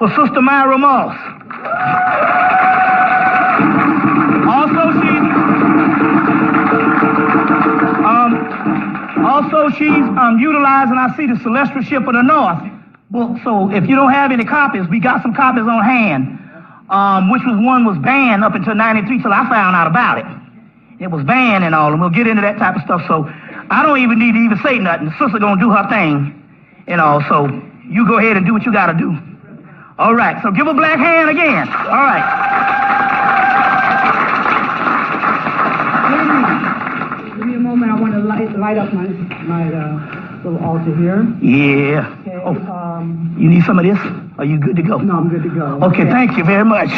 for Sister Myra Moss. Also, she's utilizing, I see, the Celestial Ship of the North book. So if you don't have any copies, we got some copies on hand, which one was banned up until 93 till I found out about it. It was banned and all, and we'll get into that type of stuff. So I don't even need to even say nothing. The sister gonna do her thing and all. So you go ahead and do what you gotta do. All right, so give a black hand again. All right. Give me a moment. I want to light up my little altar here. Yeah. Okay, oh, you need some of this? Are you good to go? No, I'm good to go. Okay, thank you very much.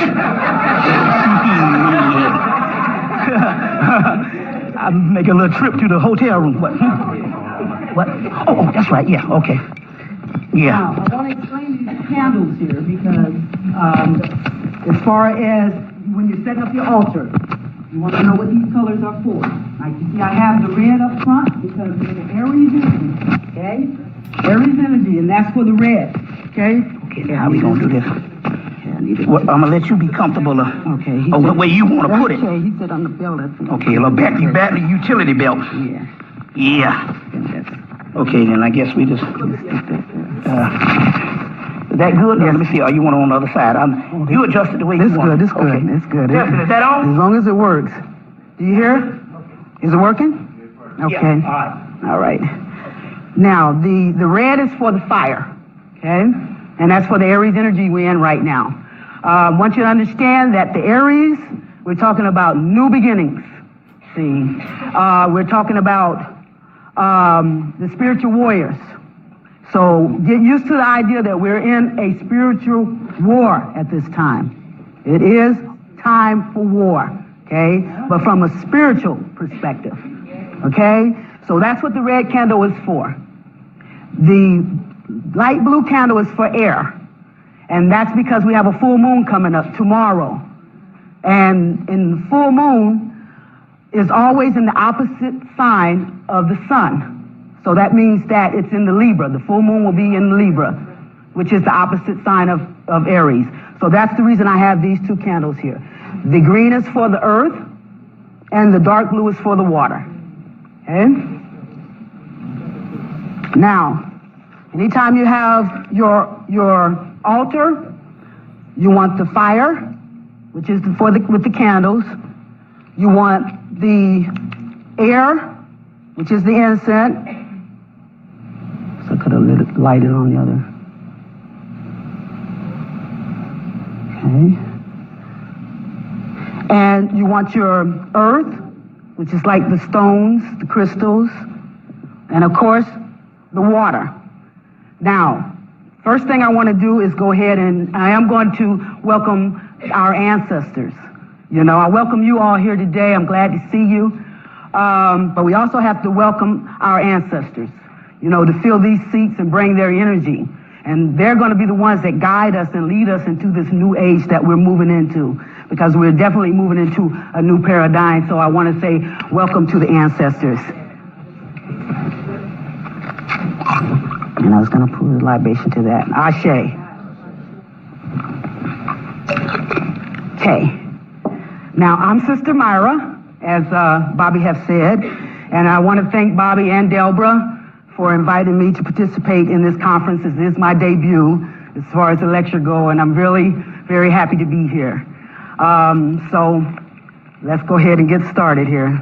I'm making a little trip to the hotel room. What? What? Oh, that's right. Yeah. Okay. Yeah. Now, I want to explain these candles here because as far as when you're setting up your altar, you want to know what these colors are for. Like you see, I have the red up front because it's the Aries energy, okay? Aries energy, and that's for the red, okay? Okay, how we going to do this? Well, I'm going to let you be comfortable. Okay. What way you want to put it. Okay, he said on the belt. Okay, a little back the utility belt. Yeah. Yeah. Okay, then I guess we just... is that good? Yeah. Let me see. You want it on the other side? You adjusted the way you want it. This good. It's good. Justin, is that on? As long as it works. Do you hear? Is it working? Okay. Yeah. All right. Now, the red is for the fire, okay? And that's for the Aries energy we're in right now. I want you to understand that the Aries, we're talking about new beginnings. See, we're talking about the spiritual warriors. So get used to the idea that we're in a spiritual war at this time. It is time for war, okay? But from a spiritual perspective, okay? So that's what the red candle is for. The light blue candle is for air. And that's because we have a full moon coming up tomorrow. And in the full moon is always in the opposite sign of the sun. So that means that it's in the Libra. The full moon will be in Libra, which is the opposite sign of Aries. So that's the reason I have these two candles here. The green is for the earth, and the dark blue is for the water. Okay? Now, anytime you have your altar, you want the fire, which is with the candles. You want the air, which is the incense. So I could have lighted on the other. Okay. And you want your earth, which is like the stones, the crystals, and of course, the water. Now, first thing I want to do is go ahead and I am going to welcome our ancestors. You know, I welcome you all here today. I'm glad to see you. But we also have to welcome our ancestors, you know, to fill these seats and bring their energy. And they're going to be the ones that guide us and lead us into this new age that we're moving into, because we're definitely moving into a new paradigm. So I want to say welcome to the ancestors. And I was going to put a libation to that. Ashe. Okay. Now, I'm Sister Myra, as Bobby has said, and I want to thank Bobby and Delbra for inviting me to participate in this conference. This is my debut as far as the lecture go, and I'm really very happy to be here. So let's go ahead and get started here.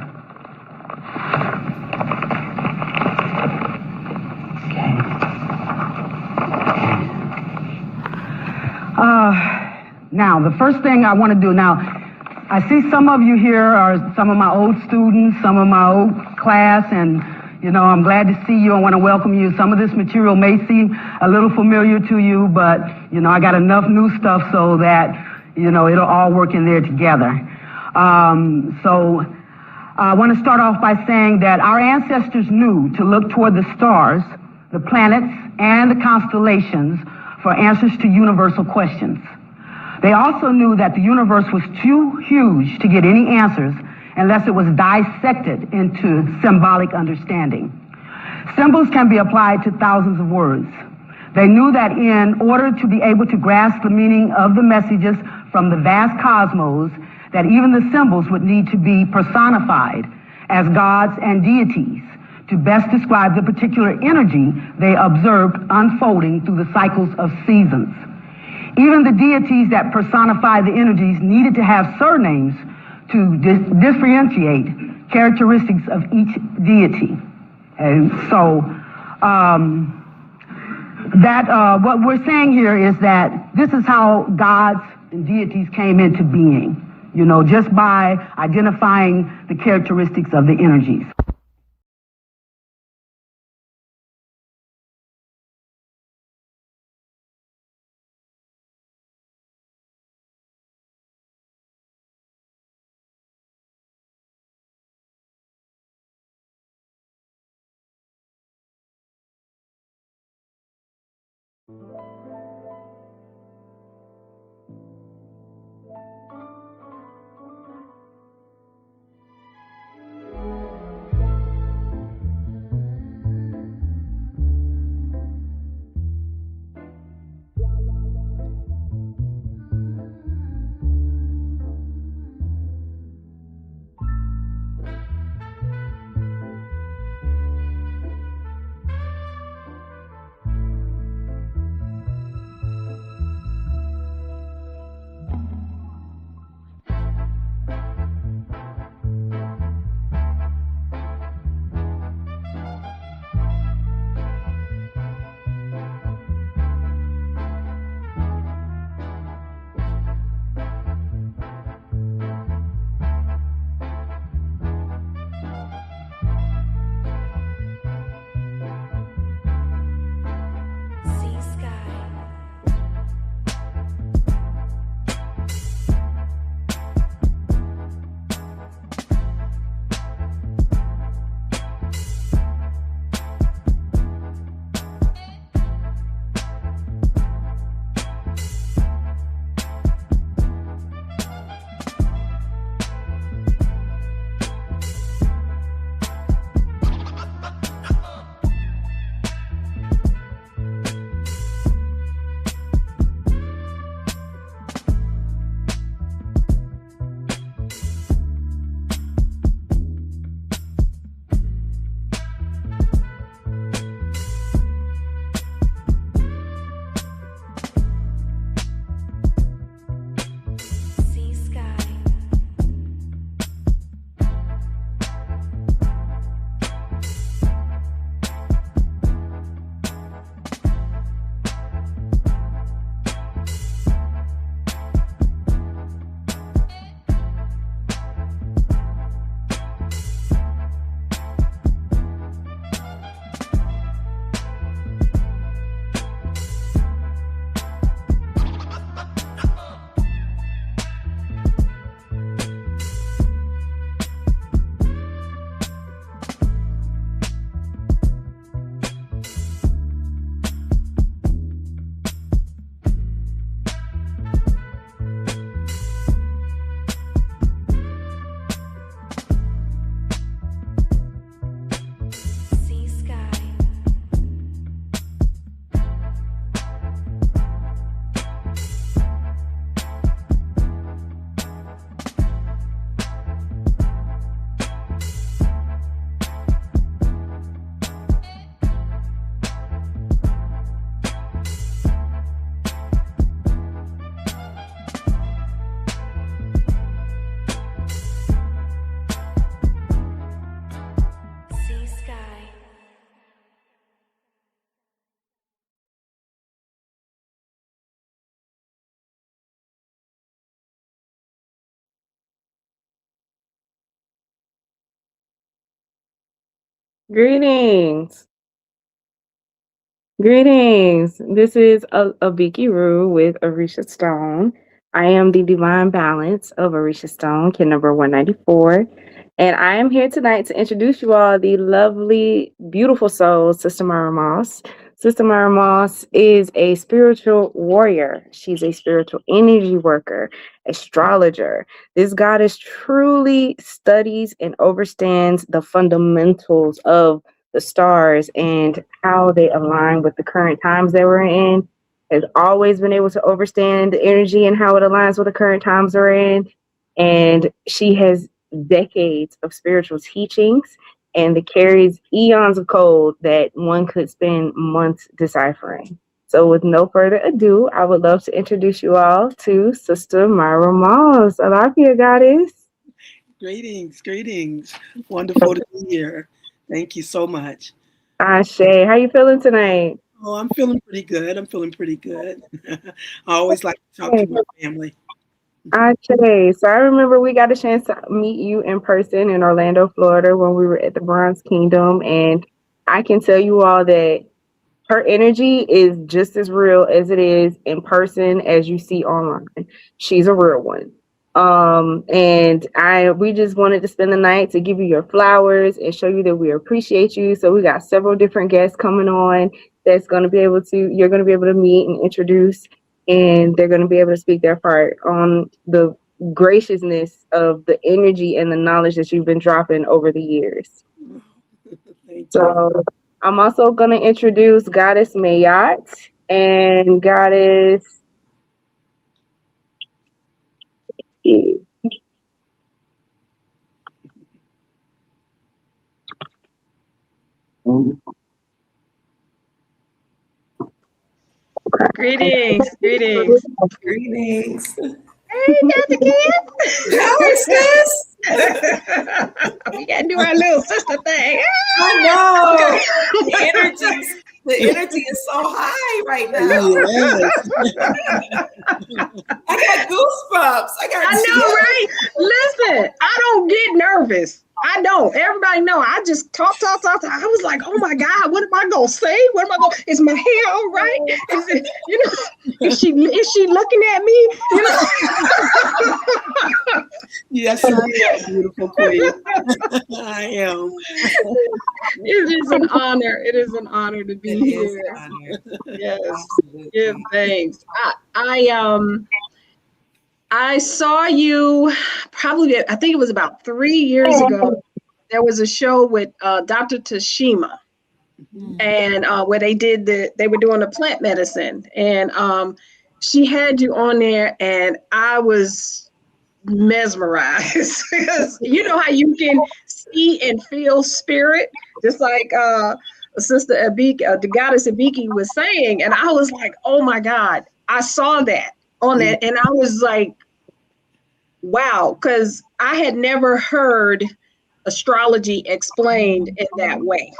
Okay. Now, the first thing I want to do now, I see some of you here are some of my old students, some of my old class, and you know, I'm glad to see you. I want to welcome you. Some of this material may seem a little familiar to you, but you know, I got enough new stuff so that, you know, it'll all work in there together. So I want to start off by saying that our ancestors knew to look toward the stars, the planets, and the constellations for answers to universal questions. They also knew that the universe was too huge to get any answers unless it was dissected into symbolic understanding. Symbols can be applied to thousands of words. They knew that in order to be able to grasp the meaning of the messages from the vast cosmos, that even the symbols would need to be personified as gods and deities to best describe the particular energy they observed unfolding through the cycles of seasons. Even the deities that personify the energies needed to have surnames to differentiate characteristics of each deity. And so what we're saying here is that this is how gods and deities came into being, just by identifying the characteristics of the energies. Greetings. Greetings. This is Abiki Rue with Orisha Stone. I am the divine balance of Orisha Stone, kid number 194. And I am here tonight to introduce you all the lovely, beautiful soul, Sister Myra Moss. Sister Myra Moss is a spiritual warrior. She's a spiritual energy worker, astrologer. This goddess truly studies and understands the fundamentals of the stars and how they align with the current times that we're in, has always been able to understand the energy and how it aligns with the current times we're in. And she has decades of spiritual teachings and it carries eons of code that one could spend months deciphering. So with no further ado, I would love to introduce you all to Sister Myra Moss. Alafia, Goddess. Greetings. Wonderful to be here. Thank you so much. Ashe, how you feeling tonight? Oh, I'm feeling pretty good. I always like to talk to my family. Ashe. So I remember we got a chance to meet you in person in Orlando, Florida when we were at the Bronze Kingdom. And I can tell you all that her energy is just as real as it is in person as you see online. She's a real one. And we just wanted to spend the night to give you your flowers and show you that we appreciate you. So we got several different guests coming on you're going to be able to meet and introduce, and they're going to be able to speak their part on the graciousness of the energy and the knowledge that you've been dropping over the years. So I'm also going to introduce Goddess Mayat and Goddess Greetings. Hey, Dr. Kim. how is this? We gotta do our little sister thing. I know. The energy is so high right now. I got goosebumps. I know, right? Listen, I don't get nervous. I don't. Everybody know. I just talk. I was like, oh my God, what am I gonna say? Is my hair all right? Is it, is she looking at me? Yes, I am, beautiful queen. I am. It is an honor. It is an honor to be here. Yes. Give thanks. I saw you probably, I think it was about 3 years ago. There was a show with Dr. Tashima, and where they were doing the plant medicine, and she had you on there, and I was mesmerized because you know how you can see and feel spirit, just like Sister Abiki, the Goddess Abiki was saying, and I was like, oh my God, I saw that on that, and I was like, wow, because I had never heard astrology explained in that way.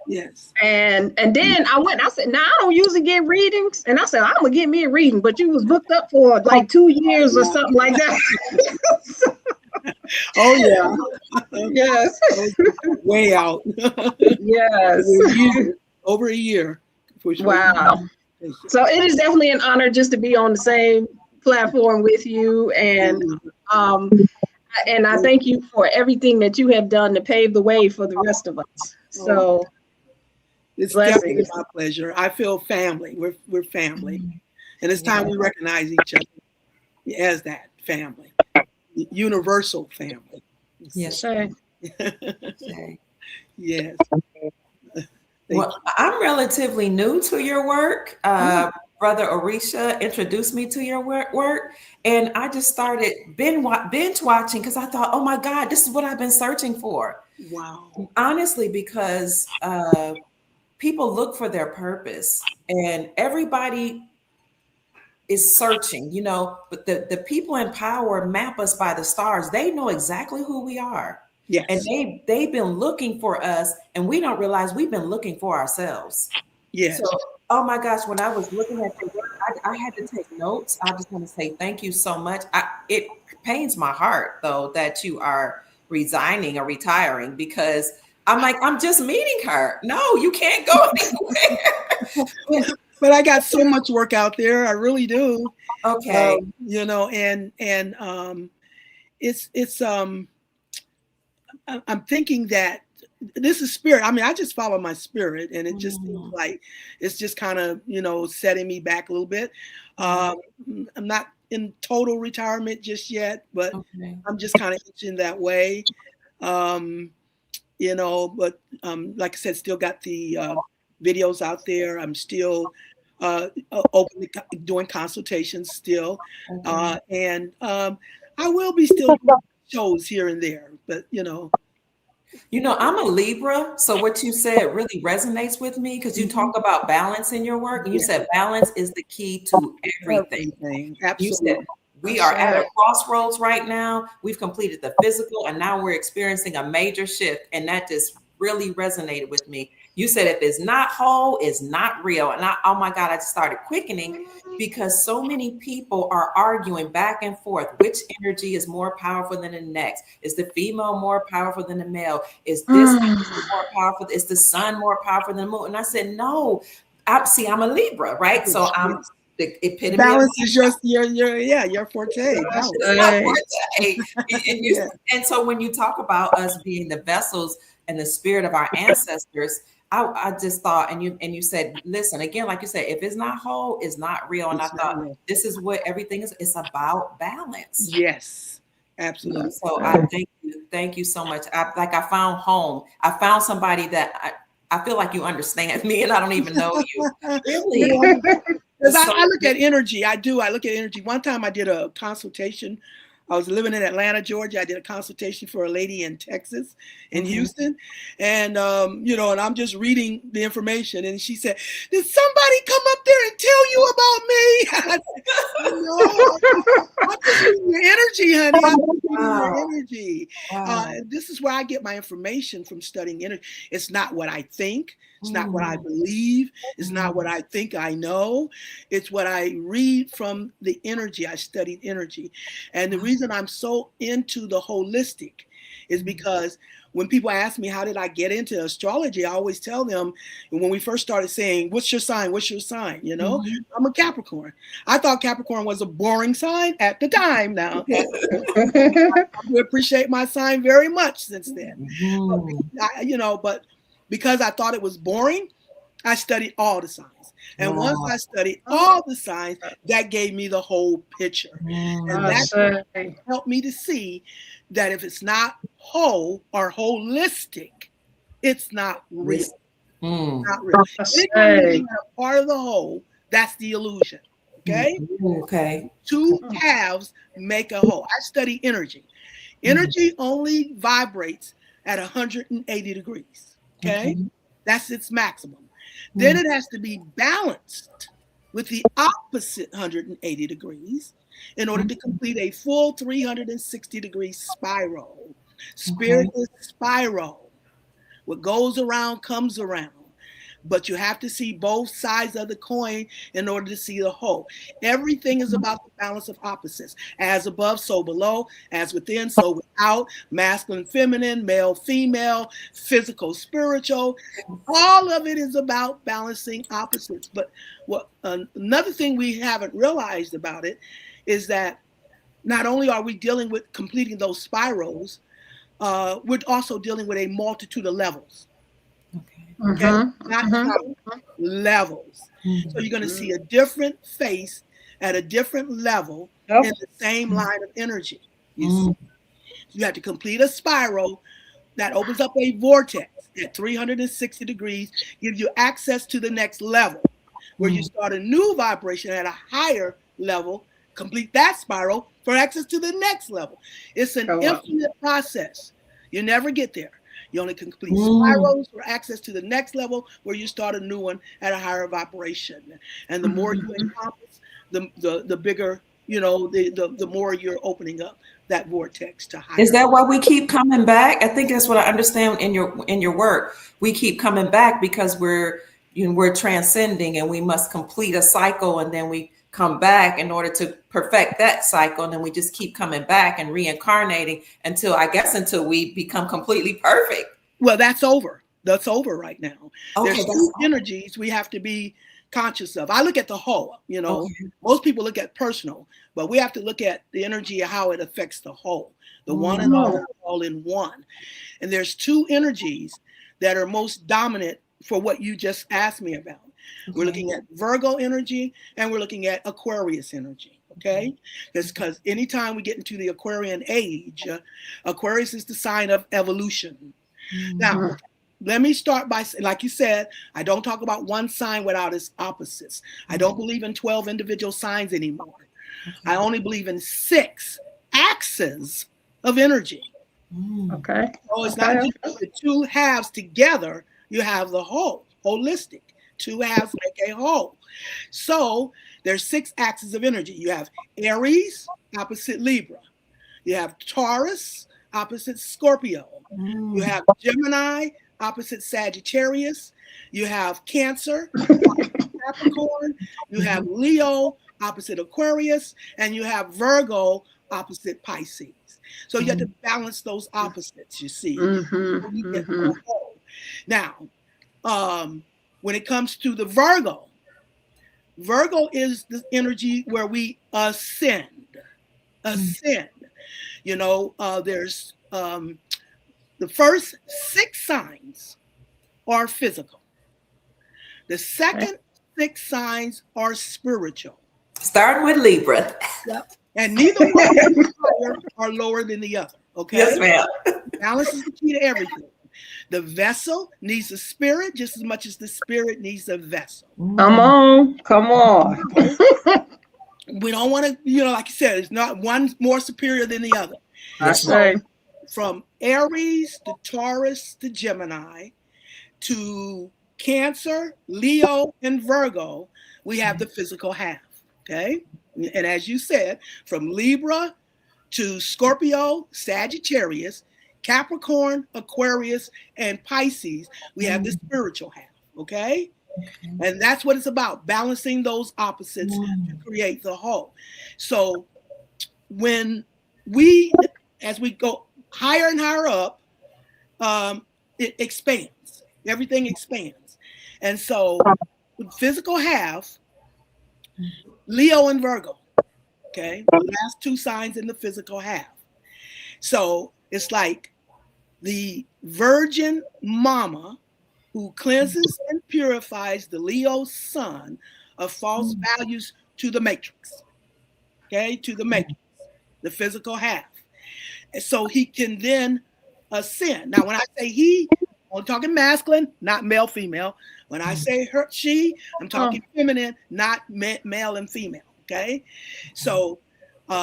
Yes. And then I said, I don't usually get readings. And I said, I'm gonna get me a reading, but you was booked up for like 2 years or something like that. Oh yeah. Yes. Way out. Yes. Over a year. For sure. Wow. So it is definitely an honor just to be on the same platform with you, and I thank you for everything that you have done to pave the way for the rest of us. So it's definitely my pleasure. I feel family. We're family, and it's time we recognize each other as that family, universal family. Yes. Okay. Yes. Well, I'm relatively new to your work. Brother Orisha introduced me to your work, and I just started binge watching because I thought, oh my God, this is what I've been searching for. Wow. Honestly, because people look for their purpose, and everybody is searching, but the people in power map us by the stars. They know exactly who we are. Yes. And they've been looking for us, and we don't realize we've been looking for ourselves. Yes. So, oh my gosh, when I was looking at your work, I had to take notes. I just want to say thank you so much. It pains my heart, though, that you are resigning or retiring, because I'm like, I'm just meeting her. No, you can't go anywhere. But I got so much work out there. I really do. Okay. And it's I'm thinking that this is spirit. I mean, I just follow my spirit, and it just seems like it's just kind of, setting me back a little bit. I'm not in total retirement just yet, but I'm just kind of itching that way. you know, but like I said, still got the videos out there. I'm still open to doing consultations still. And I will be still doing shows here and there, but you know. You know, I'm a Libra, so what you said really resonates with me because you talk about balance in your work, and you said balance is the key to everything. You said Absolutely. we are at a crossroads right now. We've completed the physical, and now we're experiencing a major shift, and that just really resonated with me. You said if it's not whole, it's not real. And oh my God, I just started quickening because so many people are arguing back and forth. Which energy is more powerful than the next? Is the female more powerful than the male? Is this more powerful? Is the sun more powerful than the moon? And I said, no. I'm a Libra, right? So I'm the epitome. Balance is your forte. And so when you talk about us being the vessels and the spirit of our ancestors, I just thought, and you said, listen, again, like you said, if it's not whole, it's not real. And I thought this is what everything is. It's about balance. Yes, absolutely. So I thank you so much. I found home. I found somebody that I feel like you understand me, and I don't even know you. Really. Because I look at energy. I look at energy. One time I did a consultation. I was living in Atlanta, Georgia. I did a consultation for a lady in Texas, in Houston. And, and I'm just reading the information. And she said, did somebody come up there and tell you about me? I said, no, I'm just reading your energy, honey. I'm just reading your energy. This is where I get my information from, studying energy. It's not what I think. It's not what I believe. It's not what I think I know. It's what I read from the energy. I studied energy. And the reason I'm so into the holistic is because when people ask me, how did I get into astrology? I always tell them, when we first started saying, what's your sign? What's your sign? You know, I'm a Capricorn. I thought Capricorn was a boring sign at the time. Now, I appreciate my sign very much since then. But because I thought it was boring, I studied all the signs. And once I studied all the signs, that gave me the whole picture. And that helped me to see that if it's not whole or holistic, it's not real. Not real. Anything part of the whole, that's the illusion. Okay? Okay. Two halves make a whole. I study energy. Energy only vibrates at 180 degrees. Okay? That's its maximum. Then it has to be balanced with the opposite 180 degrees in order to complete a full 360 degree spiral. Spirit is spiral. What goes around comes around. But you have to see both sides of the coin in order to see the whole. Everything is about the balance of opposites. As above, so below. As within, so without. Masculine, feminine, male, female, physical, spiritual. All of it is about balancing opposites. But another thing we haven't realized about it is that not only are we dealing with completing those spirals, we're also dealing with a multitude of levels. Not levels. So you're going to see a different face at a different level in the same line of energy. You have to complete a spiral that opens up a vortex at 360 degrees, gives you access to the next level, where you start a new vibration at a higher level, complete that spiral for access to the next level. It's an infinite process. You never get there. You only complete spirals for access to the next level, where you start a new one at a higher vibration. And the more you encompass, the bigger, the more you're opening up that vortex to higher. Is that why we keep coming back? I think that's what I understand in your work. We keep coming back because we're transcending, and we must complete a cycle, and then we come back in order to perfect that cycle, and then we just keep coming back and reincarnating until we become completely perfect. Well, that's over. That's over right now. There's two energies we have to be conscious of. I look at the whole, most people look at personal, but we have to look at the energy of how it affects the whole, the one and all in one. And there's two energies that are most dominant for what you just asked me about. We're looking at Virgo energy, and we're looking at Aquarius energy. Okay, because anytime we get into the Aquarian age, Aquarius is the sign of evolution. Now, let me start by, like you said, I don't talk about one sign without its opposites. I don't believe in 12 individual signs anymore. I only believe in 6 axes of energy. Okay. So it's not just the 2 halves together, you have the whole, holistic. 2 halves make a whole. So there's 6 axes of energy. You have Aries, opposite Libra. You have Taurus, opposite Scorpio. You have Gemini, opposite Sagittarius. You have Cancer, opposite Capricorn. You have Leo, opposite Aquarius. And you have Virgo, opposite Pisces. So you have to balance those opposites, you see. You get the whole. Now, when it comes to the Virgo is the energy where we ascend. You know, there's the first 6 signs are physical. The second 6 signs are spiritual. Starting with Libra. Yep. And neither one is higher or lower than the other. Okay. Yes, ma'am. Balance is the key to everything. The vessel needs a spirit just as much as the spirit needs a vessel. Come on. We don't want to, you know, like you said, it's not one more superior than the other. That's right. From Aries to Taurus to Gemini to Cancer, Leo, and Virgo, we have the physical half. Okay. And as you said, from Libra to Scorpio, Sagittarius, Capricorn, Aquarius, and Pisces, we have the spiritual half. Okay. And that's what it's about, balancing those opposites to create the whole. So when as we go higher and higher up, it expands. Everything expands. And so physical half, Leo and Virgo, okay? The last 2 signs in the physical half. So it's like the virgin mama who cleanses and purifies the Leo sun of false values to the matrix, okay? To the matrix, the physical half. And so he can then ascend. Now, when I say he, I'm talking masculine, not male, female. When I say her, she, I'm talking feminine, not male and female. Okay. So,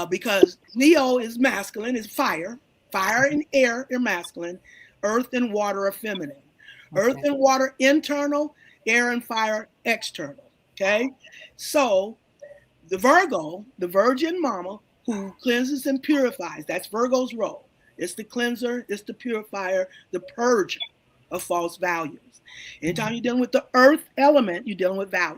because Leo is masculine, is fire. Fire and air are masculine. Earth and water are feminine. Earth and water internal, air and fire external. Okay. So, the Virgo, the virgin mama who cleanses and purifies, that's Virgo's role. It's the cleanser, it's the purifier, the purger of false values. Anytime you're dealing with the earth element, you're dealing with value.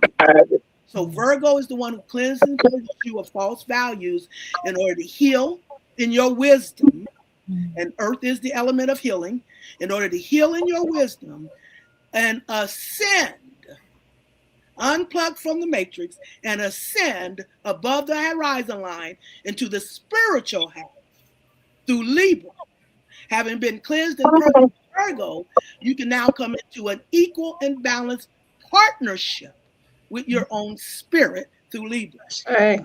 So Virgo is the one who cleanses and purges you of false values in order to heal in your wisdom. And earth is the element of healing. In order to heal in your wisdom and ascend, unplug from the matrix and ascend above the horizon line into the spiritual half through Libra. Having been cleansed and purged Virgo, you can now come into an equal and balanced partnership with your own spirit through Libra. Hey.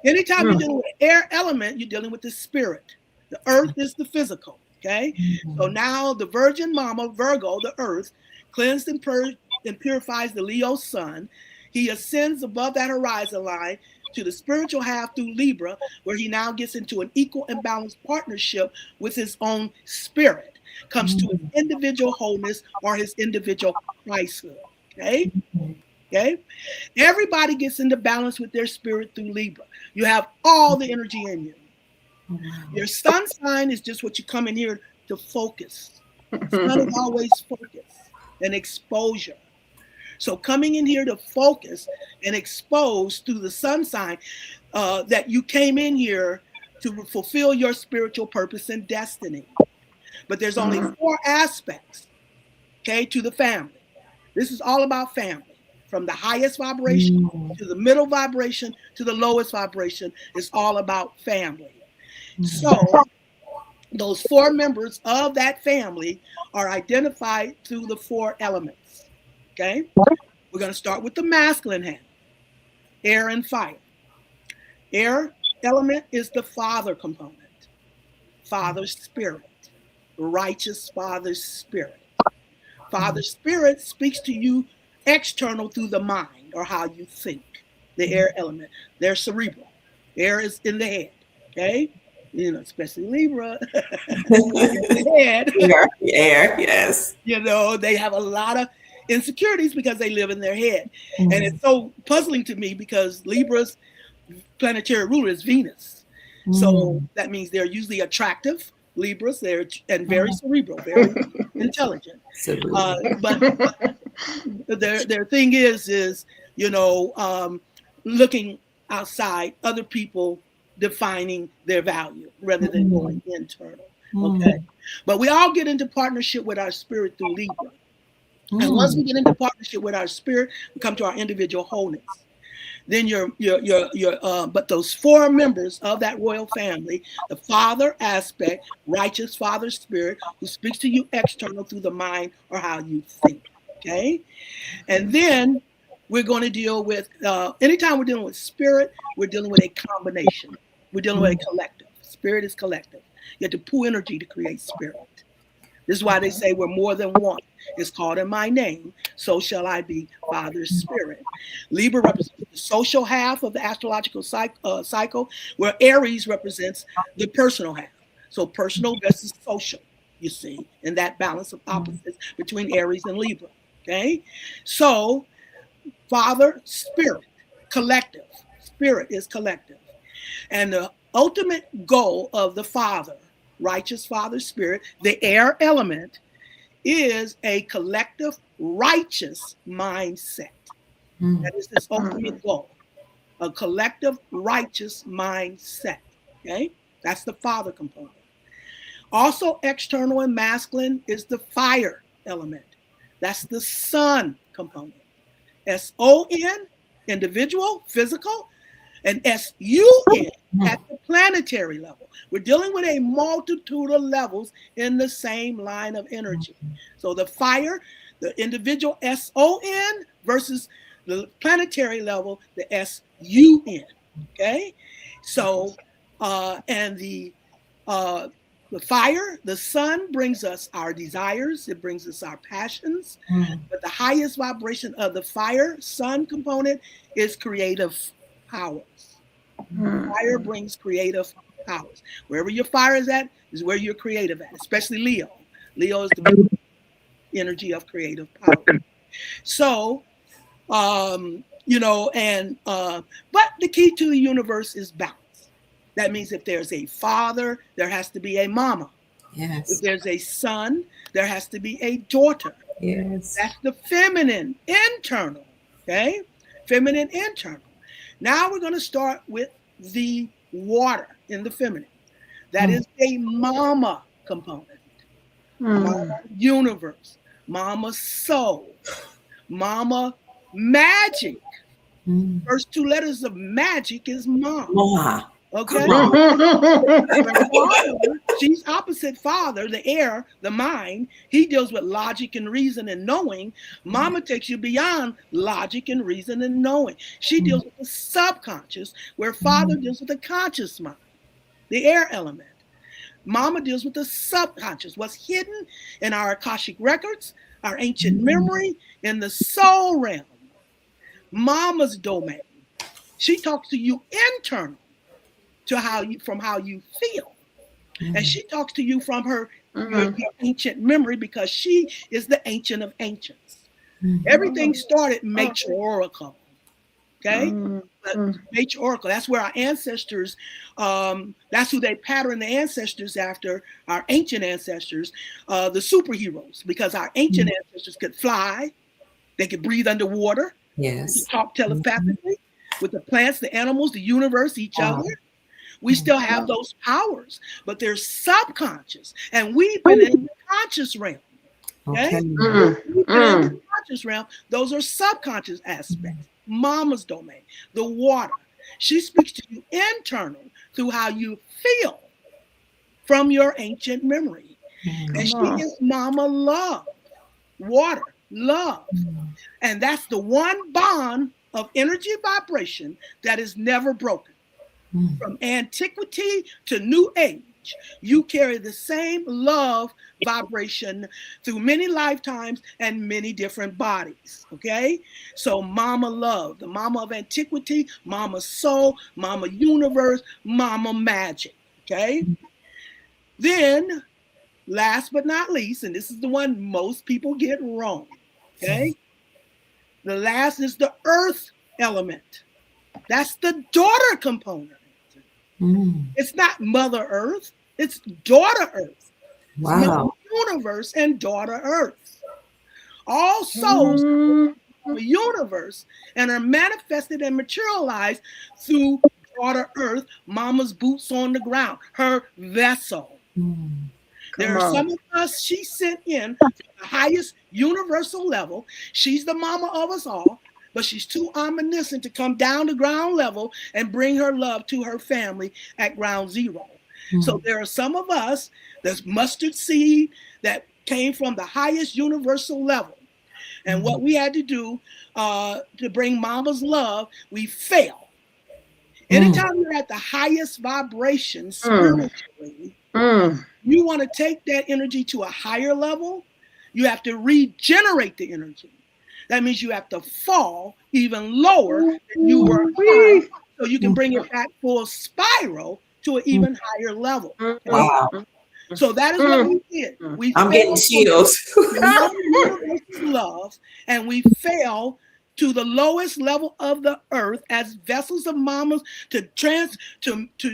Anytime you're dealing with the air element, you're dealing with the spirit. The earth is the physical, okay? So now the virgin mama, Virgo, the earth, cleansed and purged and purifies the Leo sun. He ascends above that horizon line to the spiritual half through Libra, where he now gets into an equal and balanced partnership with his own spirit, comes to his individual wholeness or his individual Christhood. Okay? Okay? Everybody gets into balance with their spirit through Libra. You have all the energy in you. Your sun sign is just what you come in here to focus. Sun is always focus and exposure. So coming in here to focus and expose through the sun sign that you came in here to fulfill your spiritual purpose and destiny. But there's only 4 aspects, okay, to the family. This is all about family. From the highest vibration to the middle vibration to the lowest vibration, it's all about family. So those 4 members of that family are identified through the 4 elements. Okay, we're going to start with the masculine hand, air and fire. Air element is the father component, father's spirit. righteous Father Spirit. Father Spirit speaks to you external through the mind or how you think. The air element. They're cerebral. Air is in the head. Okay? You know, especially Libra. The head. Air, yes. You know, they have a lot of insecurities because they live in their head. And it's so puzzling to me because Libra's planetary ruler is Venus. So that means they're usually attractive, Libras, and very cerebral, very intelligent. But their thing is you know, looking outside, other people defining their value rather than going internal. Okay, but we all get into partnership with our spirit through Libra, and once we get into partnership with our spirit, we come to our individual wholeness. Then but those four members of that royal family, the father aspect, righteous Father Spirit, who speaks to you external through the mind or how you think. Okay, and then we're going to deal with anytime we're dealing with spirit, we're dealing with a combination. We're dealing with a collective. Spirit is collective. You have to pull energy to create spirit. This is why they say we're more than one. It's called in my name, so shall I be, Father's Spirit. Libra represents the social half of the astrological cycle, where Aries represents the personal half. So personal versus social, you see, and that balance of opposites between Aries and Libra. Okay, so Father, Spirit, collective. Spirit is collective. And the ultimate goal of the Father, righteous Father Spirit, the air element, is a collective righteous mindset. That is his ultimate goal, a collective righteous mindset. Okay, that's the Father component. Also, external and masculine is the fire element. That's the Sun component. S-O-N, individual, physical, and S-U-N at the planetary level. We're dealing with a multitude of levels in the same line of energy. So the fire, the individual S-O-N versus the planetary level, the S-U-N. Okay? So, and the fire, the sun brings us our desires, it brings us our passions, but the highest vibration of the fire, sun component is creative powers. Fire brings creative powers. Wherever your fire is at is where you're creative at, especially Leo. Leo is the energy of creative power. So, you know, and but the key to the universe is balance. That means if there's a father, there has to be a mama. Yes. If there's a son, there has to be a daughter. Yes. That's the feminine internal. Okay? Feminine internal. Now we're going to start with the water in the feminine. That is a mama component. Mama universe. Mama soul. Mama magic. First two letters of magic is mom. Okay? She's opposite father, the air, the mind. He deals with logic and reason and knowing. Mama takes you beyond logic and reason and knowing. She deals with the subconscious, where father deals with the conscious mind, the air element. Mama deals with the subconscious, what's hidden in our Akashic records, our ancient memory, in the soul realm. Mama's domain. She talks to you internal. To from how you feel, and she talks to you from her your ancient memory, because she is the ancient of ancients. Everything started matriarchal. Okay, matriarchal. That's where our ancestors. That's who they pattern the ancestors after. Our ancient ancestors, the superheroes, because our ancient ancestors could fly, they could breathe underwater. Yes, they could talk telepathically with the plants, the animals, the universe, each other. We still have those powers, but they're subconscious, and we've been in the conscious realm. Okay, we've been in the conscious realm. Those are subconscious aspects. Mama's domain, the water. She speaks to you internal through how you feel from your ancient memory, and she is Mama love, water, love, and that's the one bond of energy vibration that is never broken. From antiquity to new age, age. You carry the same love vibration through many lifetimes and many different bodies. Okay? So mama love, the mama of antiquity, mama soul, mama universe, mama magic. Okay? Then, last but not least, and this is the one most people get wrong. Okay? The last is the earth element. That's the daughter component. It's not Mother Earth, it's daughter Earth. Wow. It's Mother Universe and daughter Earth. All souls are the universe and are manifested and materialized through daughter Earth, mama's boots on the ground, her vessel. There are some of us she sent in to the highest universal level. She's the mama of us all, but she's too omniscient to come down to ground level and bring her love to her family at ground zero. So there are some of us, there's mustard seed that came from the highest universal level. And what we had to do to bring mama's love, we fail. Anytime you're at the highest vibration spiritually, you want to take that energy to a higher level, you have to regenerate the energy. That means you have to fall even lower than you were high, so you can bring it back full spiral to an even higher level. Wow. So that is what we did. I'm getting chills. Love, and we fell to the lowest level of the earth as vessels of mamas to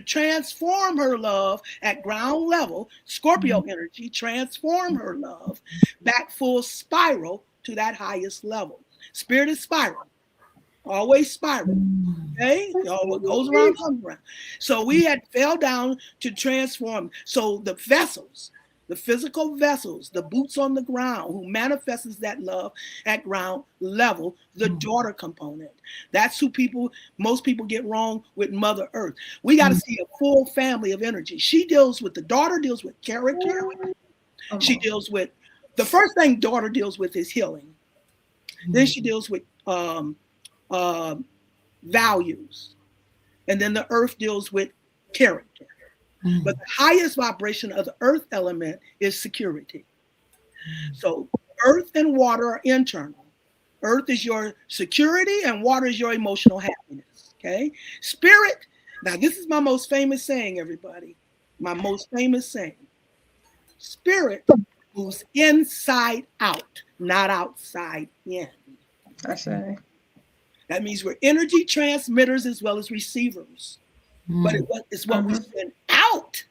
transform her love at ground level, Scorpio energy, transform her love back full spiral to that highest level. Spirit is spiral, always spiral. Okay, what goes around comes around. So we had fell down to transform. So the vessels, the physical vessels, the boots on the ground, who manifests that love at ground level, the daughter component. That's who most people get wrong with Mother Earth. We got to see a full family of energy. She deals with, the daughter deals with character. She deals with, the first thing daughter deals with is healing. Then she deals with values. And then the earth deals with character. But the highest vibration of the earth element is security. So earth and water are internal. Earth is your security and water is your emotional happiness. Okay? Spirit, now this is my most famous saying, everybody. My most famous saying. Spirit moves inside out, not outside in. That's right. That means we're energy transmitters as well as receivers. But it's what we send out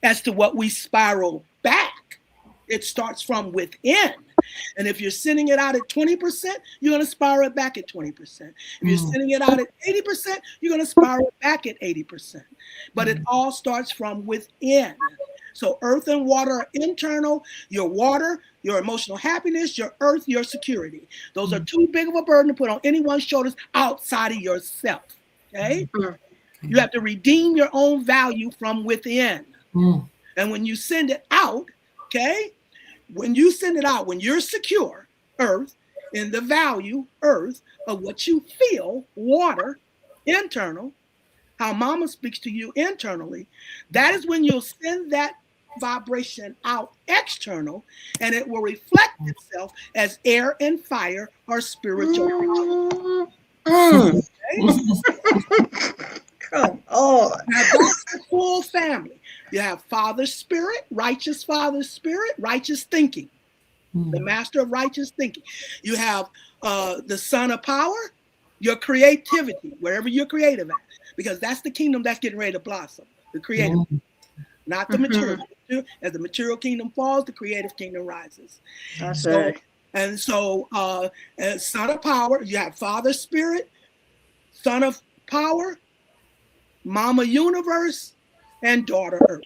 as to what we spiral back. It starts from within. And if you're sending it out at 20%, you're going to spiral it back at 20%. If you're sending it out at 80%, you're going to spiral it back at 80%. But it all starts from within. So earth and water are internal. Your water, your emotional happiness, your earth, your security. Those are too big of a burden to put on anyone's shoulders outside of yourself. Okay? You have to redeem your own value from within. And when you send it out, okay? When you send it out, when you're secure, earth, in the value, earth, of what you feel, water, internal, how mama speaks to you internally, that is when you'll send that vibration out external, and it will reflect itself as air and fire or spiritual. Okay? Come on. Now that's the full family. You have Father Spirit, righteous Father Spirit, righteous thinking, the master of righteous thinking. You have the Son of Power, your creativity, wherever you're creative at, because that's the kingdom that's getting ready to blossom, the creative, not the material. As the material kingdom falls, the creative kingdom rises. That's right. And so, Son of Power, you have Father Spirit, Son of Power, Mama Universe, and Daughter Earth.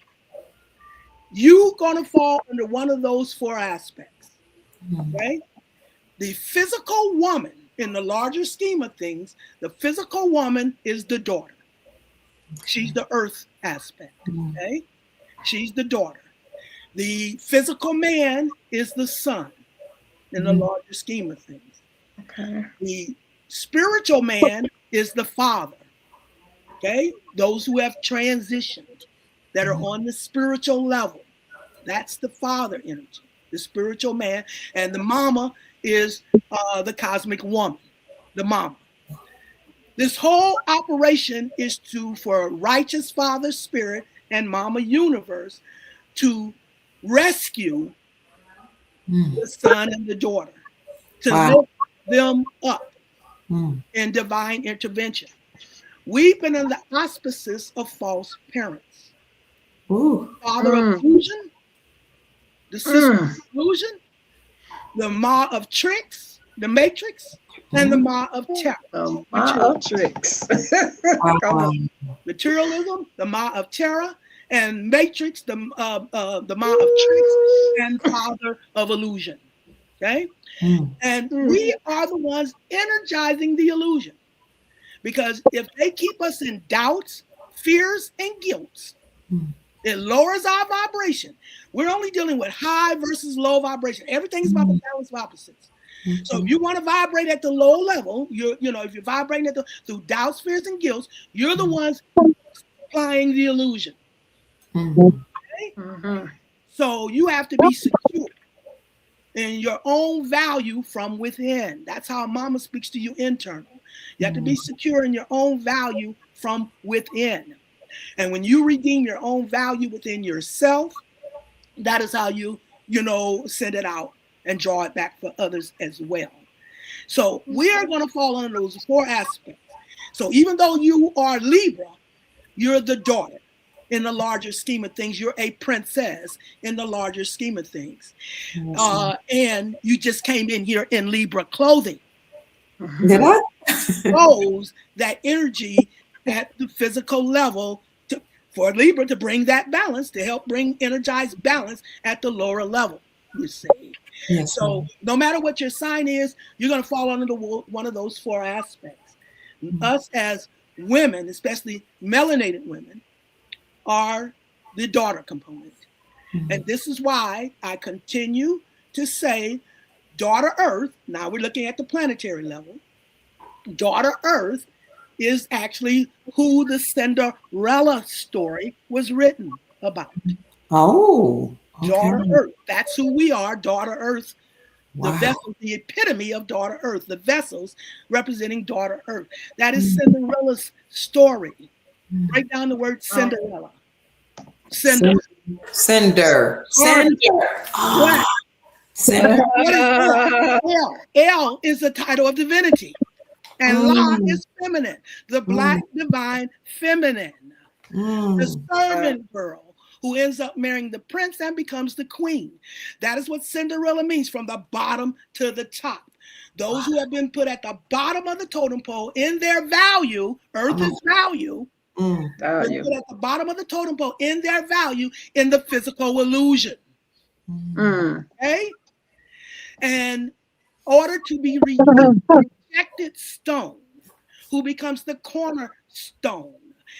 You're going to fall under one of those four aspects. Okay? The physical woman, in the larger scheme of things, the physical woman is the daughter. She's the earth aspect. Okay? She's the daughter. The physical man is the son, in the larger scheme of things. Okay. The spiritual man is the father. Okay? Those who have transitioned. that are on the spiritual level. That's the father energy, the spiritual man. And the mama is the cosmic woman, the mama. This whole operation is for righteous father spirit and mama universe to rescue the son and the daughter, to lift them up in divine intervention. We've been in the auspices of false parents. Father of illusion, the sister of illusion, the ma of tricks, the matrix, and the ma of terror. Ma of tricks. Materialism, the ma of terror, and matrix, the ma of tricks, and father of illusion. Okay? And we are the ones energizing the illusion. Because if they keep us in doubts, fears, and guilt, it lowers our vibration. We're only dealing with high versus low vibration. Everything's about the balance of opposites. So if you want to vibrate at the low level, if you're vibrating through doubts, fears, and guilt, you're the ones applying the illusion. Okay? So you have to be secure in your own value from within. That's how mama speaks to you internal. You have to be secure in your own value from within. And when you redeem your own value within yourself, that is how you send it out and draw it back for others as well. So we are going to fall under those 4 aspects. So even though you are Libra, you're the daughter in the larger scheme of things. You're a princess in the larger scheme of things. And you just came in here in Libra clothing. Did I? Shows that energy at the physical level for Libra to bring that balance, to help bring energized balance at the lower level, you see. Yes, so no matter what your sign is, you're going to fall under one of those 4 aspects. Us as women, especially melanated women, are the daughter component. And this is why I continue to say daughter Earth. Now we're looking at the planetary level. Daughter Earth is actually who the Cinderella story was written about. Oh, okay. Daughter Earth. That's who we are, Daughter Earth. The vessel, the epitome of Daughter Earth, the vessels representing Daughter Earth. That is Cinderella's story. Write down the word Cinderella. Cinder. Cinder. What? Cinder. What is L? L is the title of divinity. And La is feminine, the black divine feminine, the servant girl who ends up marrying the prince and becomes the queen. That is what Cinderella means, from the bottom to the top. Those who have been put at the bottom of the totem pole in their value, Earth is value, put at the bottom of the totem pole in their value in the physical illusion. Okay? And order to be rejected stone, who becomes the cornerstone.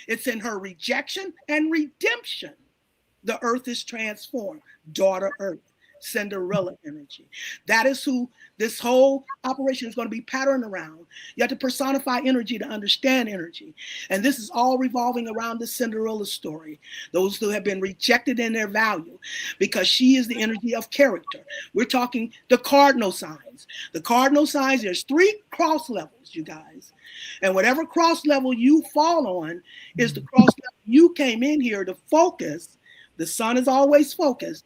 It's in her rejection and redemption. The earth is transformed. Daughter Earth, Cinderella energy. That is who this whole operation is going to be patterned around. You have to personify energy to understand energy. And this is all revolving around the Cinderella story. Those who have been rejected in their value, because she is the energy of character. We're talking the cardinal signs. The cardinal signs, there's 3 cross levels, you guys. And whatever cross level you fall on is the cross level you came in here to focus. The sun is always focused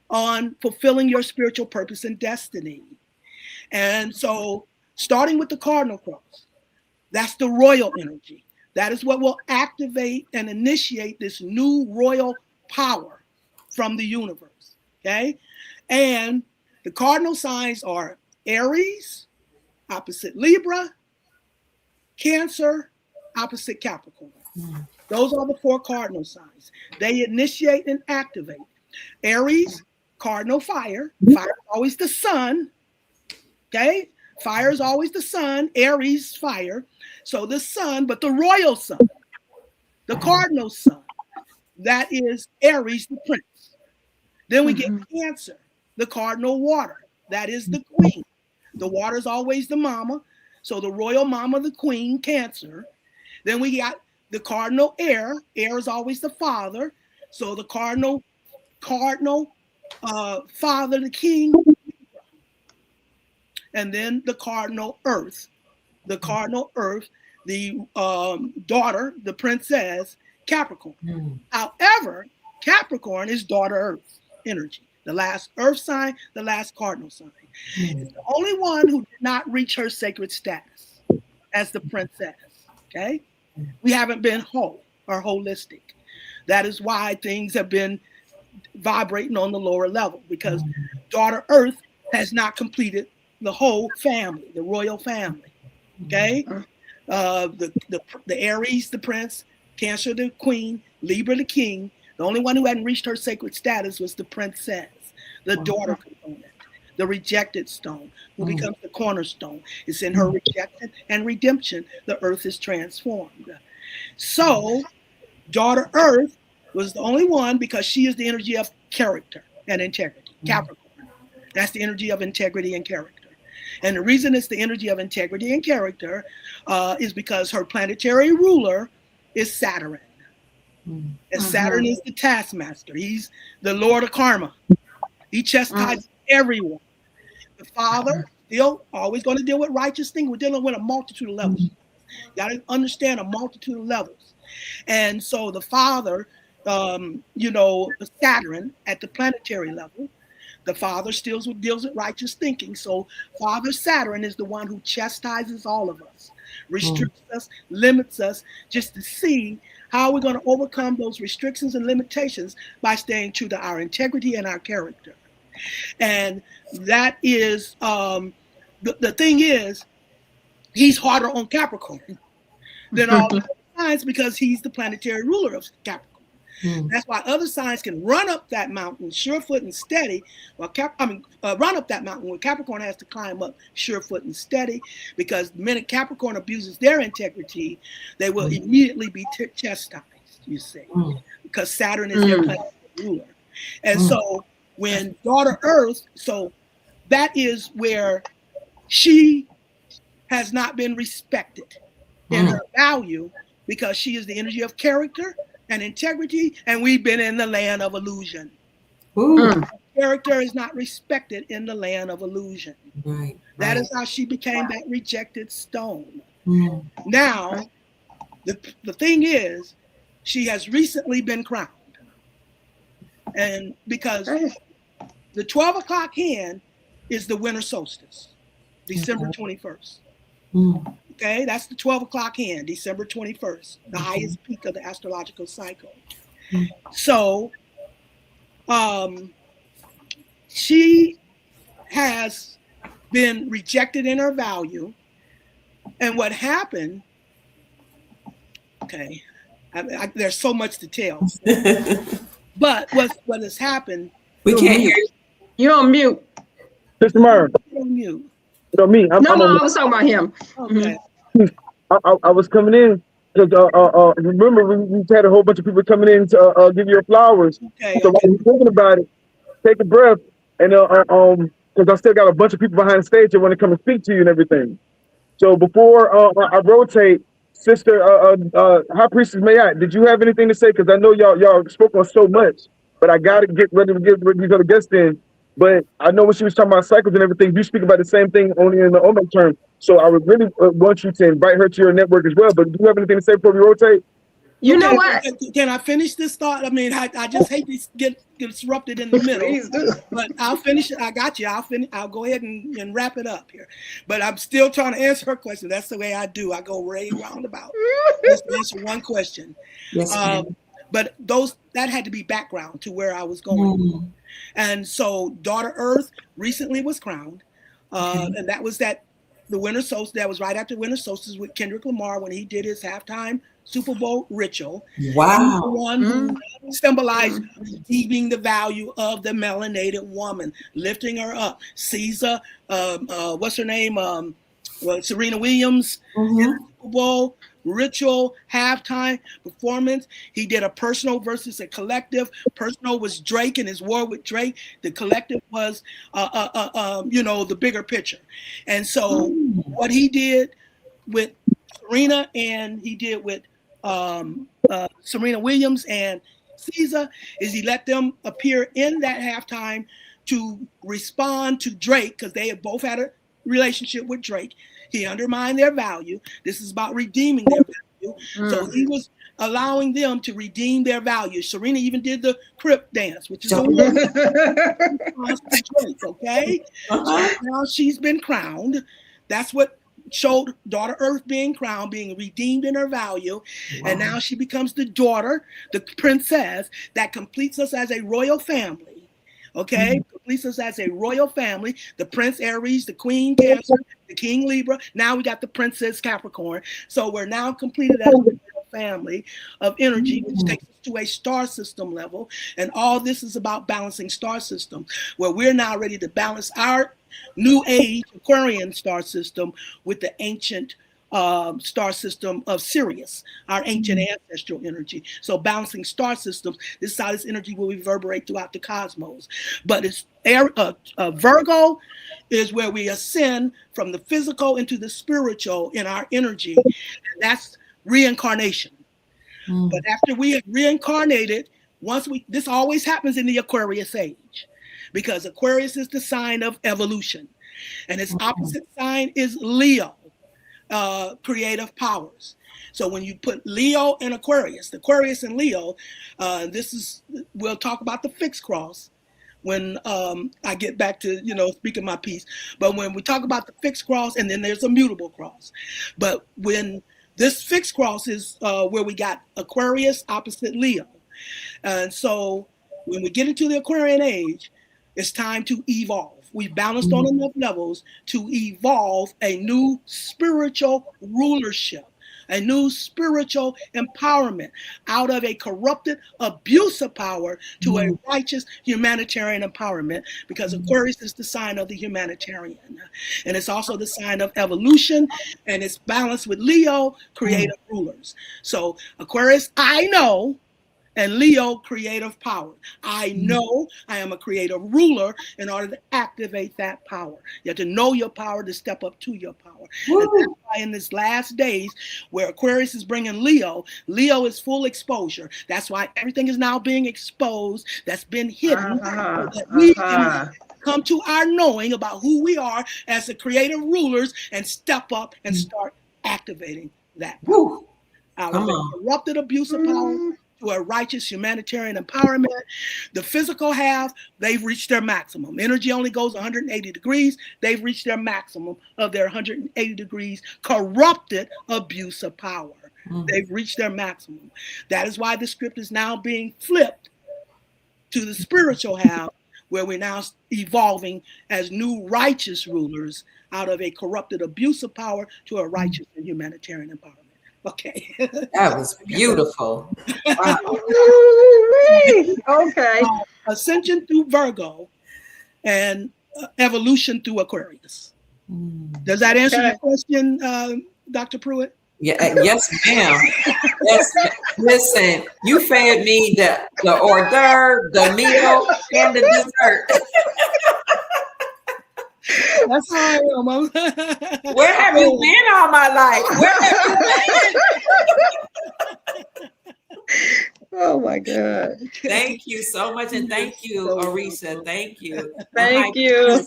on fulfilling your spiritual purpose and destiny. And so starting with the cardinal cross, that's the royal energy. That is what will activate and initiate this new royal power from the universe, okay? And the cardinal signs are Aries, opposite Libra, Cancer, opposite Capricorn. Those are the 4 cardinal signs. They initiate and activate. Aries, cardinal fire. Fire is always the sun. Okay? Fire is always the sun. Aries, fire. So the sun, but the royal sun, the cardinal sun, that is Aries, the prince. Then we get Cancer, the cardinal water. That is the queen. The water is always the mama. So the royal mama, the queen, Cancer. Then we got the cardinal air. Air is always the father. So the cardinal, father, the king, and then the cardinal earth. The cardinal earth, the daughter, the princess, Capricorn. However, Capricorn is daughter earth energy, the last earth sign, the last cardinal sign. It's the only one who did not reach her sacred status as the princess. Okay, we haven't been whole or holistic. That is why things have been vibrating on the lower level, because daughter earth has not completed the whole family, the royal family. Okay, the Aries, the prince, Cancer, the queen, Libra, the king. The only one who hadn't reached her sacred status was the princess, the daughter component, the rejected stone, who becomes the cornerstone. It's in her rejection and redemption the earth is transformed. So, daughter earth was the only one, because she is the energy of character and integrity. Capricorn. That's the energy of integrity and character. And the reason it's the energy of integrity and character is because her planetary ruler is Saturn. And Saturn is the taskmaster. He's the Lord of karma. He chastises everyone. The father still always going to deal with righteous things. We're dealing with a multitude of levels. You got to understand a multitude of levels. And so the father, Saturn at the planetary level, the father still deals with righteous thinking. So Father Saturn is the one who chastises all of us, restricts us, limits us, just to see how we're going to overcome those restrictions and limitations by staying true to our integrity and our character. And that is, the thing is, he's harder on Capricorn than all the other signs, because he's the planetary ruler of Capricorn. That's why other signs can run up that mountain surefoot and steady, while run up that mountain, where Capricorn has to climb up surefoot and steady, because the minute Capricorn abuses their integrity, they will immediately be chastised, you see, because Saturn is their planetary ruler. And so when daughter Earth, so that is where she has not been respected in her value, because she is the energy of character and integrity, and we've been in the land of illusion. Character is not respected in the land of illusion. That is how she became that rejected stone. Now, the thing is, she has recently been crowned. And because the 12 o'clock hand is the winter solstice, December 21st. Okay, that's the 12 o'clock hand, December 21st, the highest peak of the astrological cycle. So she has been rejected in her value. And what happened, okay, there's so much to tell. But what has happened. We can't hear you. You're on mute. Mr. Myra. You're on mute. You know me. I was talking about him. Okay. I was coming in because remember we had a whole bunch of people coming in to give you your flowers. Okay. So while you're thinking about it, take a breath, and because I still got a bunch of people behind the stage that want to come and speak to you and everything. So before I rotate, Sister High Priestess Mayat, did you have anything to say? Because I know y'all spoke on so much, but I got to get ready to get these other guests in. But I know when she was talking about cycles and everything, you speak about the same thing only in the Omen term. So I would really want you to invite her to your network as well. But do you have anything to say before we rotate? You know what? Can I finish this thought? I mean, I just hate to get disrupted in the middle. Please do. But I'll finish it. I got you. I'll go ahead and wrap it up here. But I'm still trying to answer her question. That's the way I do. I go way roundabout. Just to answer one question. Yes, but that had to be background to where I was going. And so daughter Earth recently was crowned. And that was the winter solstice. That was right after winter solstice with Kendrick Lamar when he did his halftime Super Bowl ritual. Wow. The one who symbolized receiving the value of the melanated woman, lifting her up. Caesar, what's her name? Serena Williams in the Super Bowl ritual, halftime performance. He did a personal versus a collective. Personal was Drake and his war with Drake. The collective was, the bigger picture. And so what he did with Serena and he did with Serena Williams and Caesar is he let them appear in that halftime to respond to Drake, because they had both had a relationship with Drake. He undermined their value. This is about redeeming their value. So he was allowing them to redeem their value. Serena even did the Crip dance, which is a response to Drake, okay? So now she's been crowned. That's what showed daughter Earth being crowned, being redeemed in her value. And now she becomes the daughter, the princess, that completes us as a royal family. Okay, completes us as a royal family. The Prince Aries, the Queen Cancer, the King Libra. Now we got the Princess Capricorn. So we're now completed as a royal family of energy, which takes us to a star system level. And all this is about balancing star system, where we're now ready to balance our new age Aquarian star system with the ancient star system of Sirius, our ancient ancestral energy. So balancing star systems, this is how this energy will reverberate throughout the cosmos. But it's Virgo is where we ascend from the physical into the spiritual in our energy. And that's reincarnation. But after we have reincarnated, this always happens in the Aquarius age, because Aquarius is the sign of evolution, and its opposite sign is Leo, creative powers. So when you put Leo and Aquarius and Leo, we'll talk about the fixed cross when I get back to, speaking my piece. But when we talk about the fixed cross, and then there's a mutable cross. But when this fixed cross is where we got Aquarius opposite Leo. And so when we get into the Aquarian age, it's time to evolve. We've balanced on enough levels to evolve a new spiritual rulership, a new spiritual empowerment out of a corrupted abuse of power to a righteous humanitarian empowerment, because Aquarius is the sign of the humanitarian. And it's also the sign of evolution, and it's balanced with Leo, creative rulers. So Aquarius, I know, and Leo, creative power. I know I am a creative ruler in order to activate that power. You have to know your power to step up to your power. And that's why in this last days, where Aquarius is bringing Leo, Leo is full exposure. That's why everything is now being exposed that's been hidden. That we can come to our knowing about who we are as the creative rulers and step up and start activating that power. Out of a corrupted abuse of power to a righteous humanitarian empowerment. The physical half, they've reached their maximum. Energy only goes 180 degrees. They've reached their maximum of their 180 degrees corrupted abuse of power. They've reached their maximum. That is why the script is now being flipped to the spiritual half, where we're now evolving as new righteous rulers out of a corrupted abuse of power to a righteous and humanitarian empowerment. Okay. That was beautiful. Wow. Okay. Ascension through Virgo and evolution through Aquarius. Does that answer your question, Dr. Pruitt? Yeah, yes, ma'am. Yes, listen, you fed me the hors d'oeuvre, the meal, and the dessert. That's how I am. Where have you been all my life? Where have you been? Oh my God. Thank you so much, and thank you, Orisha. Thank you. Thank you.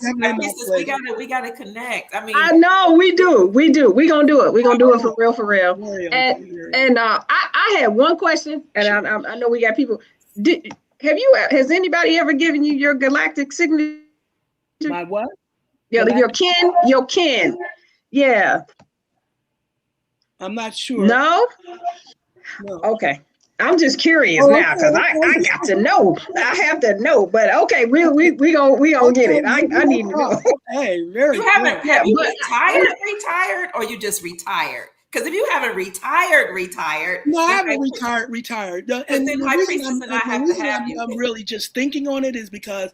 We gotta connect. I mean, I know we do. We're gonna do it. We're gonna do it for real. And I had one question, and I know we got people. Has anybody ever given you your galactic signature? My what? Yeah, your kin. Yeah. I'm not sure. No? Okay. I'm just curious now, because I got to know. I have to know. But okay, we gonna get it. I need to know. Hey, very you haven't have you retired, or you just retired? Because if you haven't retired. No, I haven't retired. And then High Priestess and I have to have you. I'm really just thinking on it is because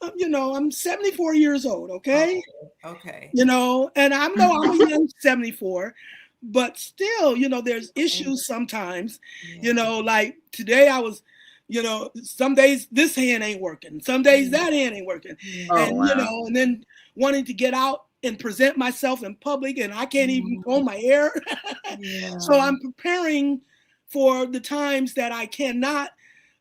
I'm 74 years old, okay? Okay. And I'm a young 74, but still, there's issues sometimes, like today I was, some days this hand ain't working, some days that hand ain't working. And then wanting to get out and present myself in public, and I can't even comb my hair. So I'm preparing for the times that I cannot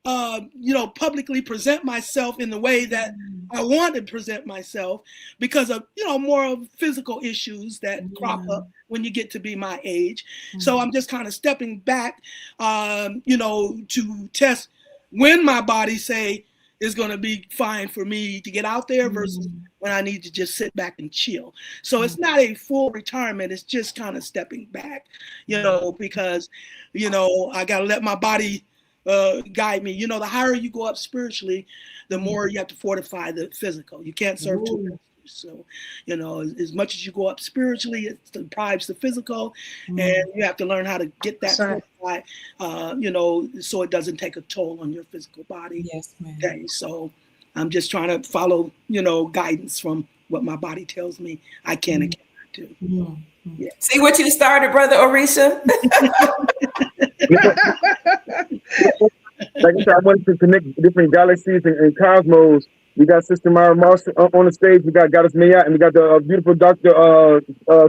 publicly present myself in the way that I want to present myself because of, more of physical issues that crop up when you get to be my age. So I'm just kind of stepping back, to test when my body is going to be fine for me to get out there versus when I need to just sit back and chill. So it's not a full retirement. It's just kind of stepping back, because, I got to let my body guide me. The higher you go up spiritually, the more you have to fortify the physical. You can't serve two masters. So, as much as you go up spiritually, it deprives the physical, and you have to learn how to get that fortified, so it doesn't take a toll on your physical body. Yes, ma'am. Okay, so I'm just trying to follow, guidance from what my body tells me I can and cannot do. Yeah. See what you started, Brother Orisha? Like I said, I wanted to connect different galaxies and cosmos. We got Sister Myra Moss on the stage. We got Goddess Mayat, and we got the beautiful Dr.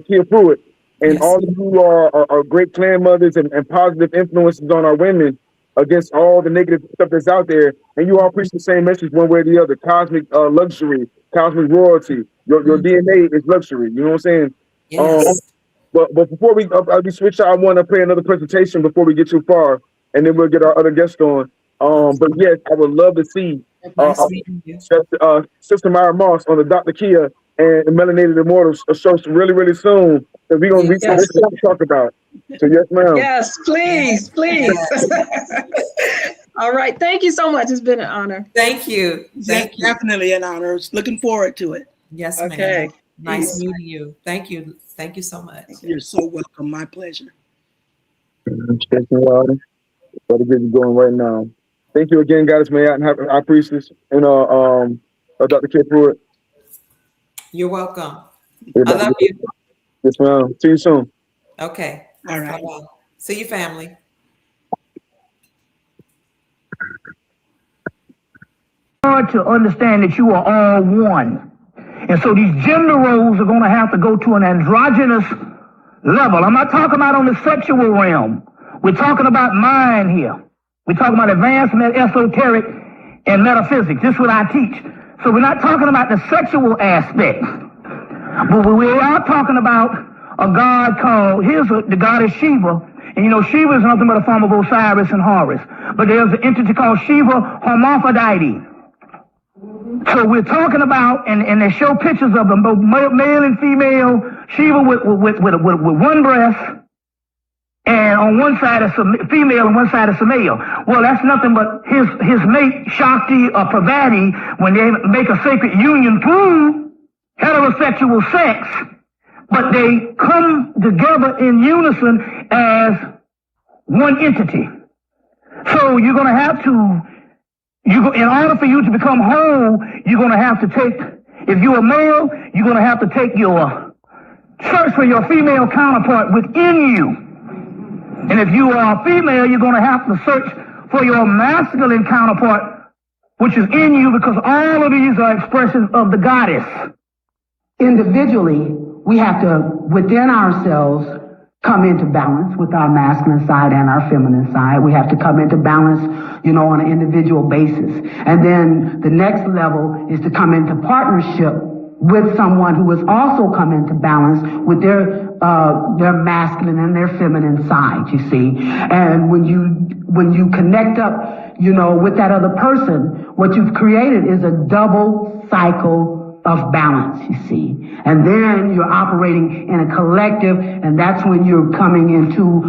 Kia Pruitt. And all of you are great clan mothers and positive influences on our women against all the negative stuff that's out there. And you all preach the same message one way or the other. Cosmic luxury, cosmic royalty. Your DNA is luxury. You know what I'm saying? Yes. But before we switch out, I want to play another presentation before we get too far, and then we'll get our other guest on. But yes, I would love to see Sister Myra Moss on the Dr. Kia and Melanated Immortals show really, really soon. So we're going to talk about. So yes, ma'am. Yes, please. All right. Thank you so much. It's been an honor. Thank you. Definitely an honor. Looking forward to it. Yes, okay. ma'am. Nice meeting you. Thank you. Thank you so much. You're so welcome. My pleasure. Better get you going right now. Thank you again, Goddess Mayat and High Priestess, and Dr. Kia Pruitt. You're welcome. I love you. Yes, ma'am. See you soon. Okay. All right. Bye-bye. See you, family. Hard to understand that you are all one. And so these gender roles are going to have to go to an androgynous level. I'm not talking about on the sexual realm. We're talking about mind here. We're talking about advanced esoteric and metaphysics. This is what I teach. So we're not talking about the sexual aspect. But we are talking about a god called, the goddess Shiva. And Shiva is nothing but a form of Osiris and Horus. But there's an entity called Shiva Hermaphrodite. So we're talking about, and they show pictures of them, both male and female, Shiva with one breast, and on one side is a female and one side is a male. Well, that's nothing but his mate, Shakti or Parvati, when they make a sacred union through heterosexual sex, but they come together in unison as one entity. So you're going to have to, in order for you to become whole, you're going to have to take, if you're a male, you're going to have to take search for your female counterpart within you. And if you are a female, you're going to have to search for your masculine counterpart, which is in you, because all of these are expressions of the goddess. Individually, we have to, within ourselves, come into balance with our masculine side and our feminine side. We have to come into balance, on an individual basis. And then the next level is to come into partnership with someone who has also come into balance with their masculine and their feminine side, you see. And when you connect up, with that other person, what you've created is a double cycle of balance, you see. And then you're operating in a collective, and that's when you're coming into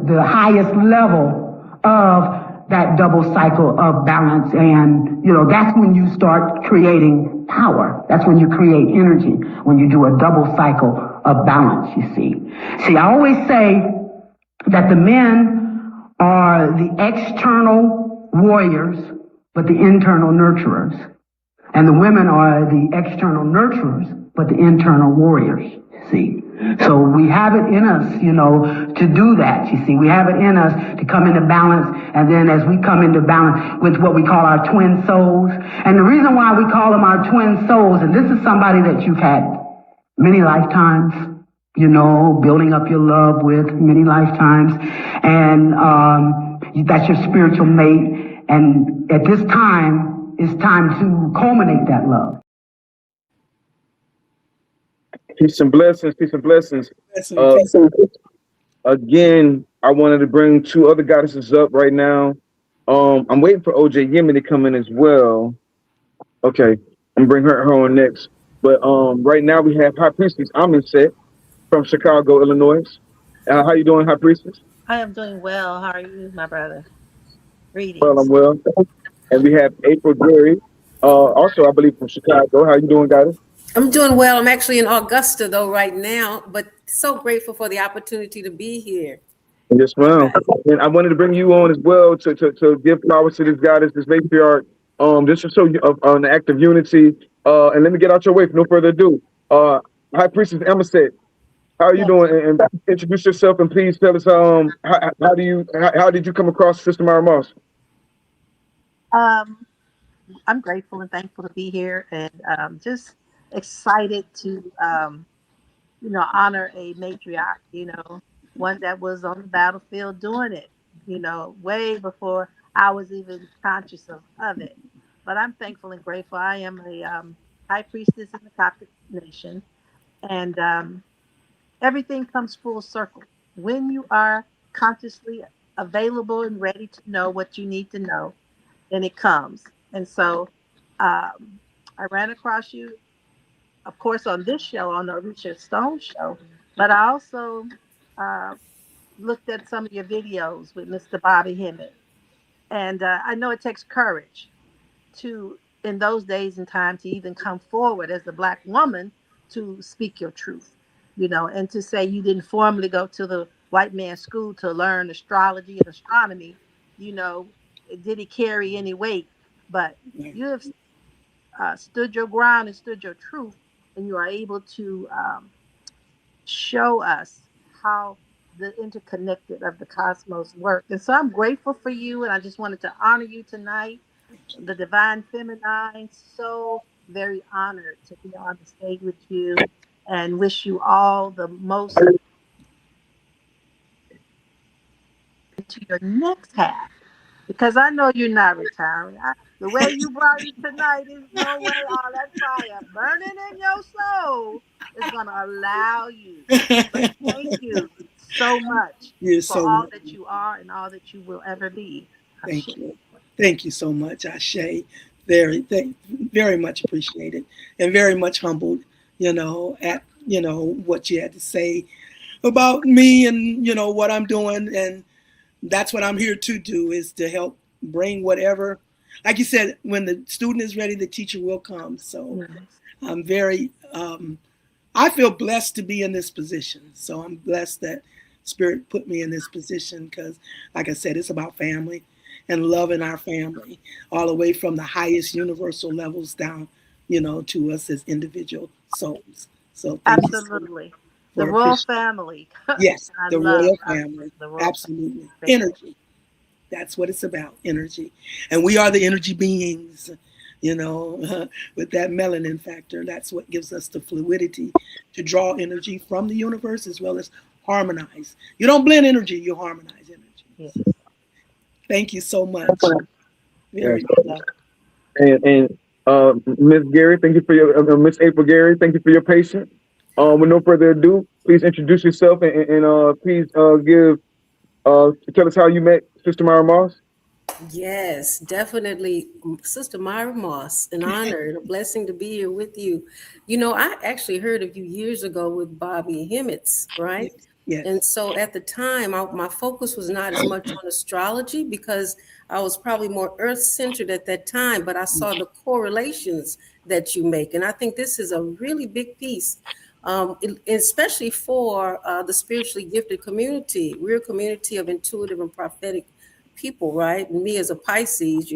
the highest level of that double cycle of balance. And, that's when you start creating power. That's when you create energy, when you do a double cycle of balance, you see. See, I always say that the men are the external warriors, but the internal nurturers. And the women are the external nurturers, but the internal warriors, see. So we have it in us, to do that, you see. We have it in us to come into balance, and then as we come into balance with what we call our twin souls. And the reason why we call them our twin souls, and this is somebody that you've had many lifetimes, building up your love with many lifetimes, and that's your spiritual mate. And at this time, it's time to culminate that love. Peace and blessings. Peace and blessings. Peace. Again, I wanted to bring two other goddesses up right now. I'm waiting for OJ Yemen to come in as well. Okay, I'm gonna bring her on next. But right now we have High Priestess Set from Chicago, Illinois. How you doing, High Priestess? I am doing well. How are you, my brother? Well, Greetings. I'm well. And we have April Gary, also I believe from Chicago. How you doing, goddess? I'm doing well. I'm actually in Augusta though right now, but so grateful for the opportunity to be here. Yes, ma'am. And I wanted to bring you on as well to give flowers to this goddess, this matriarch, just to show you an act of unity. And let me get out your way for no further ado. High Priestess Set, how are you doing? And introduce yourself and please tell us how did you come across Sister Myra Moss? I'm grateful and thankful to be here, and just excited to honor a matriarch. One that was on the battlefield doing it. Way before I was even conscious of it. But I'm thankful and grateful. I am a high priestess in the Coptic nation, and everything comes full circle when you are consciously available and ready to know what you need to know. Then it comes. And so I ran across you, of course, on this show, on the Orisha Stone show, but I also looked at some of your videos with Mr. Bobby Hemmett. And I know it takes courage to, in those days and time, to even come forward as a Black woman to speak your truth, and to say you didn't formally go to the white man's school to learn astrology and astronomy, did it carry any weight? But you have stood your ground and stood your truth, and you are able to show us how the interconnected of the cosmos work. And so I'm grateful for you, and I just wanted to honor you tonight, the Divine Feminine. So very honored to be on the stage with you, and wish you all the most to your next half. Because I know you're not retiring. The way you brought it tonight is no way all that fire burning in your soul is going to allow you. But thank you so much for all that you are and all that you will ever be. Thank you. Thank you so much, Ashe. Very much appreciated and very much humbled, at, what you had to say about me and, what I'm doing. And that's what I'm here to do, is to help bring whatever, like you said, when the student is ready, the teacher will come. So I'm very, I feel blessed to be in this position. So I'm blessed that Spirit put me in this position because, like I said, it's about family and loving our family all the way from the highest universal levels down, to us as individual souls. So thank absolutely. The royal family. Yes, the royal family. Absolutely. Energy. That's what it's about, energy. And we are the energy beings, with that melanin factor. That's what gives us the fluidity to draw energy from the universe as well as harmonize. You don't blend energy, you harmonize energy. Yes. Thank you so much. Very good. And Ms. Gary, thank you for your, Miss April Gary, thank you for your patience. With no further ado, please introduce yourself and please tell us how you met Sister Myra Moss. Yes, definitely. Sister Myra Moss, an honor and a blessing to be here with you. I actually heard of you years ago with Bobby Hemmett's, right? Yes. And so at the time, my focus was not as much on astrology because I was probably more earth-centered at that time, but I saw the correlations that you make. And I think this is a really big piece, especially for the spiritually gifted community. We're a community of intuitive and prophetic people, right? And me as a Pisces,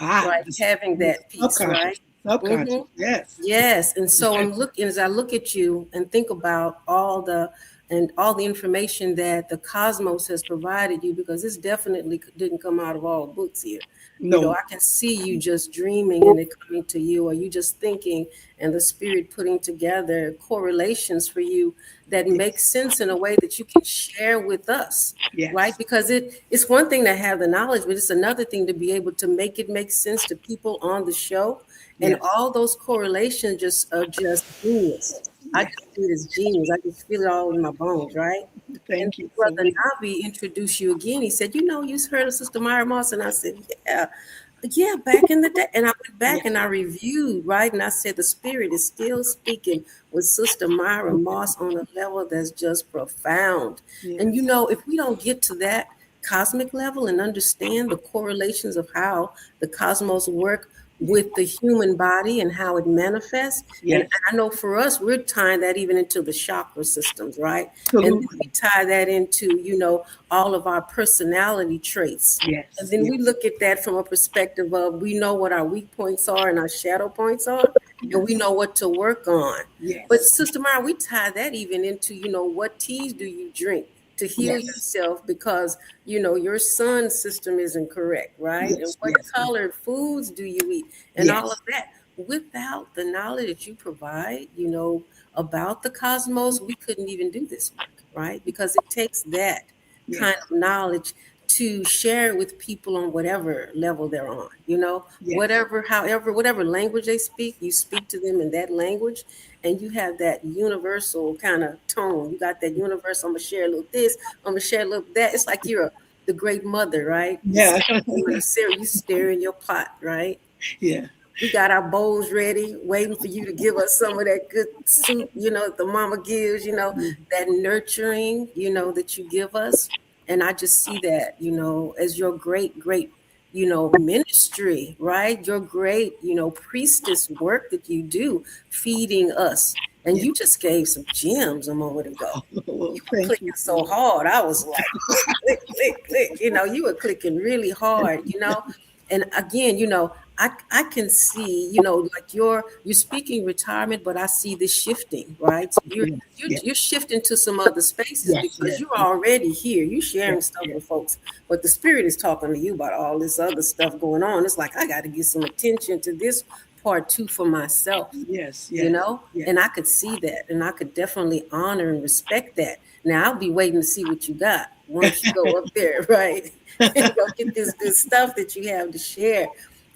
right, having that piece, right? Subconscious, yes. Yes. And so as I look at you and think about all the and all the information that the cosmos has provided you, because this definitely didn't come out of all books here. No. I can see you just dreaming and it coming to you, or you just thinking and the spirit putting together correlations for you that make sense in a way that you can share with us. Yes. Right? Because it's one thing to have the knowledge, but it's another thing to be able to make it make sense to people on the show. And all those correlations are just genius. I just see it as genius. I just feel it all in my bones, right? Thank you. Brother Nabi introduced you again. He said, you heard of Sister Myra Moss? And I said, yeah, back in the day. And I went back and I reviewed, right? And I said, the spirit is still speaking with Sister Myra Moss on a level that's just profound. Yes. And if we don't get to that cosmic level and understand the correlations of how the cosmos work with the human body and how it manifests. Yes. And I know for us, we're tying that even into the chakra systems, right? Absolutely. And we tie that into, all of our personality traits. Yes. And then we look at that from a perspective of, we know what our weak points are and our shadow points are, and we know what to work on. Yes. But Sister Myra, we tie that even into, what teas do you drink to heal yourself, because your sun's system isn't correct, right? Yes, and what colored foods do you eat, and all of that. Without the knowledge that you provide, about the cosmos, we couldn't even do this work, right? Because it takes that kind of knowledge to share with people on whatever level they're on, whatever language they speak, you speak to them in that language, and you have that universal kind of tone. You got that universal, I'm gonna share a little this, I'm gonna share a little that. It's like you're the great mother, right? Yeah. You stir in your pot, right? Yeah. We got our bowls ready, waiting for you to give us some of that good soup, the mama gives, that nurturing, that you give us. And I just see that, as your great, ministry, right? Your great, priestess work that you do, feeding us. And you just gave some gems a moment ago. Well, You were clicking so hard. I was like, click, click, click. You were clicking really hard, And again, I can see, like you're speaking retirement, but I see this shifting, right? So you're shifting to some other spaces because you're already here. You're sharing stuff with folks, but the spirit is talking to you about all this other stuff going on. It's like, I got to get some attention to this part too for myself. Yes. And I could see that, and I could definitely honor and respect that. Now I'll be waiting to see what you got once you go up there, right? And go get this stuff that you have to share.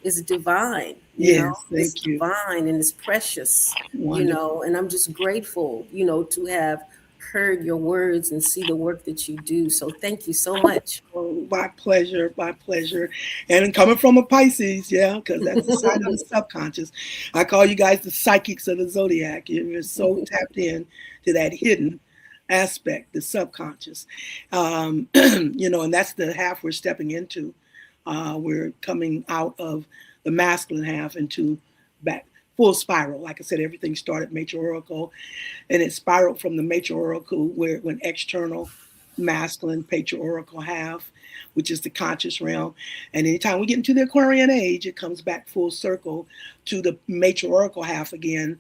Is divine, it's divine and it's precious, and I'm just grateful, to have heard your words and see the work that you do. So thank you so much. Oh, my pleasure. And coming from a Pisces, because that's the sign of the subconscious. I call you guys the psychics of the zodiac. You're so tapped in to that hidden aspect, the subconscious, and that's the half we're stepping into. We're coming out of the masculine half into back full spiral. Like I said, everything started matriarchal, and it spiraled from the matriarchal where it went external, masculine, patriarchal half, which is the conscious realm. And anytime we get into the Aquarian age, it comes back full circle to the matriarchal half again,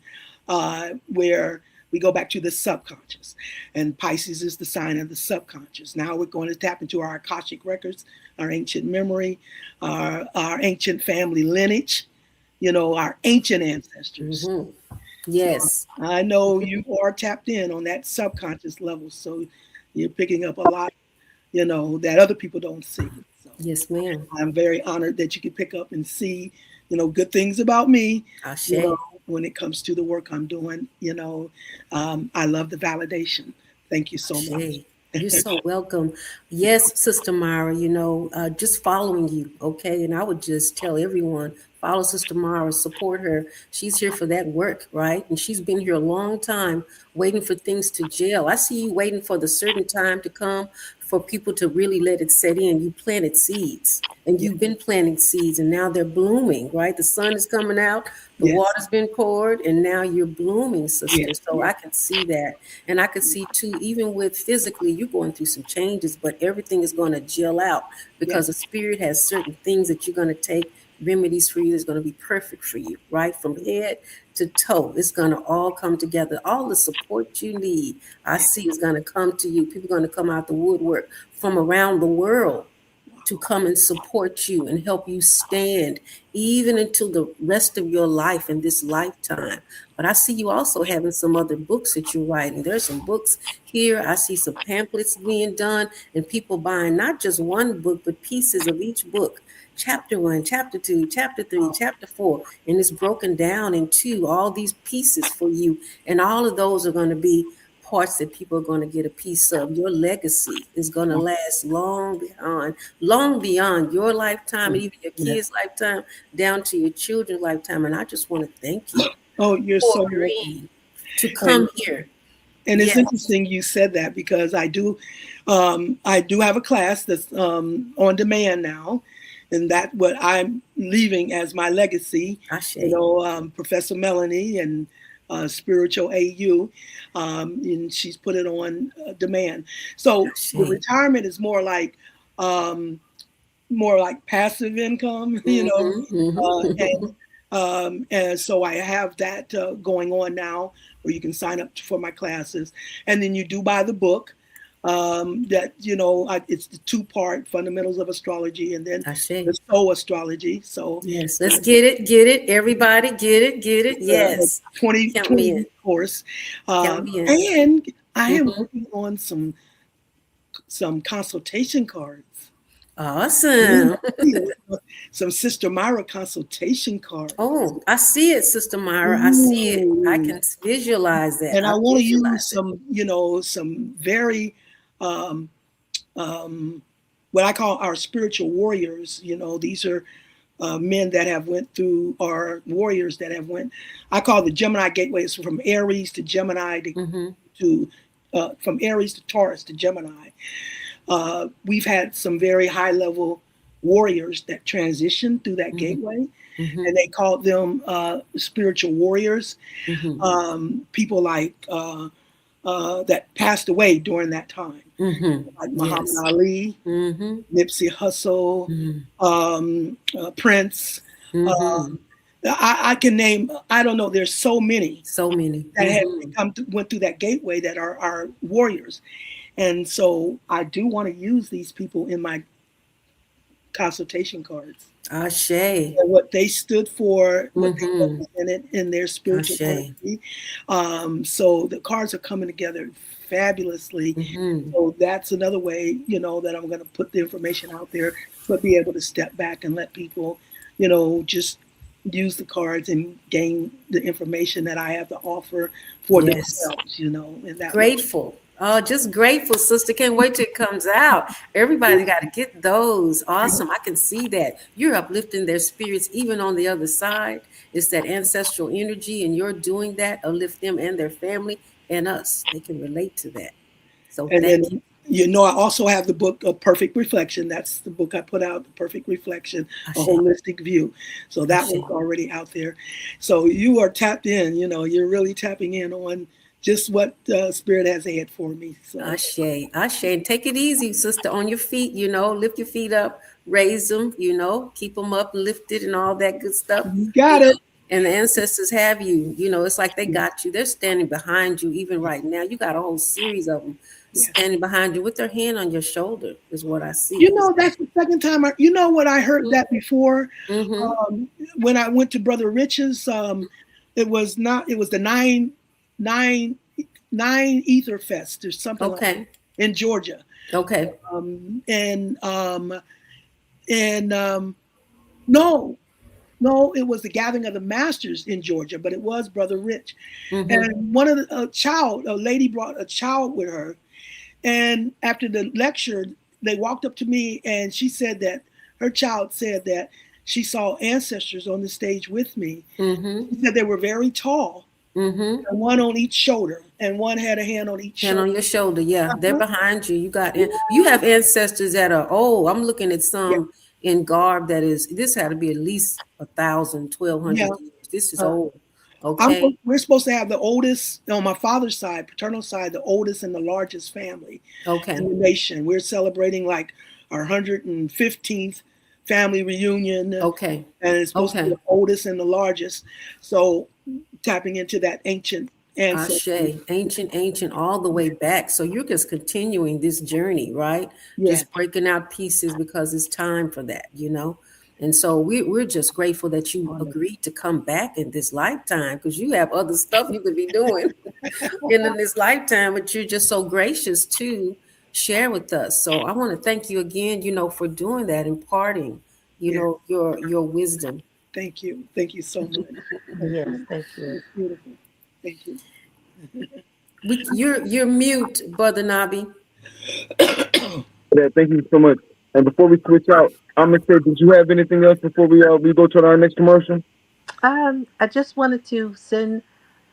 where we go back to the subconscious. And Pisces is the sign of the subconscious. Now we're going to tap into our Akashic records, our ancient memory, our ancient family lineage, our ancient ancestors. Mm-hmm. Yes. So I know you are tapped in on that subconscious level. So you're picking up a lot, that other people don't see. So yes, ma'am. I'm very honored that you can pick up and see, good things about me. When it comes to the work I'm doing, I love the validation. Thank you so much. You're so welcome. Yes, Sister Myra, just following you, okay? And I would just tell everyone, follow Sister Myra, support her. She's here for that work, right? And she's been here a long time waiting for things to gel. I see you waiting for the certain time to come for people to really let it set in. You planted seeds, and you've been planting seeds, and now they're blooming, right? The sun is coming out, the water's been poured, and now you're blooming, sister. So I can see that. And I can see too, even with physically, you're going through some changes, but everything is going to gel out because the spirit has certain things that you're going to take remedies for you that's going to be perfect for you, right? From head to toe, it's going to all come together. All the support you need, I see, is going to come to you. People are going to come out the woodwork from around the world to come and support you and help you stand even until the rest of your life in this lifetime. But I see you also having some other books that you're writing. There's some books here. I see some pamphlets being done and people buying not just one book, but pieces of each book. Chapter 1, chapter 2, chapter 3, chapter 4, and it's broken down into all these pieces for you. And all of those are going to be parts that people are going to get a piece of. Your legacy is going to last long beyond your lifetime and even your kids' lifetime, down to your children's lifetime. And I just want to thank you. Oh, you're for so agreeing to come here. And it's Yes. interesting you said that, because I do have a class that's on demand now, and that what I'm leaving as my legacy. Professor Melanie and Spiritual AU, and she's put it on demand. So the retirement is more like passive income, and so I have that going on now, where you can sign up for my classes, and then you do buy the book. It's the 2-part Fundamentals of Astrology, and then the Soul Astrology. So yes, let's get it. Everybody get it. Yes, 20 course. And I am working on some consultation cards. Awesome. Some Sister Myra consultation cards. Oh, I see it, Sister Myra. I see it. I can visualize that. And I want to use some very what I call our spiritual warriors. These are men that have went through, or warriors that have went. I call the Gemini gateway. It's from Aries to Gemini to from Aries to Taurus to Gemini. We've had some very high level warriors that transition through that gateway, and they called them spiritual warriors. People like that passed away during that time, like Muhammad Ali, Nipsey Hussle, Prince. I can name, I don't know, there's so many that went through that gateway that are our warriors. And so I do want to use these people in my consultation cards. Ashe. What they stood for, what they represented in their spiritual energy. So the cards are coming together fabulously. So that's another way, that I'm going to put the information out there, but be able to step back and let people, just use the cards and gain the information that I have to offer for themselves, in that grateful. way. Oh, just grateful, sister. Can't wait till it comes out. Everybody got to get those. Awesome. I can see that. You're uplifting their spirits, even on the other side. It's that ancestral energy, and you're doing that. Uplift them and their family and us. They can relate to that. So thank you. I also have the book of Perfect Reflection. That's the book I put out, The Perfect Reflection, A Holistic View. So that one's already out there. So you are tapped in, you're really tapping in on just what Spirit has had for me. So. Ashe. And take it easy, sister, on your feet, lift your feet up, raise them, keep them up, lifted and all that good stuff. You got it. And the ancestors have you, it's like they got you. They're standing behind you even right now. You got a whole series of them standing behind you with their hand on your shoulder is what I see. That's the second time I heard that before. When I went to Brother Rich's, it was the nine Ether Fest or something like that in Georgia. Okay. No, it was the Gathering of the Masters in Georgia, but it was Brother Rich. And one of a lady brought a child with her. And after the lecture, they walked up to me and she said that her child said that she saw ancestors on the stage with me. She said they were very tall. And one on each shoulder, and one had a hand on each shoulder. On your shoulder, they're behind you. You have ancestors that are old. I'm looking at some in garb this had to be at least 1,000, 1,200 years. This is old. Okay. We're supposed to have the oldest on my father's side, paternal side, the oldest and the largest family in the nation. We're celebrating like our 115th family reunion. Okay. And it's supposed to be Okay. the oldest and the largest. So tapping into that ancient ancestry. Ashe, ancient, all the way back. So you're just continuing this journey, right? Yeah. Just breaking out pieces because it's time for that, you know? And so we're just grateful that you agreed to come back in this lifetime, because you have other stuff you could be doing in this lifetime, but you're just so gracious to share with us. So I want to thank you again, you know, for doing that, imparting, you Yeah. know, your wisdom. Thank you. Thank you so much. Yes, thank you. It's beautiful. Thank you. You're mute, Brother Nabi. Yeah, thank you so much. And before we switch out, I'm gonna say, did you have anything else before we go to our next commercial? I just wanted to send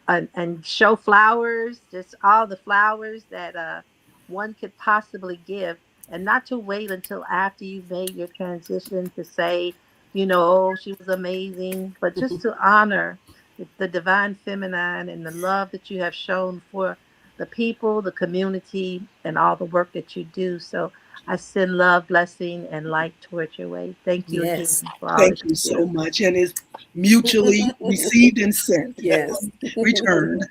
and show flowers, just all the flowers that one could possibly give, and not to wait until after you've made your transition to say, you know, oh, she was amazing, but just to honor the divine feminine and the love that you have shown for the people, the community, and all the work that you do. So I send love, blessing, and light towards your way. Thank you again Yes. for all Thank that you you so do. much. And it's mutually received and sent. Yes. Returned.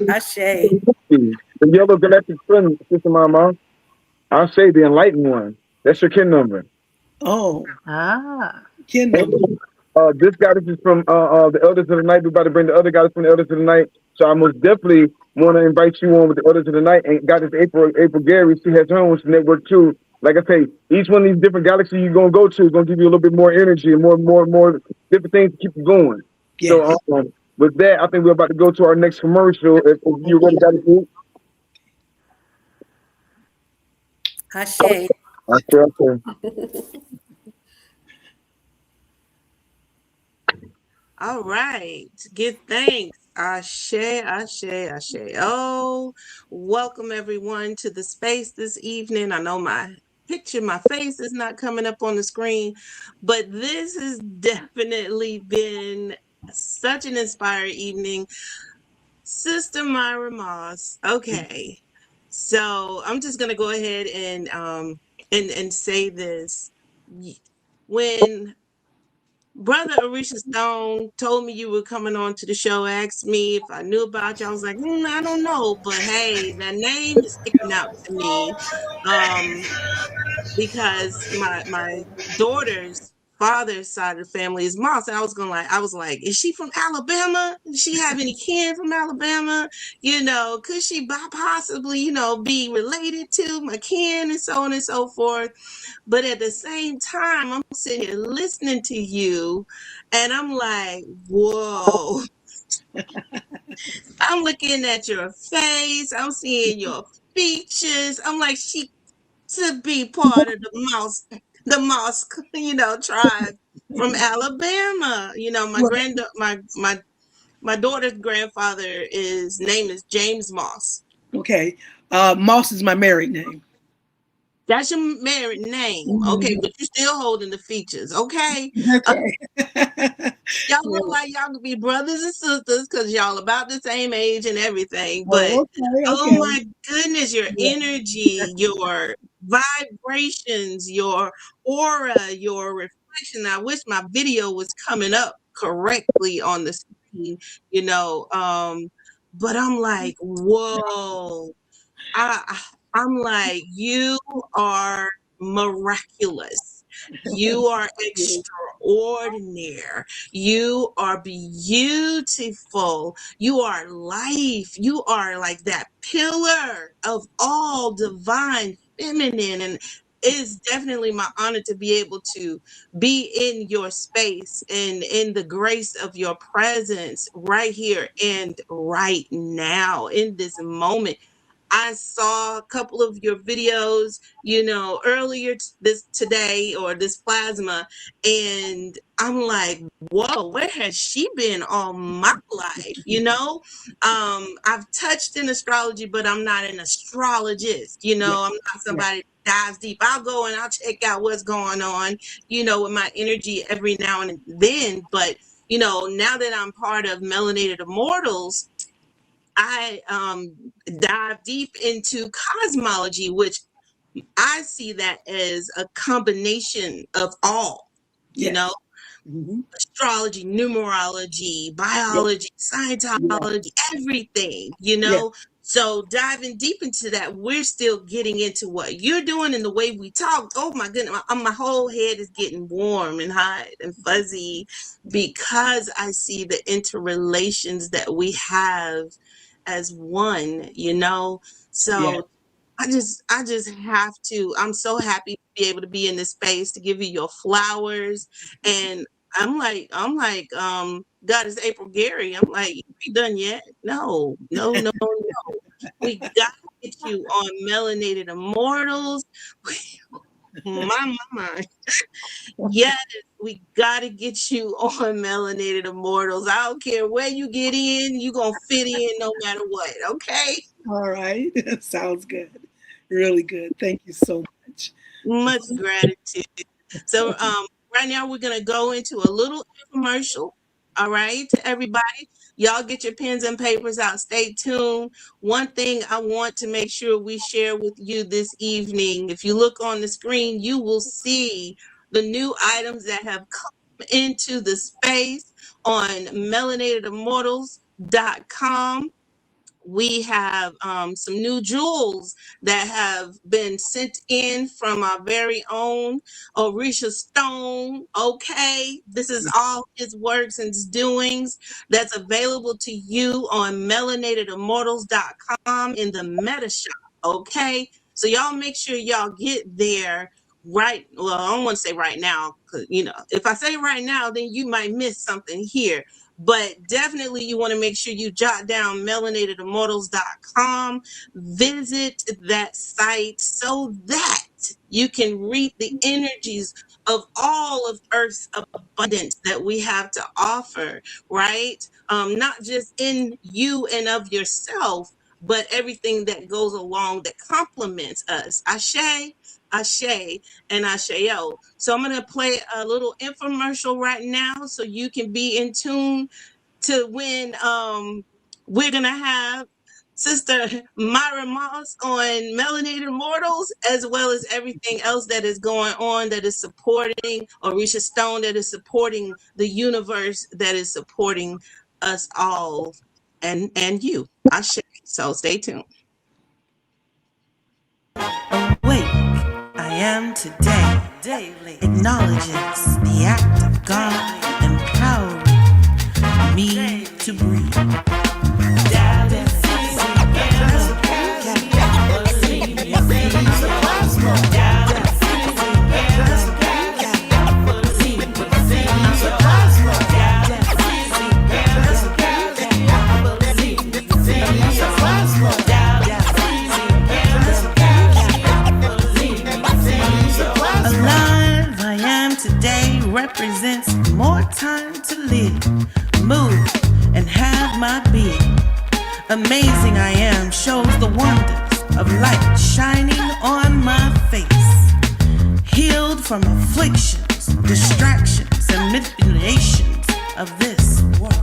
Ashe. The yellow galactic sun, Sister Mama. I'll say the enlightened one. That's your kin number. Oh, Ah. kin number. This goddess is from the Elders of the Night. We're about to bring the other goddess from the Elders of the Night. So I most definitely want to invite you on with the Elders of the Night. And Goddess April Gary, she has her own network too. Like I say, each one of these different galaxies you're gonna go to is gonna give you a little bit more energy and more different things to keep you going. Yes. So with that, I think we're about to go to our next commercial. If you're ready, Goddess. Ashe. Okay. All right. Give thanks. Ashe, ashe, ashe. Oh, welcome everyone to the space this evening. I know my face is not coming up on the screen, but this has definitely been such an inspired evening. Sister Myra Moss. Okay. So I'm just gonna go ahead and say this. When Brother Orisha Stone told me you were coming on to the show, asked me if I knew about you. I was like, I don't know, but hey, that name is sticking out to me, because my daughter's father's side of the family is Moss, and I was like, is she from Alabama? Does she have any kin from Alabama? You know, could she possibly, you know, be related to my kin and so on and so forth? But at the same time, I'm sitting here listening to you, and I'm like, whoa. I'm looking at your face. I'm seeing your features. I'm like, she to be part of the Moss, you know, tribe from Alabama. You know, my daughter's grandfather name is James Moss. Okay. Moss is my married name. That's your married name. Okay, but you're still holding the features. Okay. Okay. Y'all look like y'all could be brothers and sisters because y'all about the same age and everything. But Oh, okay. oh my goodness, your energy, your vibrations, your aura, your reflection. I wish my video was coming up correctly on the screen, you know. But I'm like, whoa. I'm like, you are miraculous. You are extraordinary. You are beautiful. You are life. You are like that pillar of all divine feminine. And it is definitely my honor to be able to be in your space and in the grace of your presence right here and right now in this moment. I saw a couple of your videos, you know, earlier today or this plasma, and I'm like, whoa, where has she been all my life? You know, I've touched in astrology, but I'm not an astrologist. You know, I'm not somebody that dives deep. I'll go and I'll check out what's going on, you know, with my energy every now and then. But you know, now that I'm part of Melanated Immortals, I dive deep into cosmology, which I see that as a combination of all, you Yes. know, Mm-hmm. astrology, numerology, Yes. biology, Yes. Scientology, everything, Yes. So diving deep into that, we're still getting into what you're doing and the way we talk. Oh my goodness, my whole head is getting warm and hot and fuzzy because I see the interrelations that we have as one, Yes. So I just have to. I'm so happy to be able to be in this space to give you your flowers. And God is April Gary. I'm like, you ain't done yet. No, no, no, no. We gotta get you on Melanated Immortals. My. Yes, we gotta get you on Melanated Immortals. I don't care where you get in, you gonna fit in no matter what, okay? All right. Sounds good. Really good. Thank you so much. Much gratitude. So right now we're gonna go into a little commercial. All right, everybody. Y'all get your pens and papers out. Stay tuned. One thing I want to make sure we share with you this evening. If you look on the screen, you will see the new items that have come into the space on melanatedimmortals.com. We have some new jewels that have been sent in from our very own Orisha Stone. Okay, this is all his works and his doings that's available to you on melanatedimmortals.com in the meta shop. Okay, so y'all make sure y'all get there right. Well, I don't want to say right now, because if I say right now, then you might miss something here, but definitely you want to make sure you jot down melanatedimmortals.com. Visit that site so that you can reap the energies of all of Earth's abundance that we have to offer, right? Not just in you and of yourself, but everything that goes along that complements us. Ashe, Ashe, and Asheo. So I'm going to play a little infomercial right now so you can be in tune to when we're going to have Sister Myra Moss on Melanated Immortals, as well as everything else that is going on that is supporting Orisha Stone, that is supporting the universe, that is supporting us all and you. So stay tuned. Awake, I am today, daily acknowledges the act of God empowering me to breathe. Alive I am today represents more time to live, move, and have my being. Amazing I am shows the wonders of light shining on my face. Healed from afflictions, distractions, and manipulations of this world.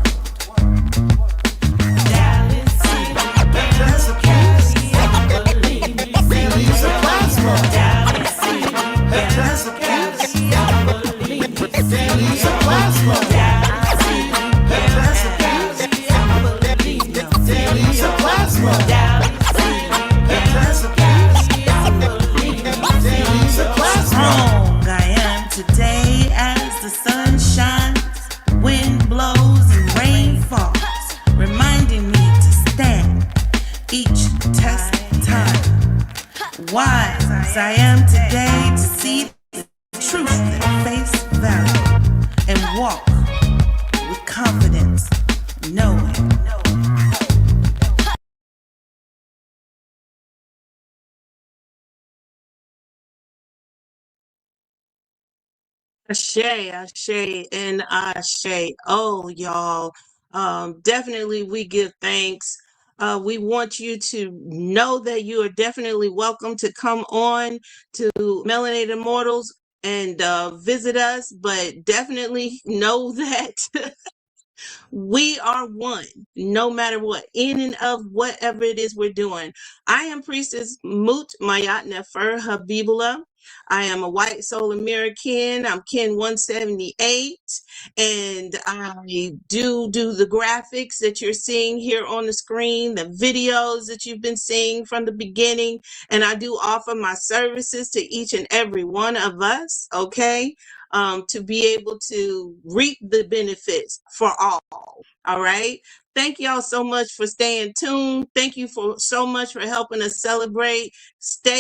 Strong I am today as the sun shines, wind blows and rain falls, reminding me to stand each test time. Wise I am today to see the truth at face value and walk with confidence, knowing. Ashe, Ashe, and Ashe. Oh, y'all. Definitely we give thanks. We want you to know that you are definitely welcome to come on to Melanated Immortals and visit us, but definitely know that We are one, no matter what, in and of whatever it is we're doing. I am Priestess Mut Mayat Nefer Habibullah. I am a white soul American. I'm Kin 178, and I do the graphics that you're seeing here on the screen, the videos that you've been seeing from the beginning, and I do offer my services to each and every one of us, okay? To be able to reap the benefits for all. All right. Thank y'all so much for staying tuned. Thank you for so much for helping us celebrate.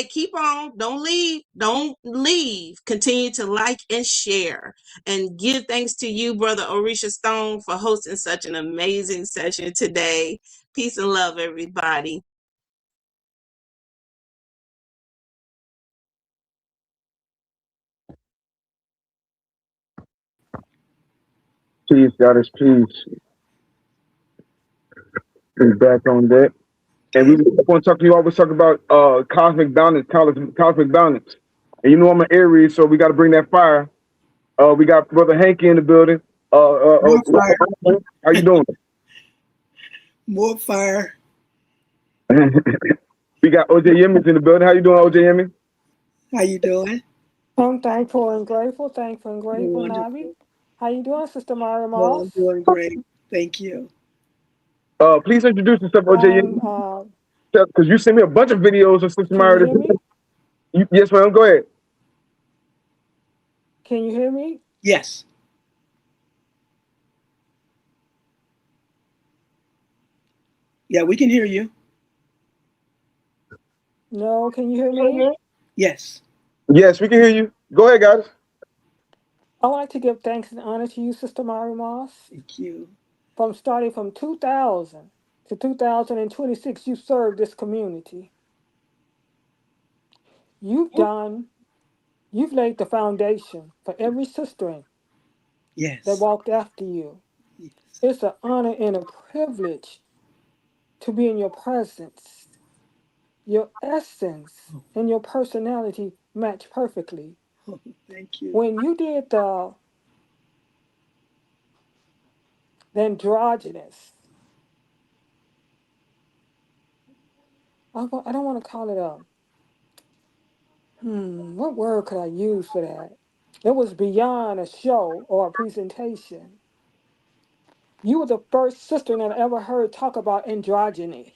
Keep on. Don't leave. Don't leave. Continue to like and share. And give thanks to you, Brother Orisha Stone, for hosting such an amazing session today. Peace and love, everybody. Peace, goddess, peace. We're back on that. And we want to talk to you, always talk about cosmic balance, cosmic balance. And you know I'm an Aries, so we got to bring that fire. We got Brother Hanky in the building. More fire. How you doing? More fire. We got OJ Yemi's in the building. How you doing, OJ Yemi? How you doing? I'm thankful and grateful, Nabi. How you doing, Sister Myra Well, Moss? I'm doing great. Thank you. Please introduce yourself, OJ Yemi. I'm, Because you sent me a bunch of videos of Sister Can Myra. you hear me? Yes, ma'am. Go ahead. Can you hear me? Yes. Yeah, we can hear you. No, can you hear me? Yes. Yes, we can hear you. Go ahead, guys. I would like to give thanks and honor to you, Sister Myra Moss. Thank you. Starting from 2000 to 2026, you served this community. You've laid the foundation for every sister Yes. that walked after you. Yes. It's an honor and a privilege to be in your presence. Your essence and your personality match perfectly. Oh, thank you. When you did the androgynous, I don't want to call it what word could I use for that? It was beyond a show or a presentation. You were the first sister that I ever heard talk about androgyny,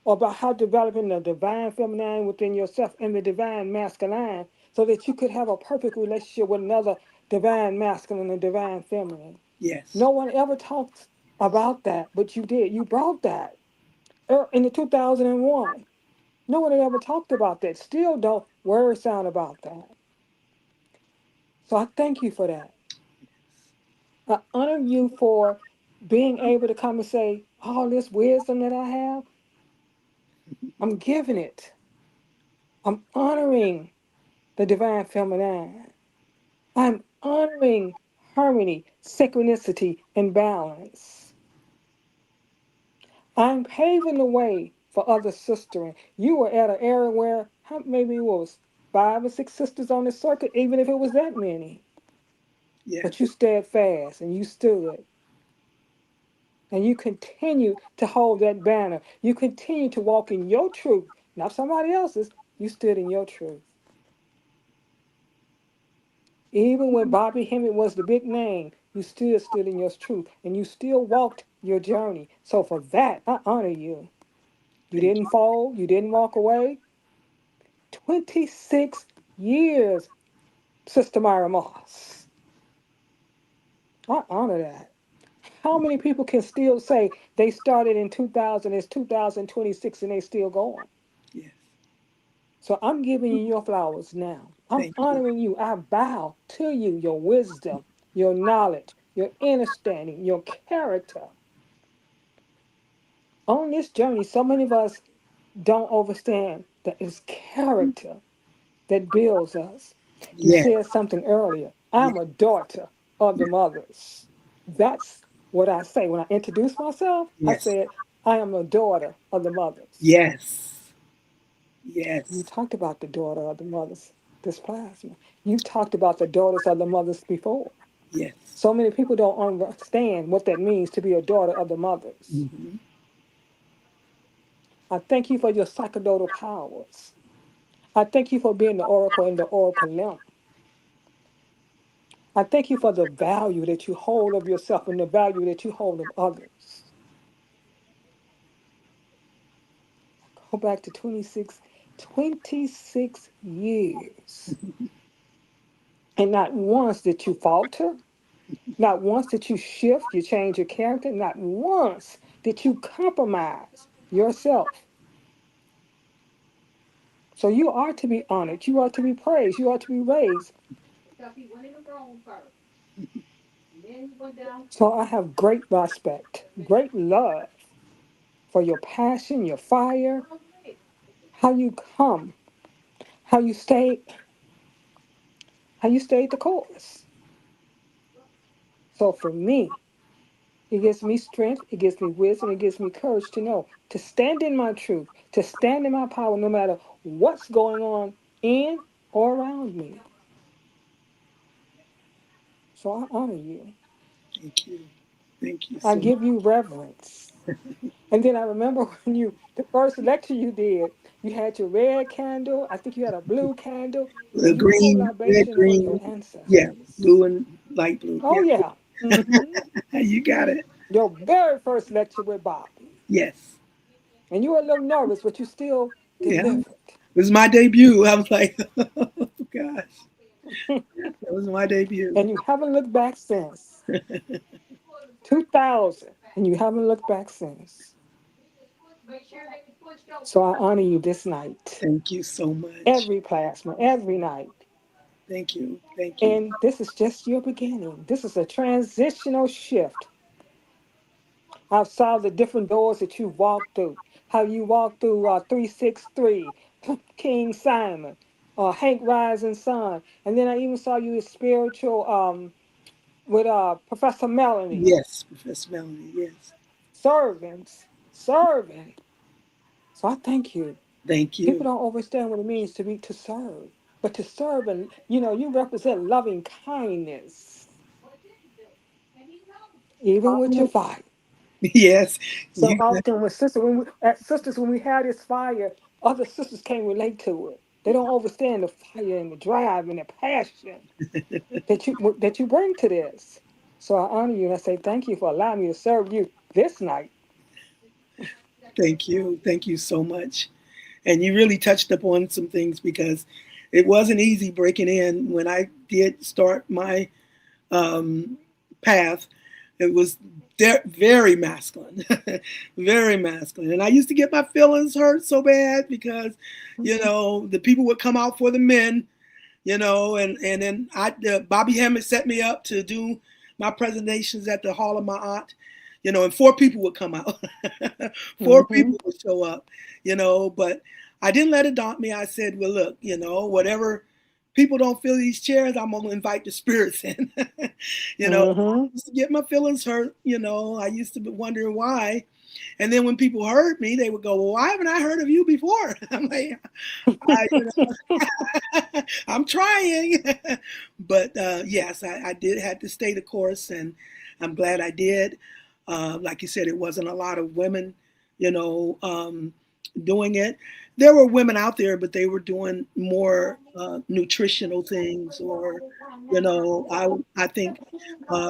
or about how developing the divine feminine within yourself and the divine masculine so that you could have a perfect relationship with another divine masculine and divine feminine. Yes. No one ever talks about that, but you did. You brought that in the 2001. No one had ever talked about that. Still don't word sound about that. So I thank you for that. I honor you for being able to come and say, all this wisdom that I have, I'm giving it. I'm honoring the divine feminine. I'm honoring harmony, synchronicity, and balance. I'm paving the way for other sistering. You were at an era where maybe it was 5 or 6 sisters on the circuit, even if it was that many. Yes. But you stood fast and you stood. And you continue to hold that banner. You continue to walk in your truth, not somebody else's. You stood in your truth. Even when Bobby Hemmett was the big name, you still stood in your truth and you still walked your journey. So for that, I honor you. You didn't fall, you didn't walk away. 26 years, Sister Myra Moss. I honor that. How many people can still say they started in 2000, it's 2026, and they still going? Yes. So I'm giving you your flowers now. I'm honoring you. I bow to you, your wisdom, your knowledge, your understanding, your character. On this journey, so many of us don't understand that it's character that builds us. You Yes. said something earlier. I'm a daughter of the mothers. That's what I say. When I introduce myself, I Yes. said, I am a daughter of the mothers. Yes. Yes. You talked about the daughter of the mothers, this plasma. You talked about the daughters of the mothers before. Yes. So many people don't understand what that means to be a daughter of the mothers. Mm-hmm. I thank you for your sacerdotal powers. I thank you for being the oracle and the oracle lamp. I thank you for the value that you hold of yourself and the value that you hold of others. Go back to 26 years. And not once did you falter. Not once did you shift, you change your character. Not once did you compromise yourself. So you are to be honored. You are to be praised. You are to be raised. So I have great respect, great love for your passion, your fire, how you come, how you stay, how you stayed the course. So for me, it gives me strength, it gives me wisdom, it gives me courage to know to stand in my truth, to stand in my power, no matter what's going on in or around me. So I honor you. Thank you. Thank you I so much. give you reverence. And then I remember when the first lecture you did, you had your red candle, I think you had a blue candle, The and you pulled green, red, libation for your green, yeah, ancestors. blue and light blue. Oh, Yeah, yeah. you got it. Your very first lecture with Bobby. Yes. And you were a little nervous, but you still Yeah. delivered. It was my debut. I was like, oh gosh, that was my debut. And you haven't looked back since. 2000. And you haven't looked back since. So I honor you this night. Thank you so much. Every plasma, every night. Thank you. Thank you. And this is just your beginning. This is a transitional shift. I've saw the different doors that you walked through. How you walked through 363, King Simon, Hank Rising Sun. And then I even saw you as spiritual with Professor Melanie. Yes, Professor Melanie. Yes. Serving. So I thank you. Thank People you. don't understand what it means to serve. But to serve, and you represent loving kindness, even with your fire. Yes. So You. often with sisters, when we have this fire, other sisters can't relate to it. They don't understand the fire and the drive and the passion that you bring to this. So I honor you and I say thank you for allowing me to serve you this night. Thank you. Thank you so much. And you really touched upon some things because it wasn't easy breaking in when I did start my um, path. It was very masculine, very masculine. And I used to get my feelings hurt so bad because, the people would come out for the men, and then Bobby Hammond set me up to do my presentations at the Hall of my aunt, and four people would come out, four Mm-hmm. people would show up, but I didn't let it daunt me. I said, well, look, whatever people don't fill these chairs, I'm going to invite the spirits in, I Mm-hmm. used to get my feelings hurt, I used to be wondering why. And then when people heard me, they would go, well, why haven't I heard of you before? I'm like, I'm trying. But yes, I did have to stay the course, and I'm glad I did. Like you said, it wasn't a lot of women, doing it. There were women out there, but they were doing more nutritional things, or, I think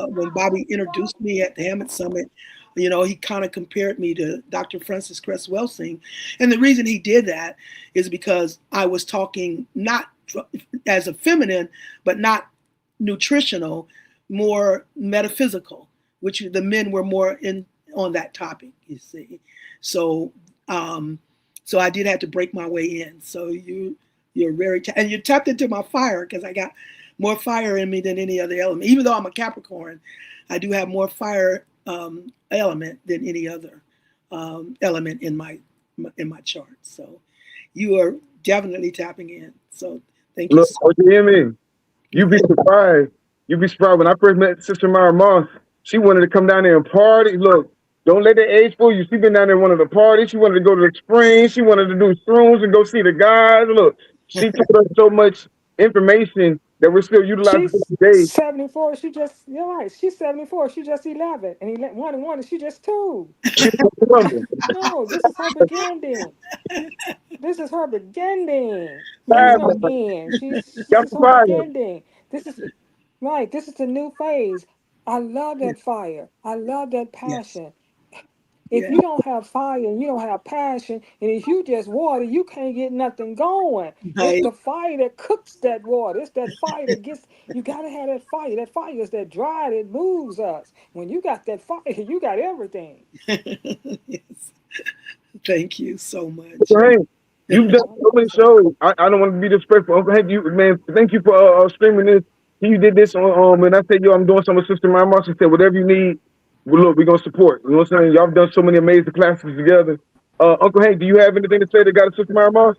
when Bobby introduced me at the Hammett Summit, he kind of compared me to Dr. Francis Cress Welsing. And the reason he did that is because I was talking not as a feminine, but not nutritional, more metaphysical, which the men were more in on that topic, you see. So, um, so I did have to break my way in. So you're and you tapped into my fire because I got more fire in me than any other element. Even though I'm a Capricorn, I do have more fire element than any other element in my chart. So you are definitely tapping in. So thank you. Look, what you hear me? You'd be surprised. You'd be surprised. When I first met Sister Myra Moss, she wanted to come down there and party. Look, don't let the age fool you. She been down there one of the parties. She wanted to go to the springs. She wanted to do shrooms and go see the guys. Look, she told us so much information that we're still utilizing She's today. 74. You're right. She's 74. She's just 11. And 1 and she's just 2. She's Columbia. No, this is her beginning. This is her beginning. There's Ah, no end. This got is the her fire. beginning. This is right. This is the new phase. I love Yes, that fire. I love that yes, passion. If yes, you don't have fire and you don't have passion, and if you just water, you can't get nothing going. It's right. the fire that cooks that water. It's that fire that gets, you got to have that fire. That fire is that dry that moves us. When you got that fire, you got everything. Yes. Thank you so much. Uncle Hank, you've done I so love many that. shows. I don't want to be disrespectful. Uncle Hank, you man, thank you for streaming this. You did this on and I said, yo, I'm doing some with Sister Myra. She said, whatever you need, well, look, we're gonna support. You know what I'm saying? Y'all have done so many amazing classes together. Uncle Hank, do you have anything to say that got a Sister Myra?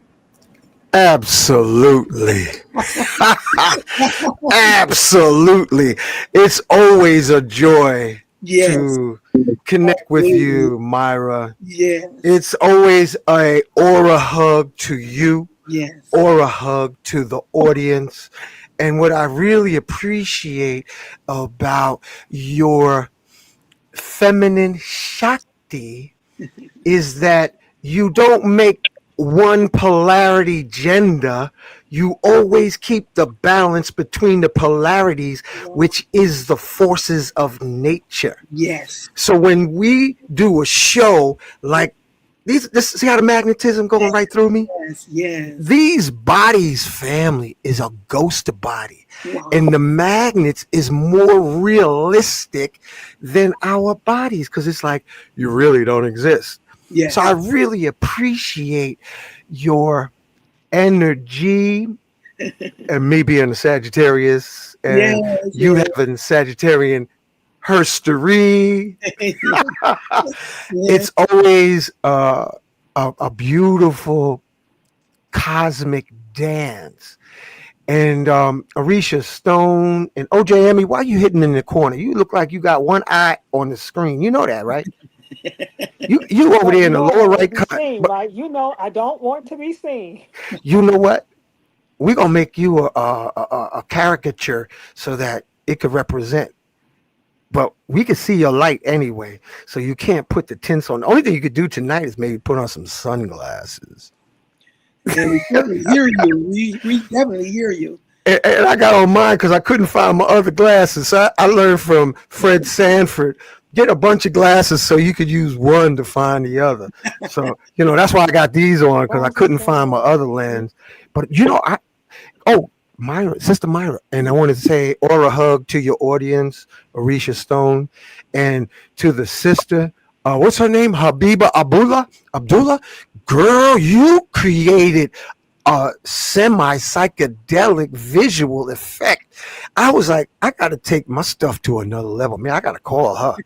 Absolutely. Absolutely. It's always a joy Yes, to connect with absolutely. you, Myra. Yes, It's always a aura hug to you, yes, aura hug to the audience. And what I really appreciate about your feminine Shakti is that you don't make one polarity gender. You always keep the balance between the polarities, which is the forces of nature. yes, So when we do a show like this, see how the magnetism going right through me? yes, yes. These bodies, family, is a ghost body. Wow. And the magnets is more realistic than our bodies because it's like you really don't exist. Yes, So I really appreciate your energy and me being a Sagittarius and yes, you yes. having Sagittarian herstory. Yes. It's always a beautiful cosmic dance. And Orisha Stone and OJ Emmy, why are you hitting in the corner? You look like you got one eye on the screen. You know that, right? You over Well, there you in the know I don't lower want to right be corner. seen, But right? You know I don't want to be seen. you know what? We're gonna make you a caricature so that it could represent. But we can see your light anyway, so you can't put the tints on. The only thing you could do tonight is maybe put on some sunglasses. And we certainly hear you. We definitely hear you. And I got on mine because I couldn't find my other glasses. So I learned from Fred Sanford, get a bunch of glasses so you could use one to find the other. So, that's why I got these on because Why I is it couldn't find my so? other lens. But, oh, Myra, Sister Myra. And I want to say aura hug to your audience, Orisha Stone, and to the sister. What's her name? Habiba Abdullah. Girl, you created a semi psychedelic visual effect. I was like, I got to take my stuff to another level. Man, I got to call her,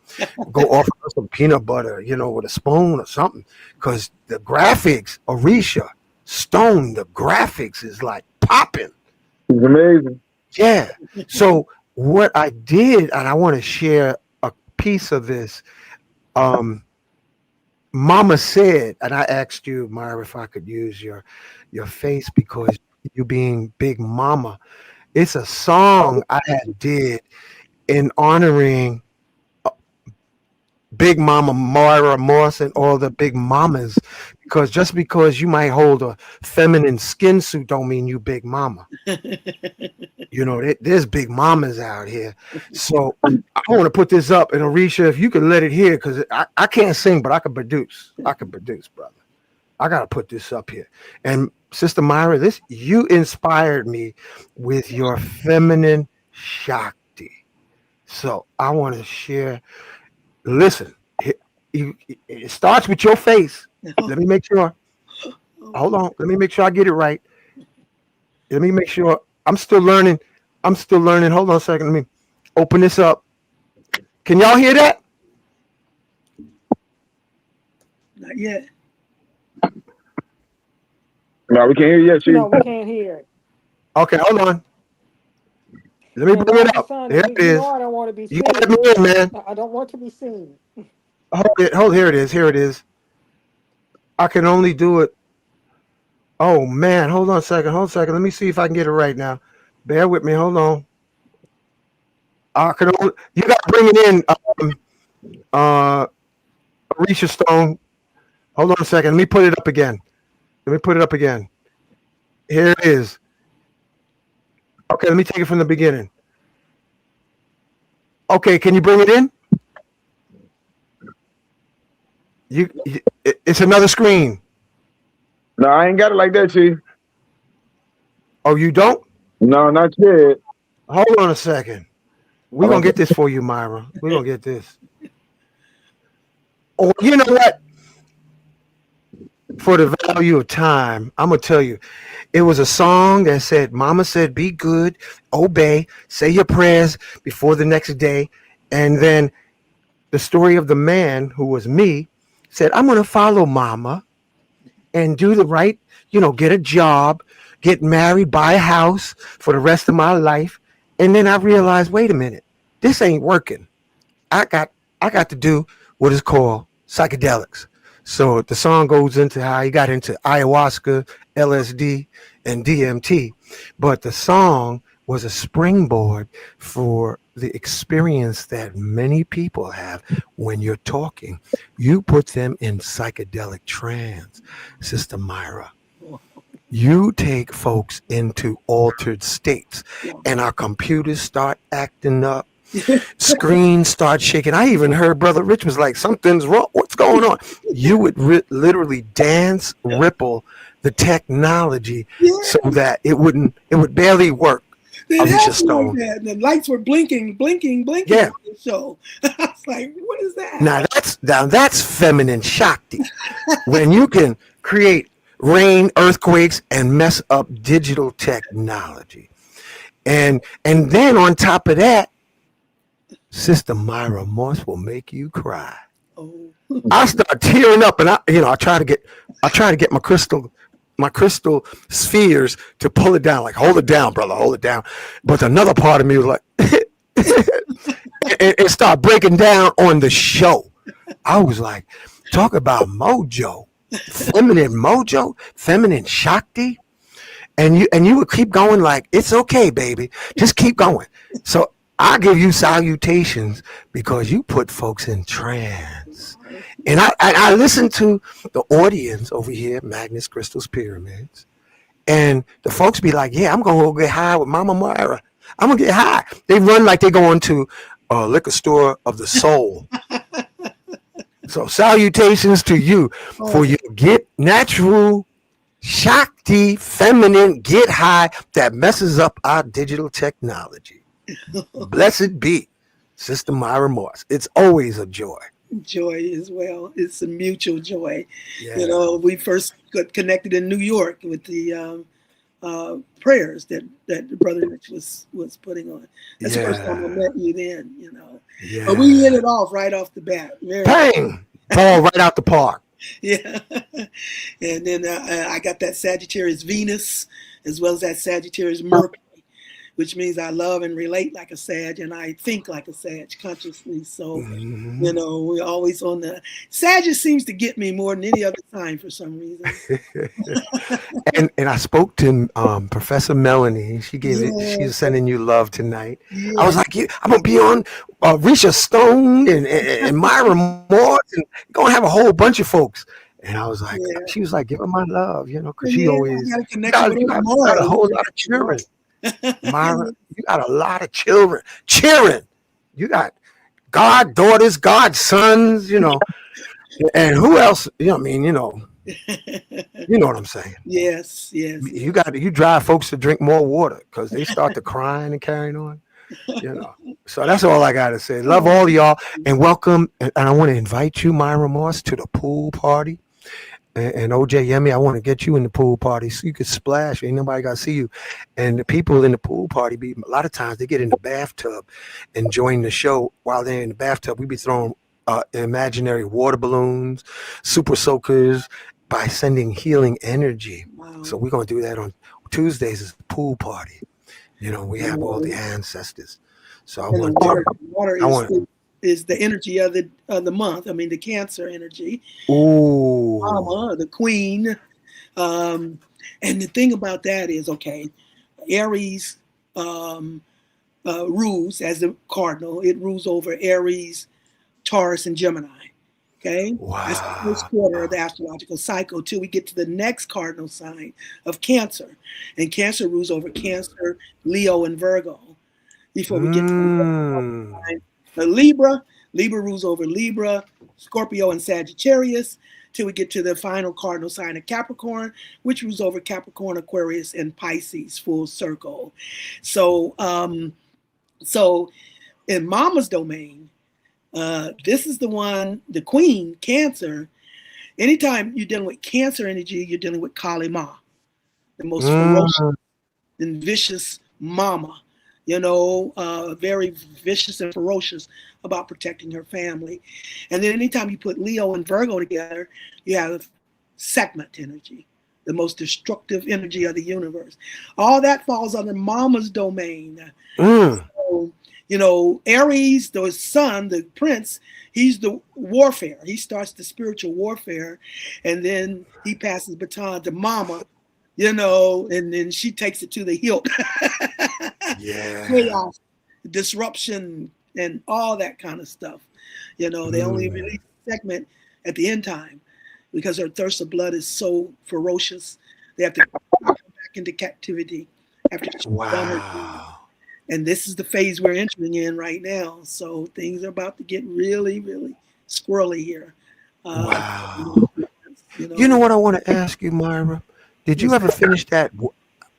go offer her some peanut butter, with a spoon or something. Because the graphics, Orisha Stone, the graphics is like popping. It's amazing. Yeah. So what I did, and I want to share a piece of this. Mama said, and I asked you, Myra, if I could use your face because you being Big Mama. It's a song I had did in honoring Big Mama Myra Moss and all the big mamas, because just because you might hold a feminine skin suit don't mean you Big Mama. There's big mamas out here. So I want to put this up, and Orisha, if you could let it hear, because I can't sing, but I can produce. Brother. I got to put this up here. And Sister Myra, you inspired me with your feminine Shakti. So I want to share. Listen, it starts with your face. Let me make sure. Hold on. Let me make sure I get it right. Let me make sure. I'm still learning. Hold on a second. Let me open this up. Can y'all hear that? Not yet. No, we can't hear you yet, Chief. No, we can't hear it. Okay, hold on. Let me And bring it Roger up. Son, There you it is. know I don't want to be You seen. got me in, man. I don't want to be seen. Hold, here it is. Here it is. I can only do it. Oh man, hold on a second. Let me see if I can get it right now. Bear with me. Hold on. You got to bring it in, uh, Orisha Stone. Hold on a second. Let me put it up again. Let me put it up again. Here it is. Okay, let me take it from the beginning. Okay, can you bring it in? It's another screen. No, I ain't got it like that, Chief. Oh, you don't? No, not yet. Hold on a second. We're going to get this for you, Myra. We're going to get this. Oh, you know what? For the value of time, I'm going to tell you, it was a song that said, Mama said, be good, obey, say your prayers before the next day. And then the story of the man who was me said, I'm going to follow Mama and do the right, get a job, get married, buy a house for the rest of my life. And then I realized, wait a minute, this ain't working. I got to do what is called psychedelics. So the song goes into how he got into ayahuasca, LSD, and DMT. But the song was a springboard for the experience that many people have when you're talking. You put them in psychedelic trance, Sister Myra. You take folks into altered states, and our computers start acting up. Screens start shaking. I even heard Brother Rich was like, something's wrong. What's going on? You would literally dance, ripple the technology so that it would barely work. It happened like that. And the lights were blinking. Yeah. On the show. I was like, what is that? Now that's feminine Shakti. When you can create rain, earthquakes, and mess up digital technology. And then on top of that, Sister Myra Morse will make you cry. Oh. I start tearing up, and I try to get my crystal spheres to pull it down, like, hold it down, brother, hold it down. But another part of me was like, it started breaking down on the show. I was like, talk about mojo, feminine Shakti. And you would keep going like, it's okay, baby. Just keep going. So I give you salutations because you put folks in trance. And I listen to the audience over here at Magnus Crystals Pyramids. And the folks be like, yeah, I'm going to go get high with Mama Myra. I'm going to get high. They run like they're going to a liquor store of the soul. So salutations to you for your get natural Shakti, feminine, get high that messes up our digital technology. Blessed be Sister Myra Morse. It's always a joy. Joy as well. It's a mutual joy. Yeah. We first got connected in New York with the prayers that Brother Rich was putting on. That's the first time I met you then, Yeah. But we hit it off right off the bat. Bang! Ball right out the park. Yeah. And then I got that Sagittarius Venus as well as that Sagittarius Mercury, which means I love and relate like a Sag and I think like a Sag consciously. So, we're always on the Sag just seems to get me more than any other sign for some reason. and I spoke to Professor Melanie. She's sending you love tonight. Yeah. I was like, I'm gonna be on Orisha Stone and Myra Morse and gonna have a whole bunch of folks. And I was like, she was like, give her my love, because she always you got a whole lot of children. Myra, you got a lot of children. You got goddaughters, godsons, and who else? You know what I'm saying. Yes. You drive folks to drink more water because they start to crying and carrying on. So that's all I gotta say. Love all of y'all and welcome. And I want to invite you, Myra Morse, to the pool party. And OJ Yemi, I want to get you in the pool party so you could splash. Ain't nobody got to see you. And the people in the pool party, a lot of times they get in the bathtub and join the show. While they're in the bathtub, we be throwing imaginary water balloons, super soakers by sending healing energy. Wow. So we're going to do that on Tuesdays as a pool party. We have all the ancestors. So I want water is the energy of the month. I mean, the Cancer energy. Ooh. Mama, the queen. And the thing about that is, Aries rules as the cardinal. It rules over Aries, Taurus, and Gemini. Okay, that's the first quarter of the astrological cycle till we get to the next cardinal sign of Cancer, and Cancer rules over Cancer, Leo, and Virgo. Before we get to the sign of Libra, Libra rules over Libra, Scorpio, and Sagittarius. Till we get to the final cardinal sign of Capricorn, which rules over Capricorn, Aquarius, and Pisces, full circle. So, so in Mama's domain, this is the one, the queen, Cancer. Anytime you're dealing with Cancer energy, you're dealing with Kali Ma, the most ferocious and vicious mama, very vicious and ferocious about protecting her family. And then anytime you put Leo and Virgo together, you have Sekhmet energy, the most destructive energy of the universe. All that falls under Mama's domain. So, Aries, the sun, the prince, he's the warfare. He starts the spiritual warfare, and then he passes the baton to Mama, and then she takes it to the hilt. Yeah. Chaos, disruption, and all that kind of stuff. They only release a segment at the end time because her thirst of blood is so ferocious. They have to come back into captivity after she's done her thing. And this is the phase we're entering in right now. So things are about to get really, really squirrely here. Wow. You know what I want to ask you, Myra? Did you ever finish that?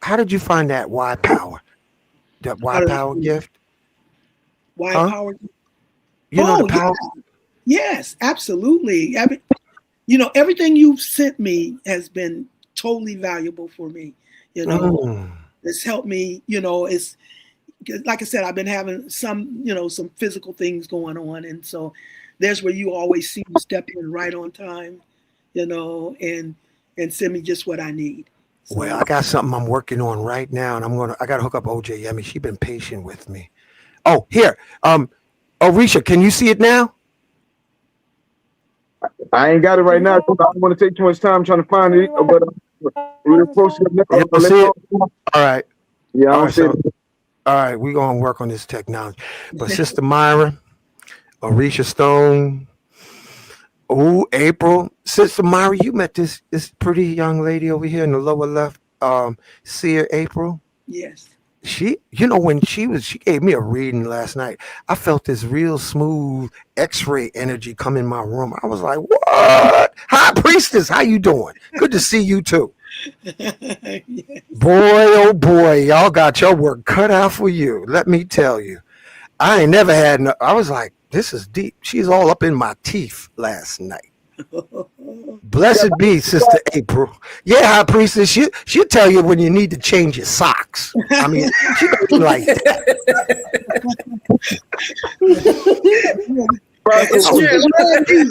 How did you find that Y power? That Y power gift? Y power? The power? Yes, absolutely. Everything you've sent me has been totally valuable for me. It's helped me, it's like I said, I've been having some physical things going on. And so there's where you always seem to step in right on time, and send me just what I need. So, well, I got something I'm working on right now, and I got to hook up OJ Yemi. She's been patient with me. Oh, here. Orisha, can you see it now? I ain't got it right now. I don't want to take too much time trying to find it, but we're supposed to see it? All right. Yeah, I don't see it. All right, we're going to work on this technology. But Sister Myra, Orisha Stone, April. Sister Myra, you met this pretty young lady over here in the lower left, Seer April. Yes. She, when she gave me a reading last night, I felt this real smooth X-ray energy come in my room. I was like, what? High Priestess, how you doing? Good to see you too. Yes. Boy, oh boy, y'all got your work cut out for you. Let me tell you. I ain't never had I was like, this is deep. She's all up in my teeth last night. Blessed be Sister April. Yeah, High Priestess, she'll tell you when you need to change your socks. I mean, she don't be like that. It's true. In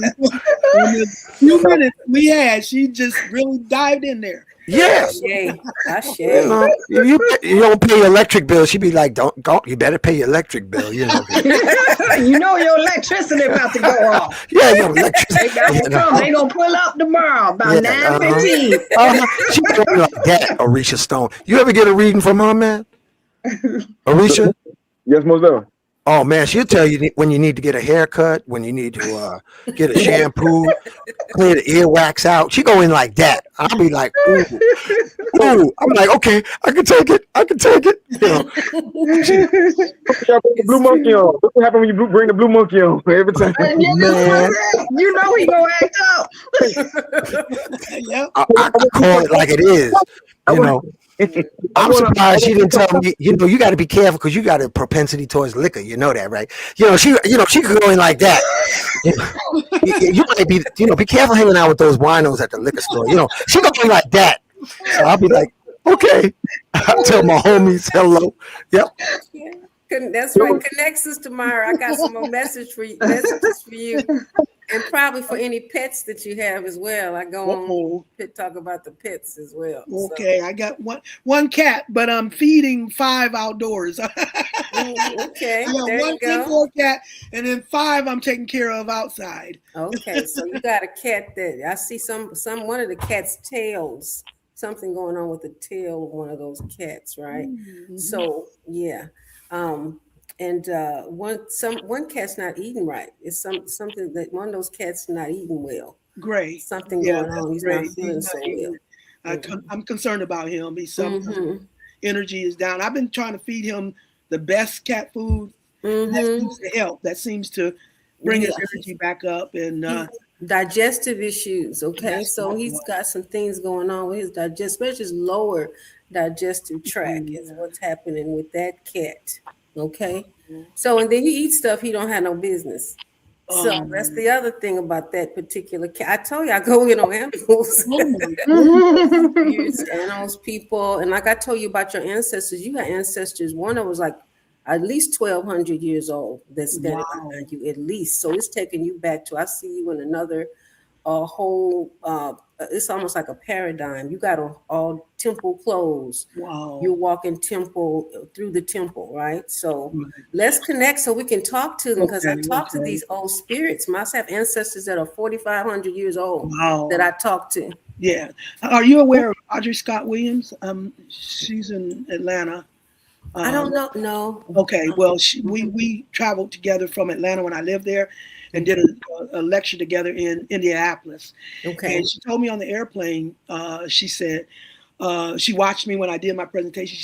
the few minutes we had, she just really dived in there. Yes. You don't pay your electric bill. She'd be like, don't, you better pay your electric bill. Your electricity about to go off. Yeah, your electricity. They gonna pull up tomorrow about 9:15. She doing like that, Orisha Stone. You ever get a reading from her, man? Orisha? Yes, most definitely. Oh man, she'll tell you when you need to get a haircut, when you need to get a shampoo, clear the earwax out. She go in like that. I'll be like, ooh. I'm like, okay, I can take it. Blue monkey on. What's what happen when you bring the blue monkey on every time? Man. He gonna act up. Yep. I call it like it is. I'm surprised she didn't tell me. You got to be careful because you got a propensity towards liquor. You know that, right? She could go in like that. You might be, be careful hanging out with those winos at the liquor store. She go in like that. So I'll be like, okay. I'll tell my homies hello. Yep. Yeah. That's right. Connect, Sister Myra. I got some more messages for you, and probably for any pets that you have as well. I go on to talk about the pets as well. Okay, so. I got one cat, but I'm feeding 5 outdoors. Okay, there one you go. 4 cat, and then 5 I'm taking care of outside. Okay, so you got a cat that I see one of the cat's tails something going on with the tail of one of those cats, right? So yeah. And one cat's not eating right. It's something that one of those cats not eating well. Great. Something Yeah, going that's on. He's not great. feeling He's not so eating. well. I'm concerned about him. He's some Mm-hmm. energy is down. I've been trying to feed him the best cat food. That seems to help. That seems to bring his Yeah. energy back up. And Digestive issues. Okay, that's so he's got some things going on with his especially his lower digestive tract is what's happening with that cat. Okay, so and then he eats stuff he don't have no business. So that's the other thing about that particular cat. I told you I go in on animals. Animals, people, and like I told you about your ancestors, you got ancestors. One of them was like at least 1,200 years old that's standing behind you, at least. So it's taking you back to, I see you in another whole, it's almost like a paradigm. You got all temple clothes. Wow. You're walking through the temple, right? So let's connect so we can talk to them, because I talk to these old spirits. I must have ancestors that are 4,500 years old that I talk to. Yeah. Are you aware of Audrey Scott Williams? She's in Atlanta. I don't know. No. Okay. Well, we traveled together from Atlanta when I lived there, and did a lecture together in Indianapolis. Okay. And she told me on the airplane. She said she watched me when I did my presentation.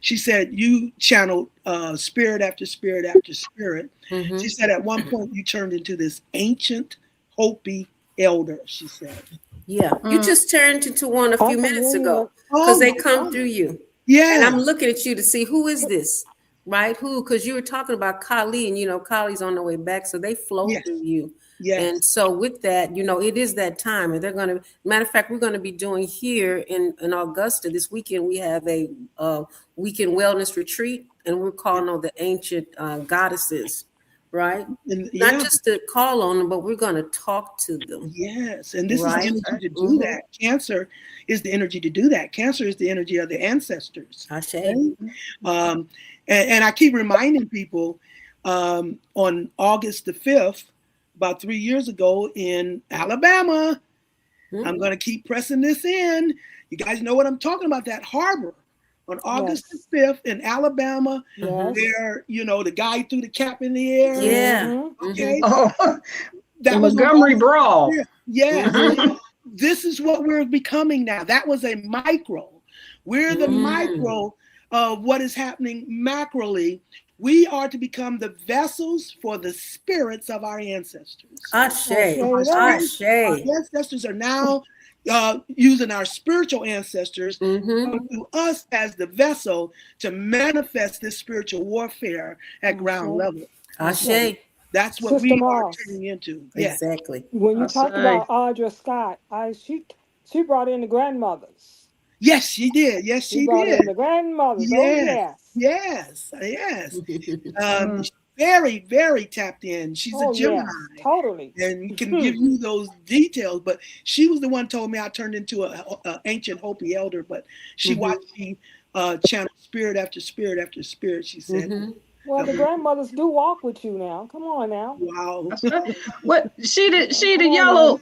She said you channeled spirit after spirit after spirit. She said at one point you turned into this ancient Hopi elder. She said. Yeah, you just turned into one a few minutes ago because they come through you. Yeah. And I'm looking at you to see who is this, right? Because you were talking about Kali, and Kali's on the way back, so they flow through you. Yes. And so with that, it is that time, and they're going to. Matter of fact, we're going to be doing here in Augusta this weekend. We have a weekend wellness retreat, and we're calling on the ancient goddesses. Right? Not just to call on them, but we're going to talk to them. Yes. And this is the energy to do that. Cancer is the energy to do that. Cancer is the energy of the ancestors. Okay? And I keep reminding people on August the 5th, about 3 years ago in Alabama, I'm going to keep pressing this in. You guys know what I'm talking about, that harbor. On August the 5th in Alabama, where, the guy threw the cap in the air. Yeah. Okay. That was Montgomery Brawl. Yeah. This is what we're becoming now. That was a micro. We're the micro of what is happening macroly. We are to become the vessels for the spirits of our ancestors. Ashe. Our ancestors are now using our spiritual ancestors to us as the vessel to manifest this spiritual warfare at ground level. Ashe. That's what we are turning into. Exactly. When you talked about Audrey Scott, she brought in the grandmothers. Yes, she did. Yes, she brought did. in the grandmothers. Yes. Very, very tapped in. She's a Gemini. Yes, totally. And can give you those details. But she was the one told me I turned into a ancient Hopi elder. But she watched me channel spirit after spirit after spirit, she said. Well, the grandmothers do walk with you now. Come on now. Wow. What she the yellow.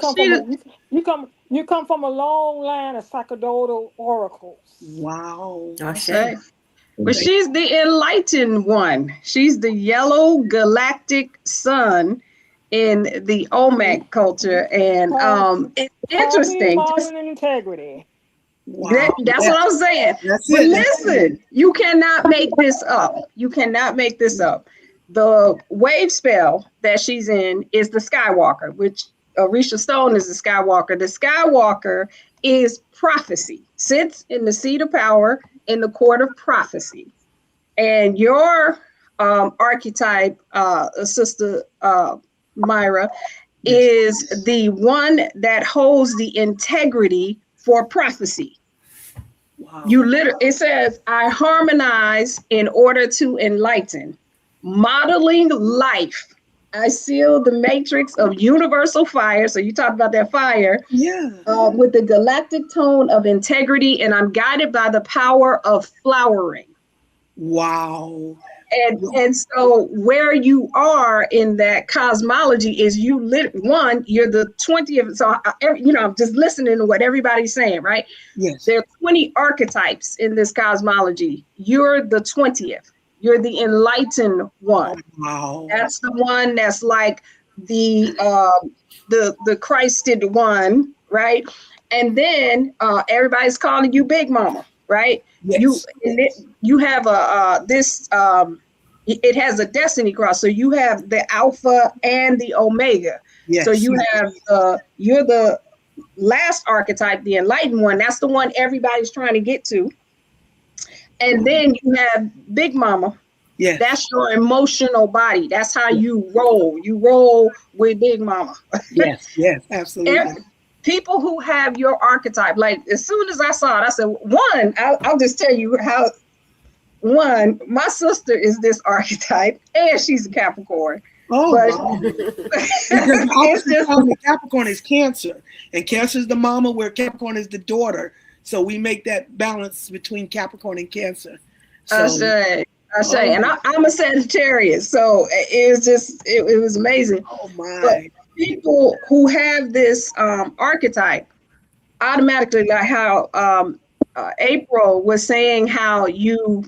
You come from a long line of sacerdotal oracles. Wow. Okay. But she's the enlightened one. She's the yellow galactic sun in the Olmec culture. And it's interesting. Modern integrity. Wow. That's what I'm saying. But listen, you cannot make this up. You cannot make this up. The wave spell that she's in is the Skywalker, which Orisha Stone is the Skywalker. The Skywalker is prophecy, sits in the seat of power in the court of prophecy. And your archetype, Sister Myra, is the one that holds the integrity for prophecy. Wow. It says, I harmonize in order to enlighten, modeling life. I seal the matrix of universal fire. So you talk about that fire. With the galactic tone of integrity, and I'm guided by the power of flowering. Wow. And so where you are in that cosmology is you're the 20th. So, I'm just listening to what everybody's saying, right? Yes. There are 20 archetypes in this cosmology. You're the 20th. You're the enlightened one. Oh, wow. That's the one that's like the Christed one, right? And then everybody's calling you Big Mama, right? Yes. You have it has a destiny cross. So you have the Alpha and the Omega. Yes. So you have you're the last archetype, the enlightened one. That's the one everybody's trying to get to. And then you have Big Mama. Yes. That's your emotional body. That's how you roll. You roll with Big Mama. Yes, absolutely. People who have your archetype, like as soon as I saw it, I said, one, I'll just tell you how. One, my sister is this archetype, and she's a Capricorn. Oh, but wow. Because the Capricorn is Cancer, and Cancer is the mama, where Capricorn is the daughter. So we make that balance between Capricorn and Cancer. So, I say, and I'm a Sagittarius, so it was amazing. Oh my! But people who have this archetype automatically, like how April was saying, how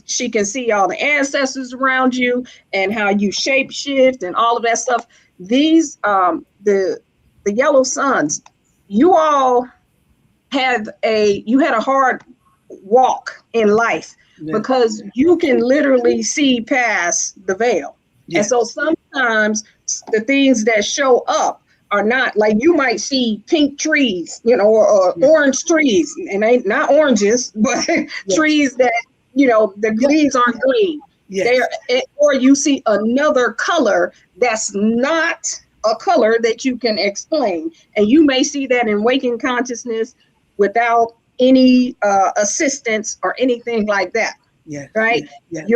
she can see all the ancestors around you and how you shape shift and all of that stuff. These the yellow suns, you all had a hard walk in life. Yeah. Because you can literally see past the veil. Yes. And so sometimes the things that show up are not, like, you might see pink trees, or orange trees, and they not oranges, but yes. trees that, the leaves aren't green. Yes. Or you see another color that's not a color that you can explain. And you may see that in waking consciousness without any assistance or anything like that. Yes. Right. Yes.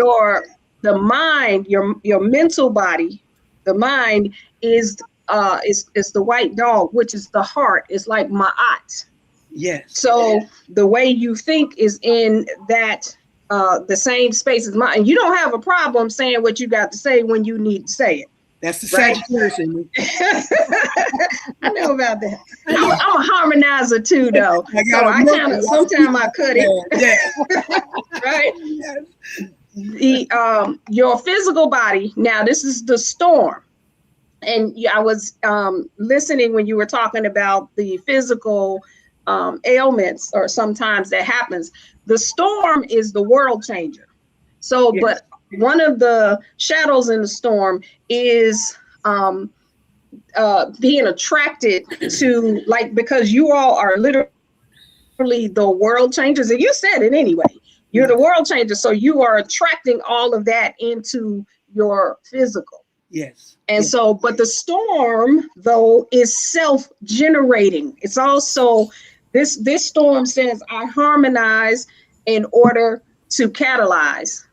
The mind, your mental body, the mind is the white dog, which is the heart. It's like ma'at. Yes. So the way you think is in that the same space as mine. And you don't have a problem saying what you got to say when you need to say it. That's the Sagittarius in me. I know about that. I'm a harmonizer too, though. Sometimes I cut it. Right? Yes. Your physical body. Now, this is the storm. And I was listening when you were talking about the physical ailments, or sometimes that happens. The storm is the world changer. So, yes. But one of the shadows in the storm is being attracted to, like, because you all are literally the world changers, and you said it anyway. You're the world changer, so you are attracting all of that into your physical. Yes. And so, but the storm, though, is self-generating. It's also, this storm says, I harmonize in order to catalyze.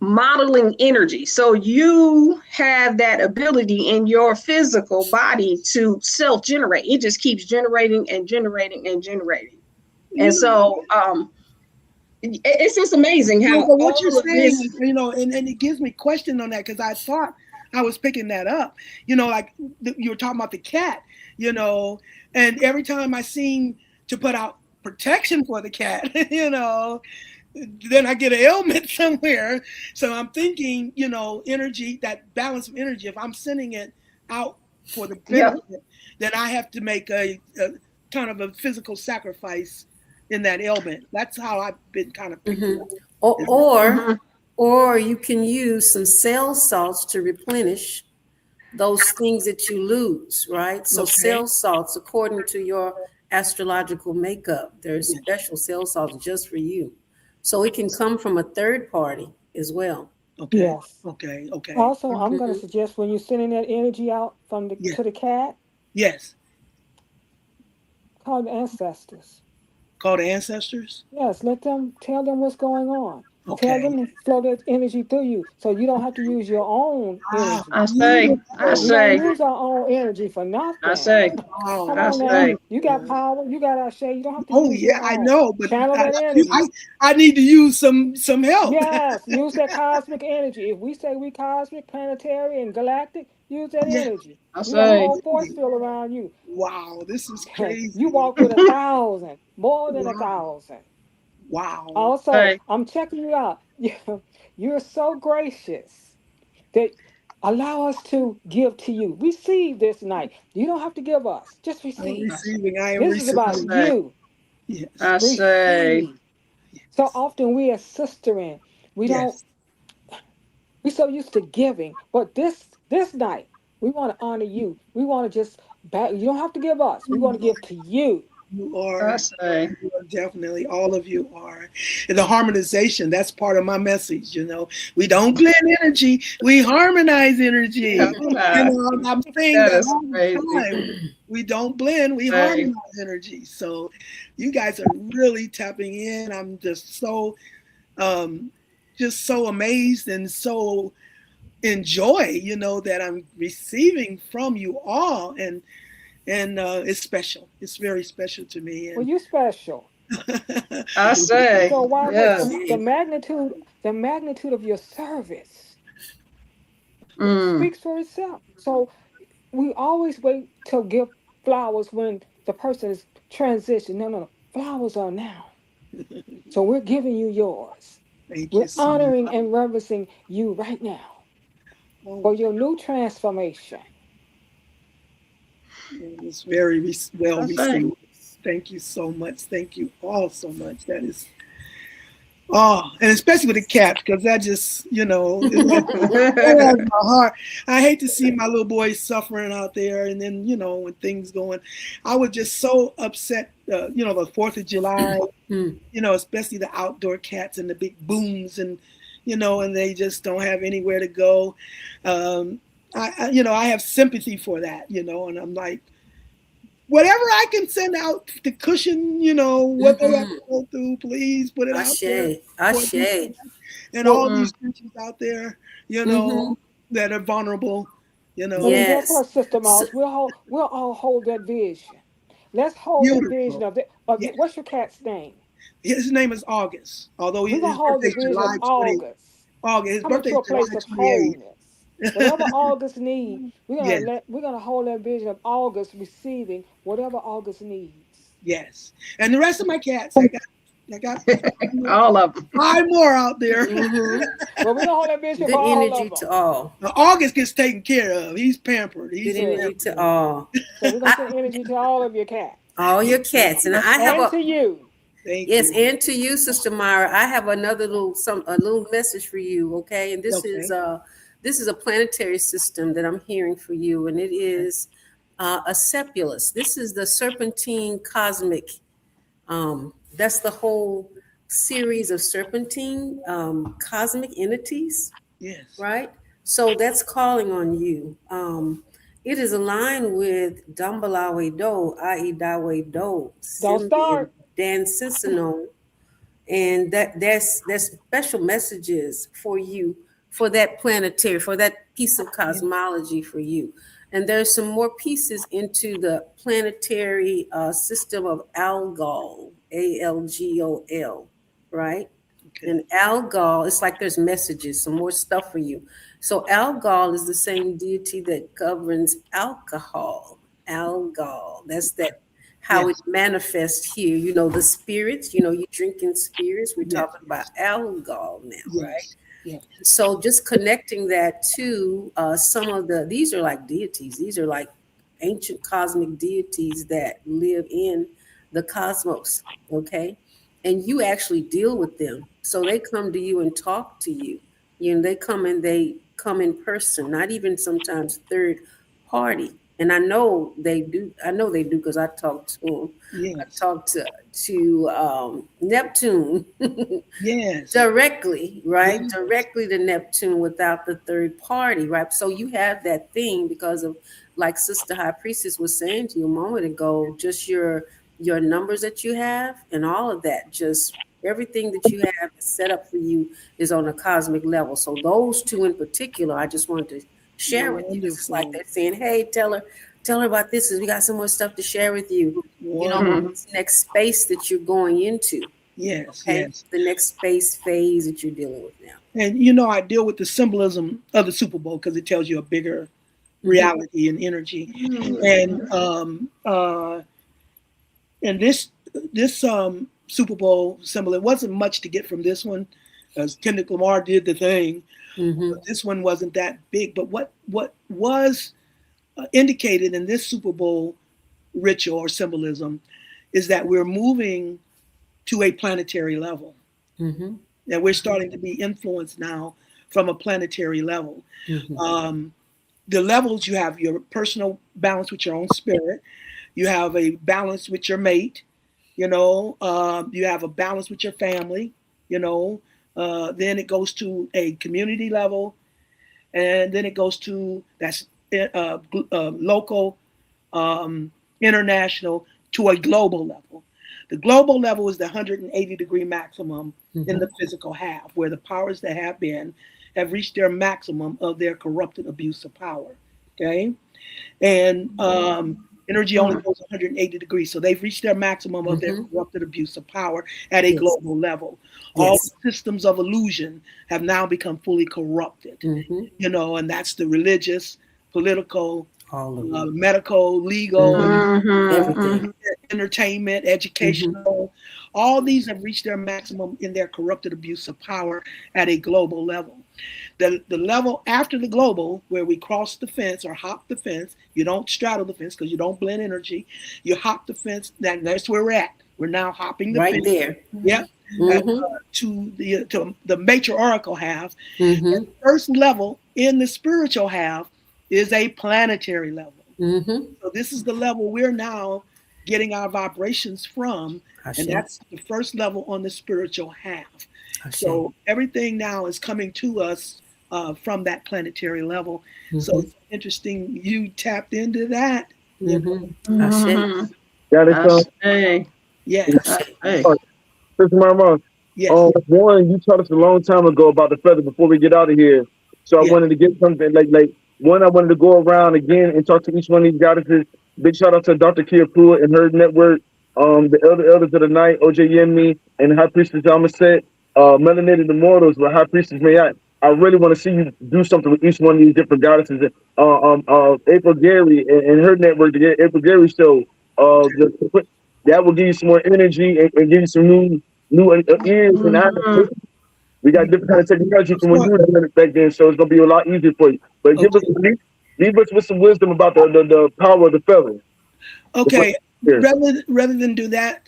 Modeling energy. So you have that ability in your physical body to self-generate. It just keeps generating and generating and generating. And so it's just amazing how what you're saying, and it gives me question on that, because I thought I was picking that up. Like you were talking about the cat, and every time I seem to put out protection for the cat, then I get an ailment somewhere. So I'm thinking, energy, that balance of energy, if I'm sending it out for the benefit, then I have to make a kind of a physical sacrifice in that ailment. That's how I've been kind of picking up. Or you can use some cell salts to replenish those things that you lose, right? So cell salts, according to your astrological makeup, there's special cell salts just for you. So it can come from a third party as well. Okay. Yes. Okay. Also, I'm going to suggest, when you're sending that energy out to the cat. Yes. Call the ancestors. Call the ancestors? Yes. Tell them what's going on. Tell Okay. them to flow that energy through you so you don't have to use your own Ah, energy. I say, I We don't beautiful. say, use our own energy for I nothing. say, Wow, Come I on that's now. say. You got beautiful. power. You got our shade. You don't have to Oh use yeah, your I own. know, but Channel I, that energy. I, I need to use some help. Yes, use that cosmic energy. If we say we cosmic, planetary, and galactic, use that Yeah, energy. I We got a say. whole force field around you. wow, this is You crazy. walk with 1,000, more than Wow, 1,000. wow. Also, Say. I'm checking you out. You're so gracious that allow us to give to you. Receive this night. You don't have to give us. Just I'm receive. receiving. I am This is I about receiving. say. you. Yes, I say. Receive. So often we as sistering, we don't yes. we're so used to giving, but this night we want to honor you. We want to just back. You don't have to give us. We want to give to you. You I are, say. you are definitely, all of you are. And the harmonization, that's part of my message, you know. We don't blend energy, we harmonize energy. You Harmonize. know, I'm saying That that is all the crazy. time. We don't blend, we Say. harmonize energy. So you guys are really tapping in. I'm um, just so amazed and so enjoy, you know, that I'm receiving from you all. And it's special. It's very special to me. Well, And you're special. I say. So why would Yes. the magnitude of your service Mm. speaks for itself. So we always wait to give flowers when the person is transition. No, no, no. Flowers are now. So we're giving you yours. thank you We're so much. honoring and reverencing you right now Oh, for your new transformation. it's very well I say. received. Thank you so much. Thank you all so much. That is, oh, and especially with the cats, because that just, you know, it warms my heart. I hate to see my little boys suffering out there, and then, you know, when things going, I was just so upset. You know, the 4th of July. Mm. You know, especially the outdoor cats and the big booms, and you know, and they just don't have anywhere to go. You know, I have sympathy for that, you know, and I'm like, whatever I can send out to cushion, you know, what they have Mm-hmm. to go through, please put it out there Ashe. for these Ashe. cats and Well, all Mm. these creatures out there, you mm-hmm. know, that are vulnerable, you Well, know. then guess Yes. what, Sister So, Mouse? We'll all hold that vision. Let's hold that vision Beautiful. of it. Of Yes. what's your cat's name? His name is August, although We're gonna his hold birthday the is vision of July 20. August. August. His Coming birthday to is a place July of 28th. wholeness. Whatever August needs, Yes. we're gonna hold that vision of August receiving whatever August needs. Yes. And the rest of my cats, I got All of them. 5 more out there. mm-hmm. Well, we're gonna hold that vision for Good all energy of them. to all. August gets taken care of. He's pampered. Good He's Good. energy to pampered. all. So we're gonna I, send energy to all of your cats. all your Thank cats. And you. I have And a to you. Thank yes, you. and to you, Sister Myra, I have another a little message for you, okay? And Okay. this is a planetary system that I'm hearing for you, and it is a sepulus. This is the serpentine cosmic. That's the whole series of serpentine cosmic entities, Yes. right? So that's calling on you. It is aligned with Dambalawe Do, i.e. Dawe Do, Don't Simbi, and start. Dan Cincinnati, and there's special messages for you for that planetary, for that piece of Yes. cosmology for you. And there's some more pieces into the planetary system of Algol, Algol, right? Okay. And Algol, it's like there's messages, some more stuff for you. So Algol is the same deity that governs alcohol. Algol, that's that how it Yes. manifests here. You know, the spirits, you know, you drinking spirits. We're Yes. talking about alcohol now, right? Yes. Yes. So just connecting that to some of these are like deities. These are like ancient cosmic deities that live in the cosmos, okay? And you actually deal with them. So they come to you and talk to you. You know, they come in person, not even sometimes third party. And I know they do because I talked to them. I Yes. talked to Neptune Yes. directly, right? Yes. Directly to Neptune without the third party, right? So you have that thing because of, like Sister High Priestess was saying to you a moment ago, just your numbers that you have and all of that just Everything that you have set up for you is on a cosmic level. So those two in particular, I just wanted to share with you. It's like they're saying, hey, tell her about this. We got some more stuff to share with you. You know, this next space that you're going into. Yes, Okay? yes. The next space phase that you're dealing with now. And you know, I deal with the symbolism of the Super Bowl because it tells you a bigger reality and energy. And this Super Bowl symbol, it wasn't much to get from this one, as Kendrick Lamar did the thing. But this one wasn't that big. But what was indicated in this Super Bowl ritual or symbolism is that we're moving to a planetary level. And we're starting to be influenced now from a planetary level. The levels, you have your personal balance with your own spirit. You have a balance with your mate. You know, you have a balance with your family. You know, then it goes to a community level, and then it goes to that's local, international, to a global level. The global level is the 180-degree maximum in the physical half, where the powers that have been have reached their maximum of their corrupted abuse of power. Okay, and energy only goes 180 degrees, so they've reached their maximum of their corrupted abuse of power at a global level. All systems of illusion have now become fully corrupted. You know, and that's the religious, political, medical, legal, entertainment, educational. All these have reached their maximum in their corrupted abuse of power at a global level. The level after the global, where we cross the fence or hop the fence, you don't straddle the fence because you don't blend energy. You hop the fence. That's where we're at. We're now hopping the fence. Right there. Yep. To the matriarchal half. The first level in the spiritual half is a planetary level. So this is the level we're now getting our vibrations from, and that's the first level on the spiritual half. So everything now is coming to us from that planetary level. So it's interesting you tapped into that. Yes. Sister Myra, one, you taught us a long time ago about the feather before we get out of here. So I wanted to get something like one, I wanted to go around again and talk to each one of these goddesses. Big shout out to Dr. Kia Pruitt and her network, the elders of the night, OJ Yenmi, and High Priestess Amaset, Melanated Immortals with High Priestess Mayat. I really want to see you do something with each one of these different goddesses. April Gary and her network, the April Gary show. That will give you some more energy and give you some new ears and eyes. We got different kind of technology from when you were doing it back then, so it's gonna be a lot easier for you. But leave us with some wisdom about the power of the feather. Okay, rather than do that,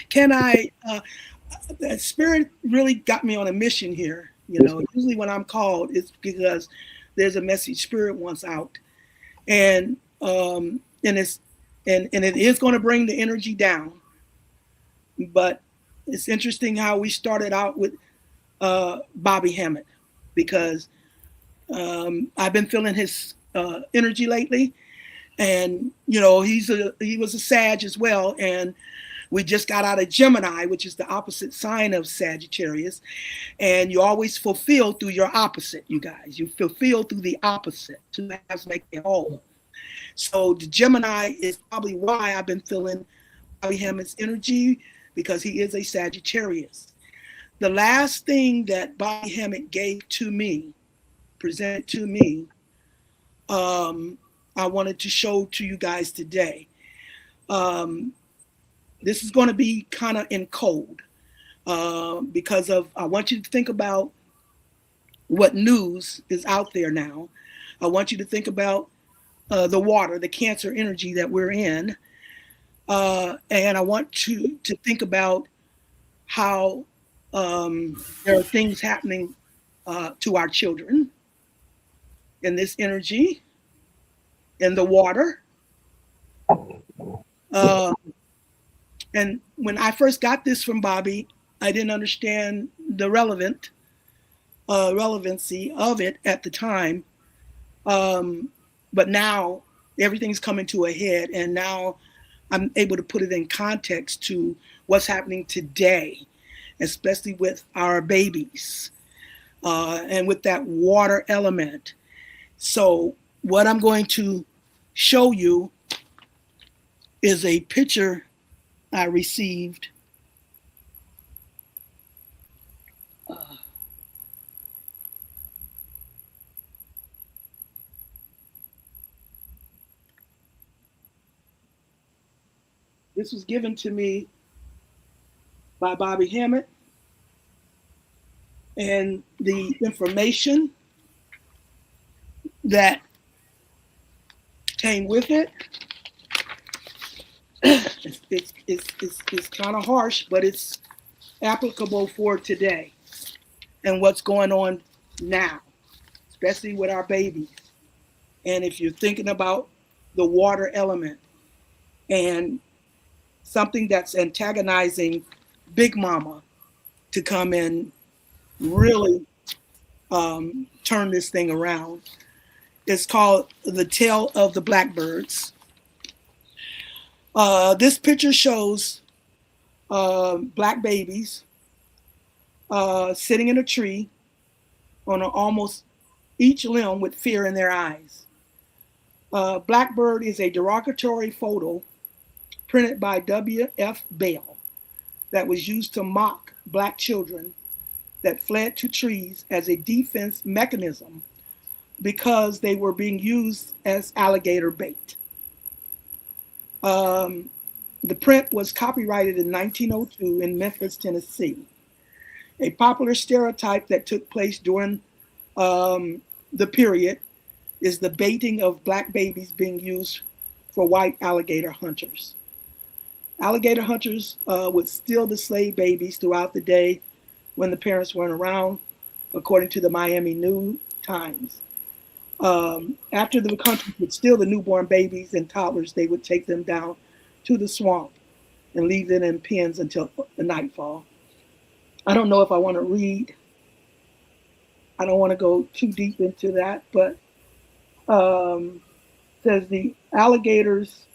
can I? That spirit really got me on a mission here. You know, usually when I'm called, it's because there's a message spirit wants out, and it is going to bring the energy down. But it's interesting how we started out with Bobby Hammett, because I've been feeling his energy lately, and you know he was a Sag as well, and we just got out of Gemini, which is the opposite sign of Sagittarius, and you always fulfill through your opposite. You guys, you fulfill through the opposite. Two halves make a whole. So the Gemini is probably why I've been feeling Bobby Hammett's energy, because he is a Sagittarius. The last thing that Bobby Hammett gave to me, presented to me, I wanted to show to you guys today. This is going to be kind of in code because I want you to think about what news is out there now. I want you to think about the water, the Cancer energy that we're in. And I want you to think about how there are things happening to our children in this energy, in the water. And when I first got this from Bobby, I didn't understand the relevancy of it at the time. But now everything's coming to a head, and now I'm able to put it in context to what's happening today, especially with our babies and with that water element. So what I'm going to show you is a picture I received. This was given to me by Bobby Hammett, and the information that came with it, it's kind of harsh, but it's applicable for today and what's going on now, especially with our babies. And if you're thinking about the water element and something that's antagonizing Big Mama to come and really turn this thing around, it's called The Tale of the Blackbirds. This picture shows black babies sitting in a tree on almost each limb with fear in their eyes. Blackbird is a derogatory photo printed by W.F. Bell that was used to mock black children that fled to trees as a defense mechanism because they were being used as alligator bait. The print was copyrighted in 1902 in Memphis, Tennessee. A popular stereotype that took place during the period is the baiting of black babies being used for white alligator hunters. Alligator hunters would steal the slave babies throughout the day when the parents weren't around, according to the Miami New Times. After the hunters would steal the newborn babies and toddlers, they would take them down to the swamp and leave them in pens until the nightfall. I don't know if I want to read. I don't want to go too deep into that, but says the alligators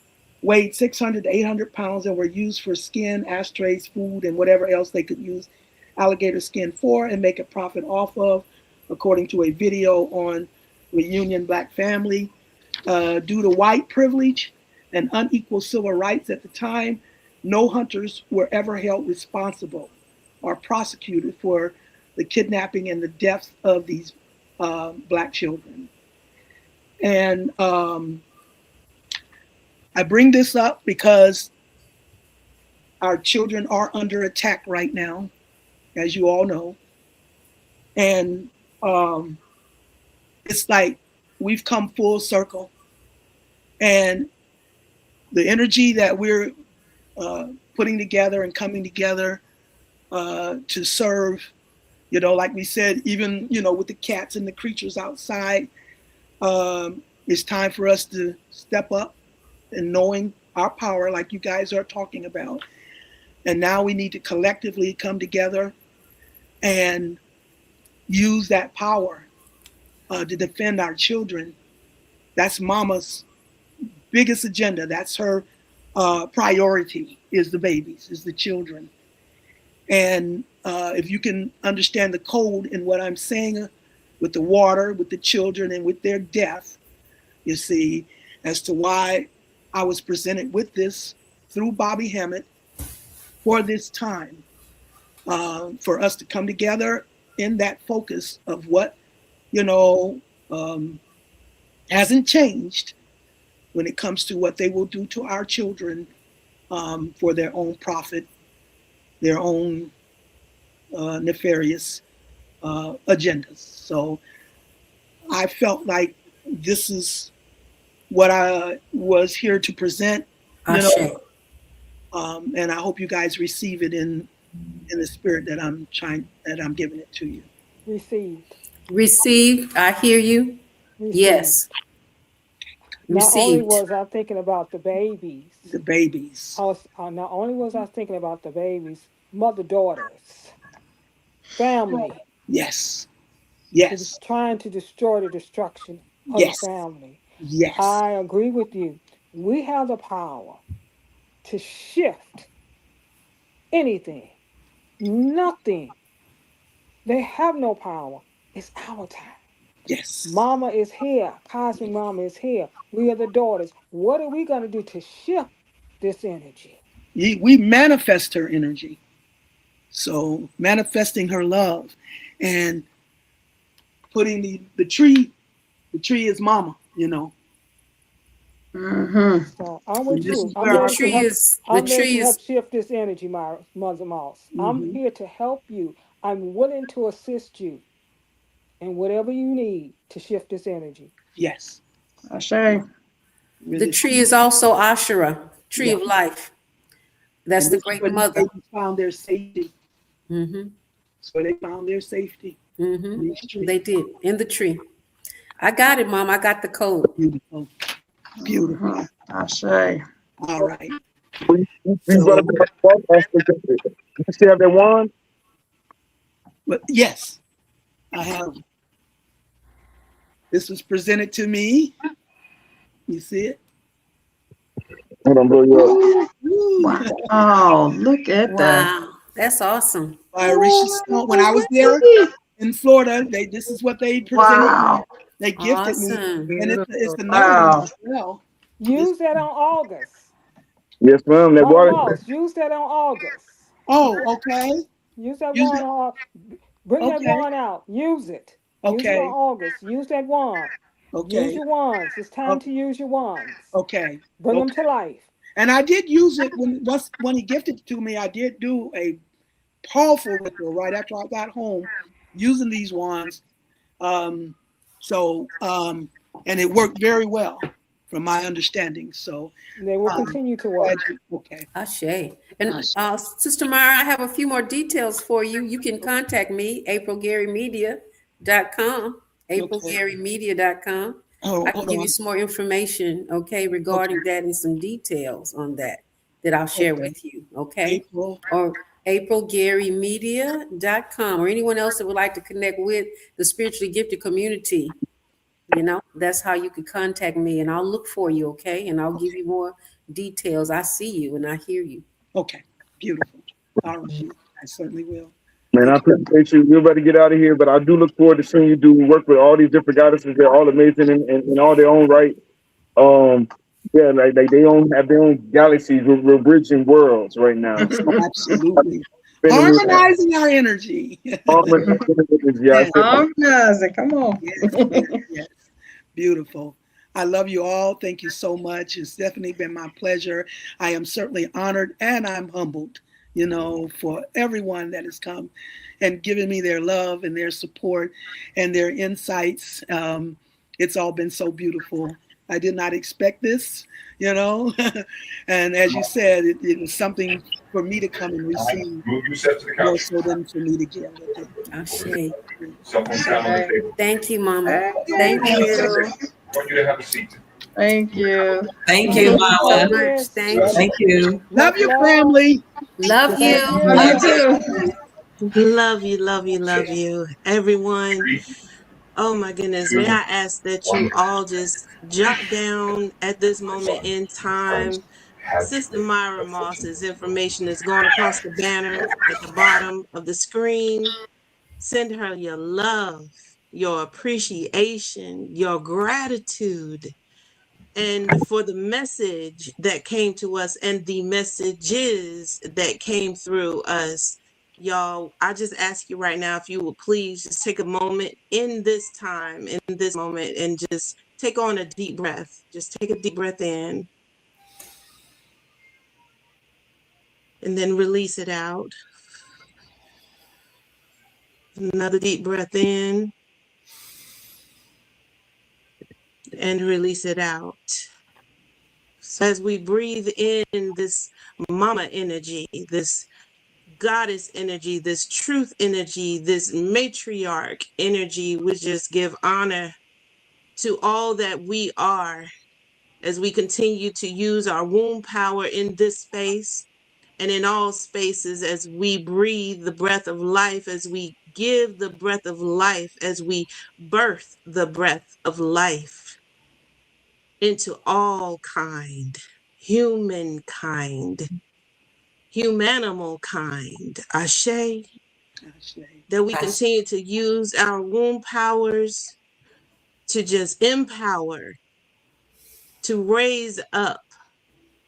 weighed 600 to 800 pounds and were used for skin, ashtrays, food, and whatever else they could use alligator skin for and make a profit off of, according to a video on Reunion Black Family. Due to white privilege and unequal civil rights at the time, no hunters were ever held responsible or prosecuted for the kidnapping and the deaths of these black children. And I bring this up because our children are under attack right now, as you all know. And it's like we've come full circle. And the energy that we're putting together and coming together to serve, you know, like we said, even, you know, with the cats and the creatures outside, it's time for us to step up and knowing our power, like you guys are talking about. And now we need to collectively come together and use that power to defend our children. That's Mama's biggest agenda. That's her priority, is the babies, is the children. And if you can understand the code in what I'm saying with the water, with the children, and with their death, you see, as to why I was presented with this through Bobby Hammett for this time, for us to come together in that focus of what, you know, hasn't changed when it comes to what they will do to our children for their own profit, their own nefarious agendas. So I felt like this is what I was here to present, you know, and I hope you guys receive it in the spirit that I'm giving it to you. Received. Received. I hear you. Received. Yes. Not only Received. was I thinking about the babies. The babies. Not only was I thinking about the babies, mother, daughters, family. Yes. Yes. Trying to destroy the destruction of Yes. the family. Yes. I agree with you. We have the power to shift anything. Nothing. They have no power. It's our time. Yes. Mama is here. Cosmic Mama is here. We are the daughters. What are we going to do to shift this energy? We manifest her energy. So manifesting her love and putting the tree is mama, you know. Mm-hmm. So I'm with This you. is I'm where our ready to help. I'm the ready tree to help is shift this energy, Mother Moss. I'm Mhm. here to help you. I'm willing to assist you in whatever you need to shift this energy. Yes. Ashe. the tree is also Ashera, tree Yeah. of life. That's And the this is great where the mother. babies found their safety. Mm-hmm. So they found their safety. Mm-hmm. They did in the tree. I got it, Mom. I got the code. Beautiful. Beautiful. Mm-hmm. Ashe. All right. You brought up the wand aspect of it. You still have that wand? But yes, I have. This was presented to me. You see it? Hold on, blow you up. Wow. Look at that. Wow, that's awesome. By Orisha Stone. When I was there in Florida, this is what they presented. Wow. They gifted me, Awesome. and it's another one Wow. as well. Use that on August. Yes, ma'am. That Mother water. Moss, use that on August. Oh, okay. Use that Use wand it. on. Bring that Okay. wand out. Use it. Use it on Okay. August. Use that wand. Use Okay. your wands. It's time o- to use your wands. Okay. Bring them Okay. to life. And I did use it when he gifted it to me. I did do a powerful ritual right after I got home using these wands. Um, and it worked very well from my understanding. So They will continue to work. Okay. Ashe. And Sister Myra, I have a few more details for you. You can contact me, aprilgarymedia.com, aprilgarymedia.com. Oh, I can hold give you on. some more information, okay, regarding that and some details on that I'll share Okay. with you, okay? April. Or aprilgarymedia.com, or anyone else that would like to connect with the spiritually gifted community. You know, that's how you can contact me, and I'll look for you, okay? And I'll give you more details. I see you and I hear you. Okay. Beautiful. All right. I certainly will. Man, I appreciate you. We're about to get out of here, but I do look forward to seeing you do work with all these different goddesses. They're all amazing in all their own right. Yeah, like they own have their own galaxies. We're bridging worlds right now. Absolutely. Harmonizing our energy. Yeah, Harmonizing. Come on. Yes. Beautiful. I love you all. Thank you so much. It's definitely been my pleasure. I am certainly honored and I'm humbled, for everyone that has come and given me their love and their support and their insights. It's all been so beautiful. I did not expect this, and as you said, it was something for me to come and receive more so than for me to give. Ashe. Okay. Thank you, Mama. Thank you. I want you to have a seat. Thank you. Thank you, Mama. So much. Thank you. Thank you. Love your family. Love you. You too. Love you, love you, love you. Everyone. Oh my goodness. May I ask that you all just jot down at this moment in time Sister Myra Moss's information is going across the banner at the bottom of the screen. Send her your love, your appreciation, your gratitude, and for the message that came to us and the messages that came through us. Y'all, I just ask you right now if you would please just take a moment in this time, in this moment, and just take on a deep breath. Just take a deep breath in and then release it out. Another deep breath in and release it out. So as we breathe in this mama energy, this goddess energy, this truth energy, this matriarch energy, we just give honor to all that we are as we continue to use our womb power in this space and in all spaces as we breathe the breath of life, as we give the breath of life, as we birth the breath of life into all kind, humankind, humanimal kind. Ashe. That we continue to use our womb powers to just empower, to raise up,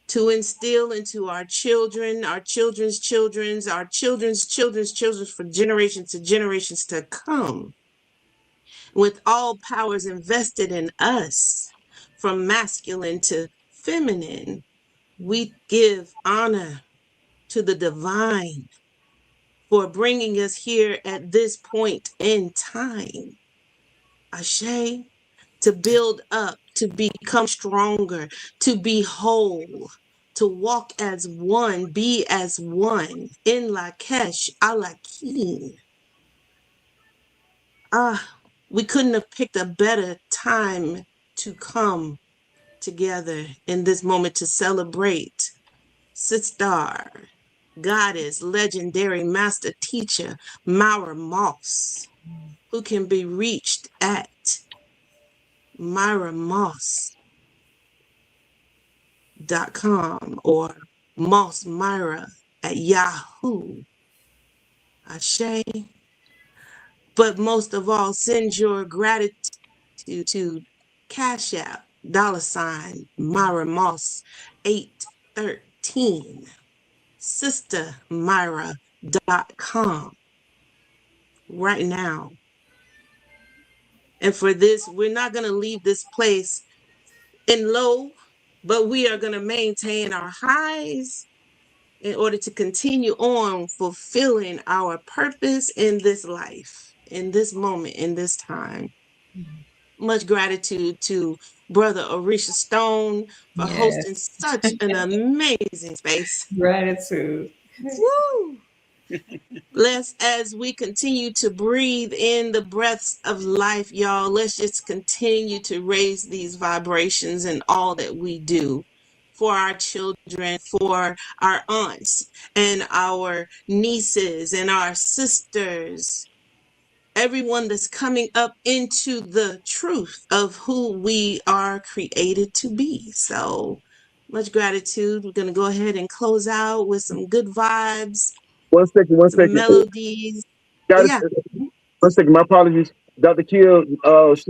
to instill into our children, our children's children's, our children's children's children for generations to generations to come, with all powers invested in us, from masculine to feminine. We give honor to the divine for bringing us here at this point in time. Ashe, to build up, to become stronger, to be whole, to walk as one, be as one, in Lakesh, Alakim. We couldn't have picked a better time to come together in this moment to celebrate Sister, Goddess, legendary master teacher, Myra Moss, who can be reached at myramoss.com or Moss Myra at Yahoo. Ashe. But most of all, send your gratitude to Cash App, $ Myra Moss 813, sistermyra.com right now. And for this, we're not going to leave this place in low, but we are going to maintain our highs in order to continue on fulfilling our purpose in this life, in this moment, in this time. Much gratitude to Brother Orisha Stone for hosting such an amazing space. Gratitude. Woo! Let's, as we continue to breathe in the breaths of life, y'all, let's just continue to raise these vibrations in all that we do for our children, for our aunts and our nieces and our sisters, everyone that's coming up into the truth of who we are created to be. So much gratitude. We're going to go ahead and close out with some good vibes. One second. Melodies. Guys, Yeah. 1 second. My apologies. Dr. Kiel,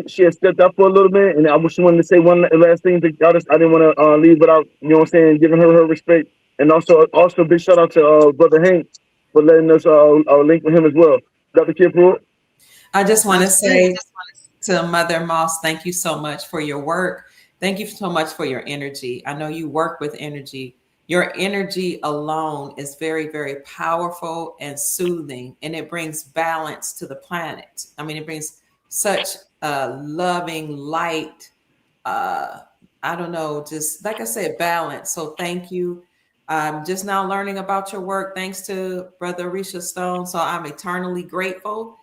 she had stepped up for a little bit, and I just wanted to say one last thing to y'all. I didn't want to leave without, you know what I'm saying, giving her respect. And also big shout out to Brother Hank for letting us link with him as well. Dr. Kiel, I just want to say to Mother Moss, thank you so much for your work. Thank you so much for your energy. I know you work with energy. Your energy alone is very, very powerful and soothing, and it brings balance to the planet. I mean, it brings such loving light. I don't know, just like I said, balance. So thank you. I'm just now learning about your work thanks to Brother Orisha Stone. So I'm eternally grateful.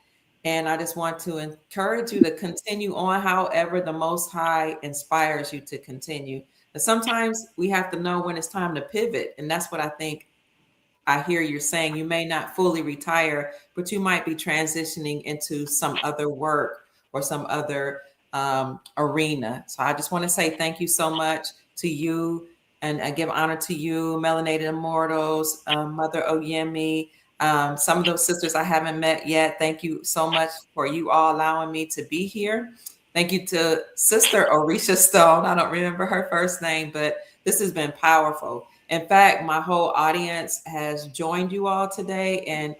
And I just want to encourage you to continue on however the Most High inspires you to continue. But sometimes we have to know when it's time to pivot. And that's what I think I hear you're saying. You may not fully retire, but you might be transitioning into some other work or some other arena. So I just want to say thank you so much to you. And I give honor to you, Melanated Immortals, Mother Oyemi, some of those sisters I haven't met yet. Thank you so much for you all allowing me to be here. Thank you to Sister Orisha Stone. I don't remember her first name, but this has been powerful. In fact, my whole audience has joined you all today, and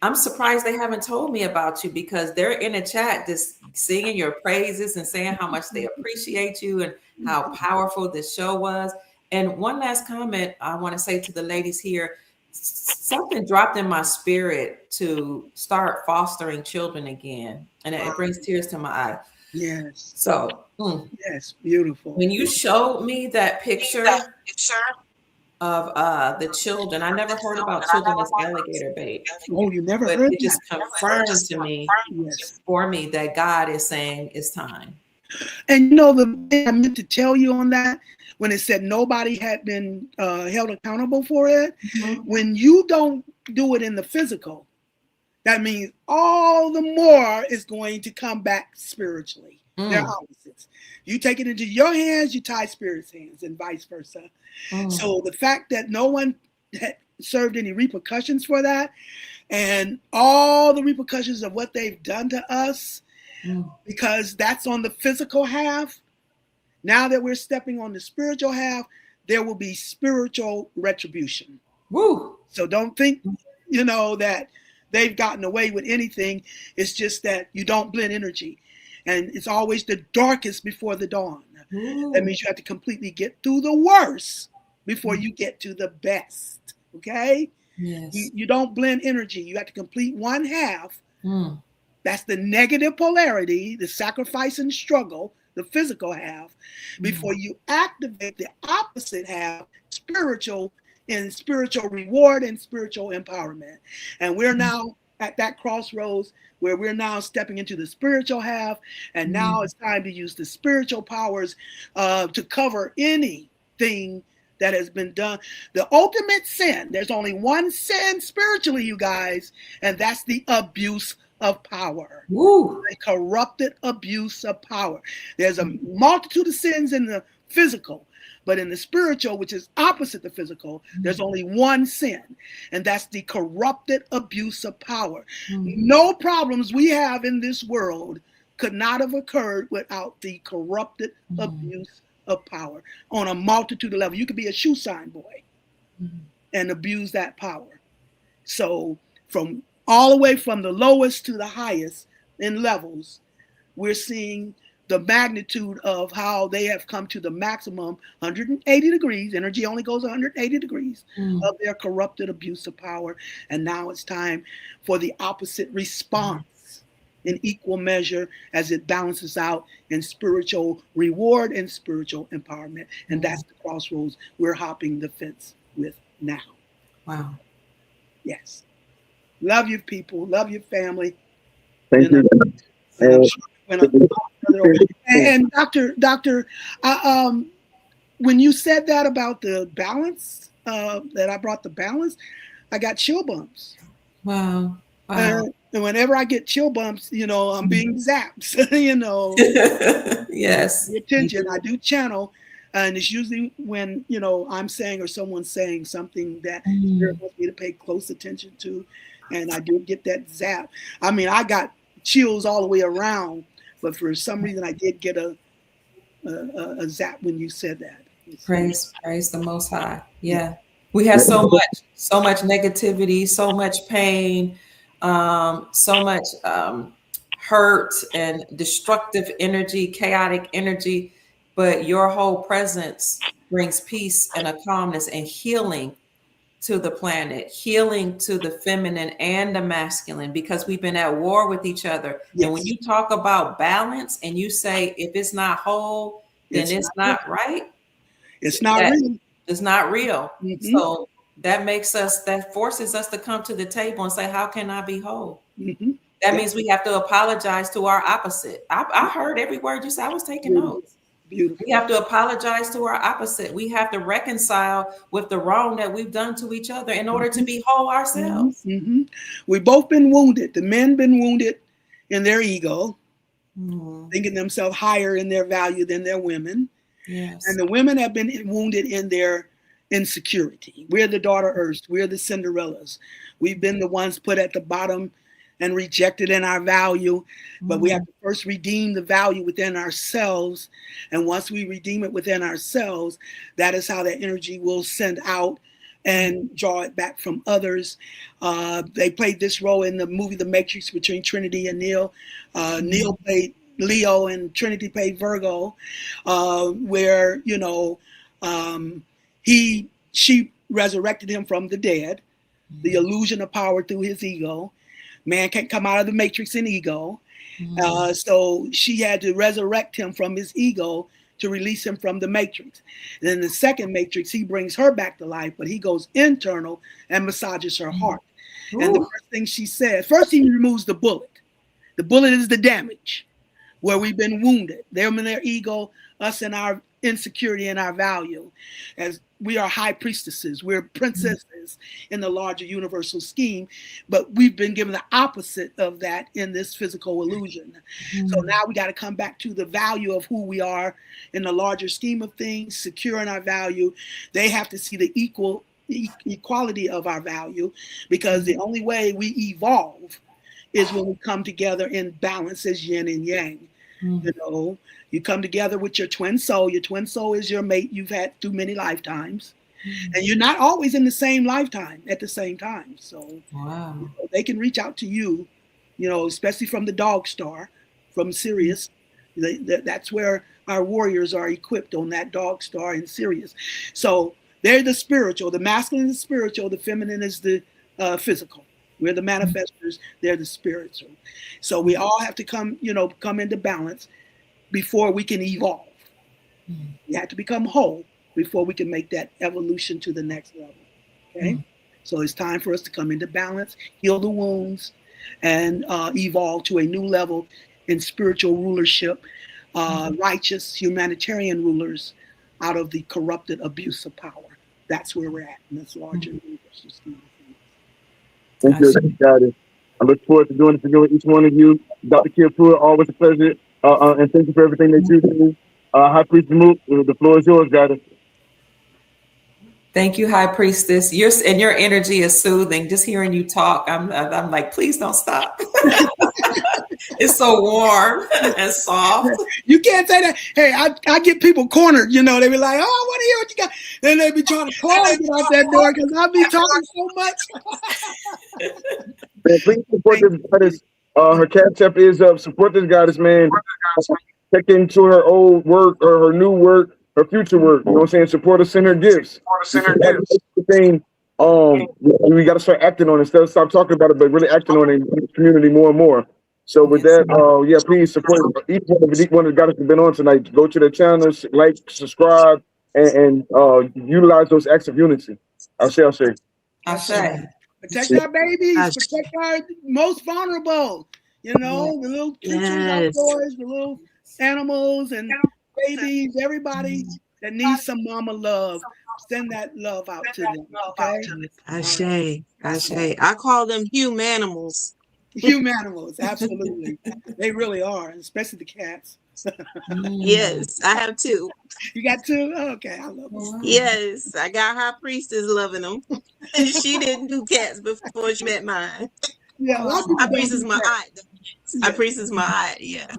I'm surprised they haven't told me about you because they're in a chat just singing your praises and saying how much they appreciate you and how powerful this show was. And one last comment I want to say to the ladies here, something dropped in my spirit to start fostering children again. And it brings tears to my eye. Yes. So, yes, beautiful. When you showed me that picture of the children, I never heard about children as alligator bait. Oh, you never but heard it that? just confirmed to me, for me, that God is saying it's time. And you know, the thing I meant to tell you on that, when it said nobody had been held accountable for it, when you don't do it in the physical, that means all the more is going to come back spiritually. They're opposites. You take it into your hands, you tie spirit's hands, and vice versa. So the fact that no one served any repercussions for that. And all the repercussions of what they've done to us, because that's on the physical half. Now that we're stepping on the spiritual half, there will be spiritual retribution. Woo. So don't think, that they've gotten away with anything. It's just that you don't blend energy. And it's always the darkest before the dawn. Ooh. That means you have to completely get through the worst before you get to the best. Okay? Yes. You don't blend energy. You have to complete one half. That's the negative polarity, the sacrifice and struggle, the physical half, before you activate the opposite half, spiritual reward and spiritual empowerment. And we're now at that crossroads where we're now stepping into the spiritual half, and now it's time to use the spiritual powers to cover anything that has been done. The ultimate sin, there's only one sin spiritually, you guys, and that's the abuse of power. Woo. The corrupted abuse of power. There's a multitude of sins in the physical, but in the spiritual, which is opposite the physical, there's only one sin, and that's the corrupted abuse of power. No problems we have in this world could not have occurred without the corrupted abuse of power on a multitude of levels. You could be a shoe sign boy and abuse that power. So from all the way from the lowest to the highest in levels, we're seeing the magnitude of how they have come to the maximum 180 degrees. Energy only goes 180 degrees of their corrupted abuse of power. And now it's time for the opposite response in equal measure as it balances out in spiritual reward and spiritual empowerment. And that's the crossroads we're hopping the fence with now. Wow. Yes. Love you, people. Love your family. Thank you. And Doctor, when you said that about the balance, that I brought the balance, I got chill bumps. Wow. And whenever I get chill bumps, I'm being zapped. Yes. The attention. I do channel, and it's usually when I'm saying or someone's saying something that Spirit wants me to pay close attention to, and I do get that zap. I mean, I got chills all the way around, but for some reason I did get a zap when you said that. Praise the Most High. Yeah, we have so much negativity, so much pain, so much hurt and destructive energy, chaotic energy. But your whole presence brings peace and a calmness and healing to the planet, healing to the feminine and the masculine, because we've been at war with each other. Yes. And when you talk about balance and you say, if it's not whole, then it's not right. It's not real. It's not real. So that forces us to come to the table and say, how can I be whole? That means we have to apologize to our opposite. I heard every word you said. I was taking notes. Beautiful. We have to apologize to our opposite. We have to reconcile with the wrong that we've done to each other in order to be whole ourselves. We've both been wounded. The men been wounded in their ego, thinking themselves higher in their value than their women. Yes. And the women have been wounded in their insecurity. We're the daughter Earths. We're the Cinderellas. We've been the ones put at the bottom and rejected in our value, but we have to first redeem the value within ourselves. And once we redeem it within ourselves, that is how that energy will send out and draw it back from others. They played this role in the movie The Matrix between Trinity and Neo. Neo played Leo and Trinity played Virgo, where, she resurrected him from the dead, the illusion of power through his ego. Man can't come out of the matrix in ego. So she had to resurrect him from his ego to release him from the matrix. And then the second matrix, he brings her back to life, but he goes internal and massages her heart. And the first thing she said, first he removes the bullet. The bullet is the damage where we've been wounded. Them in their ego, us in our insecurity and our value. As we are high priestesses, we're princesses in the larger universal scheme, but we've been given the opposite of that in this physical illusion. So now we got to come back to the value of who we are in the larger scheme of things, secure in our value. They have to see the equal equality of our value, because the only way we evolve is when we come together in balance as yin and yang. You know, you come together with your twin soul. Your twin soul is your mate you've had through many lifetimes. And you're not always in the same lifetime at the same time. So Wow. you know, they can reach out to you, you know, especially from the dog star, from Sirius. That's where our warriors are equipped, on that dog star in Sirius. So they're the spiritual. The masculine is spiritual. The feminine is the physical. We're the manifestors. They're the spiritual. So we all have to come into balance before we can evolve. We have to become whole before we can make that evolution to the next level. Okay? So it's time for us to come into balance, heal the wounds, and evolve to a new level in spiritual rulership, righteous humanitarian rulers out of the corrupted abuse of power. That's where we're at in this larger universal scheme of things. Thank you, got it. I look forward to doing it together with each one of you. Dr. Kirpur, always a pleasure. And thank you for everything that you do. High Priest Moot, the floor is yours, got it. Thank you, High Priestess. Your energy is soothing. Just hearing you talk, I'm like, please don't stop. It's so warm and soft. You can't say that. Hey, I get people cornered. You know, they be like, "Oh, I want to hear what you got," and they be trying to close it out that door because I be talking so much. Man, please support this goddess. Her cash app is up. Support this goddess, man. Check into her old work or her new work, her future work. You know what I'm saying? Support her, send her gifts. Thing, we got to start acting on it instead of stop talking about it, but really acting on it in the community more and more. So with that, yeah, please support each one of the guys that have been on tonight. Go to their channels, like, subscribe, and utilize those acts of unity. I'll say. Protect our babies. Protect our most vulnerable. You know, the little creatures outdoors, the little animals and babies, everybody that needs some mama love. Send that love out to them. Okay. Ashe. I call them humanimals. Humanimals, absolutely. They really are, especially the cats. Yes, I have two. You got two? Oh, okay, I love them. Yes, I got High Priestess loving them. She didn't do cats before she met mine. Yeah, High Priestess my aunt. High Priestess my aunt. Yeah.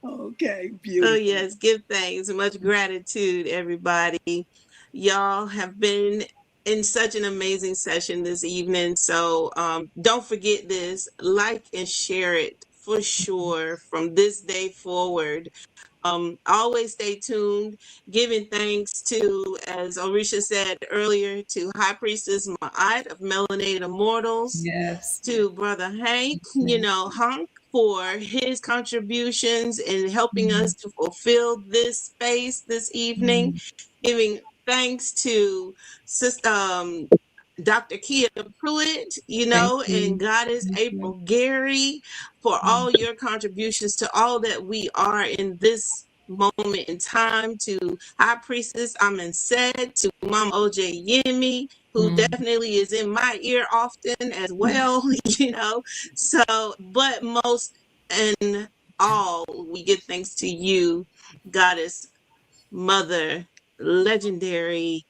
Okay, beautiful. Oh yes, give thanks. Much gratitude, everybody. Y'all have been in such an amazing session this evening. So don't forget this, like and share it for sure from this day forward. Always stay tuned, giving thanks to, as Orisha said earlier, to High Priestess Ma'at of Melanated Immortals, to Brother Hank, Hunk, for his contributions in helping us to fulfill this space this evening, giving thanks to Sister Dr. Kia Pruitt, and Goddess April Gary for all your contributions to all that we are in this moment in time, to High Priestess Amen said, to Mom OJ Yemi, who definitely is in my ear often as well, So, but most and all, we give thanks to you, Goddess, Mother, legendary.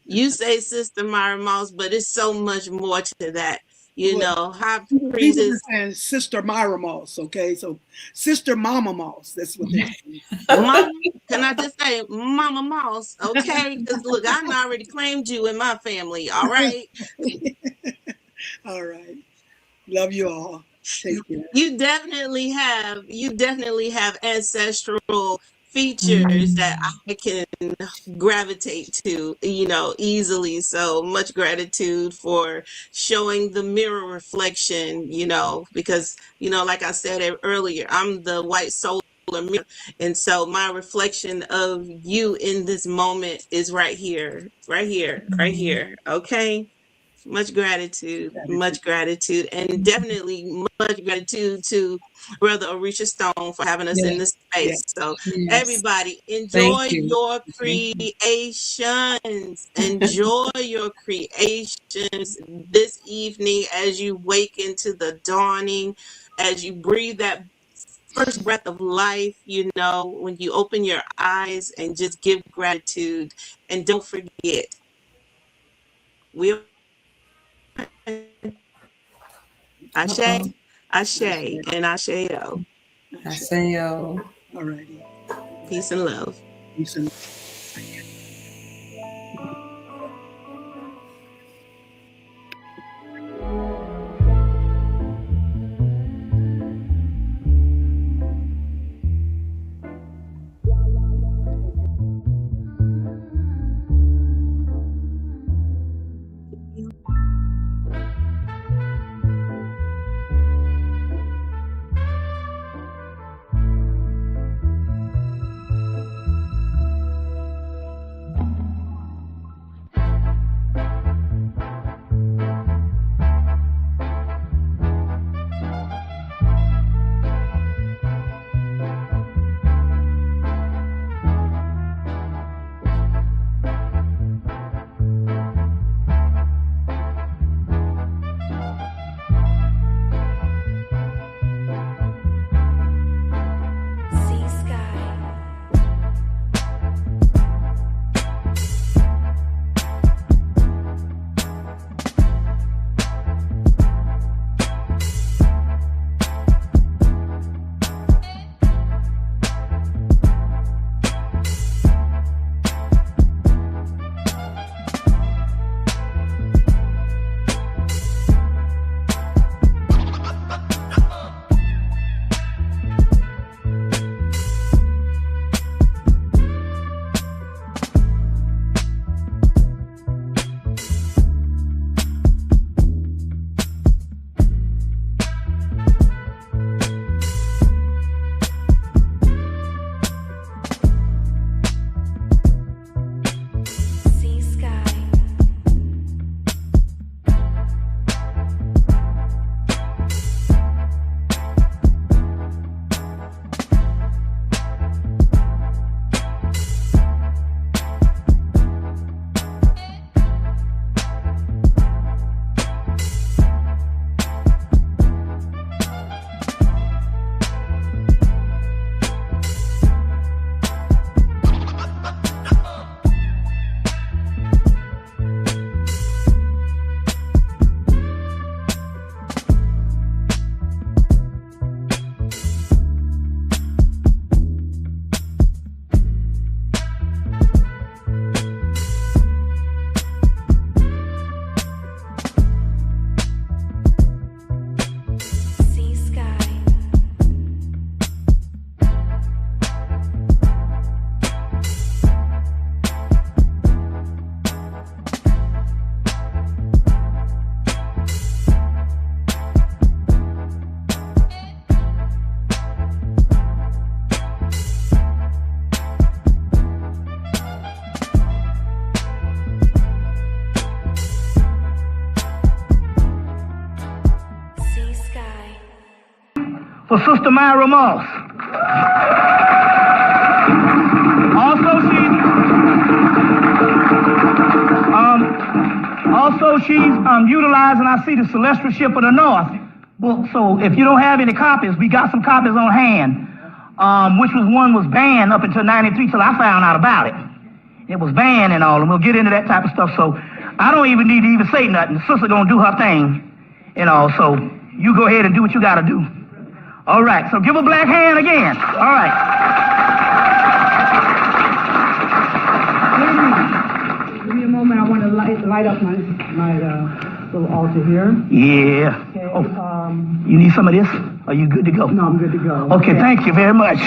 You say Sister Myra Moss, but it's so much more to that. High Priestess and Sister Myra Moss, okay? So Sister Mama Moss, that's what they're saying. Mama, can I just say Mama Moss, okay? Because look, I already claimed you in my family, all right? All right. Love you all. Take care. You definitely have ancestral features that I can gravitate to, easily. So much gratitude for showing the mirror reflection, because, like I said earlier, I'm the white solar mirror. And so my reflection of you in this moment is right here. Okay. Much gratitude, and definitely much gratitude to Brother Orisha Stone for having us in this space. So everybody, enjoy your creations. Enjoy your creations this evening as you wake into the dawning, as you breathe that first breath of life, when you open your eyes and just give gratitude. And don't forget, We Ashe, Ashe, and Asheo. Aseo. All righty. Peace and love. Peace and for Sister Myra Moss. Also she's utilizing, I see, the Celestial Ship of the North book. So if you don't have any copies, we got some copies on hand, which was banned up until 93 till I found out about it. It was banned and all, and we'll get into that type of stuff. So I don't even need to even say nothing. The sister gonna do her thing, so you go ahead and do what you gotta do. All right, so give a black hand again. All right. Give me a moment. I want to light up my little altar here. Yeah. Okay. Oh, you need some of this? Are you good to go? No, I'm good to go. Okay, thank you very much.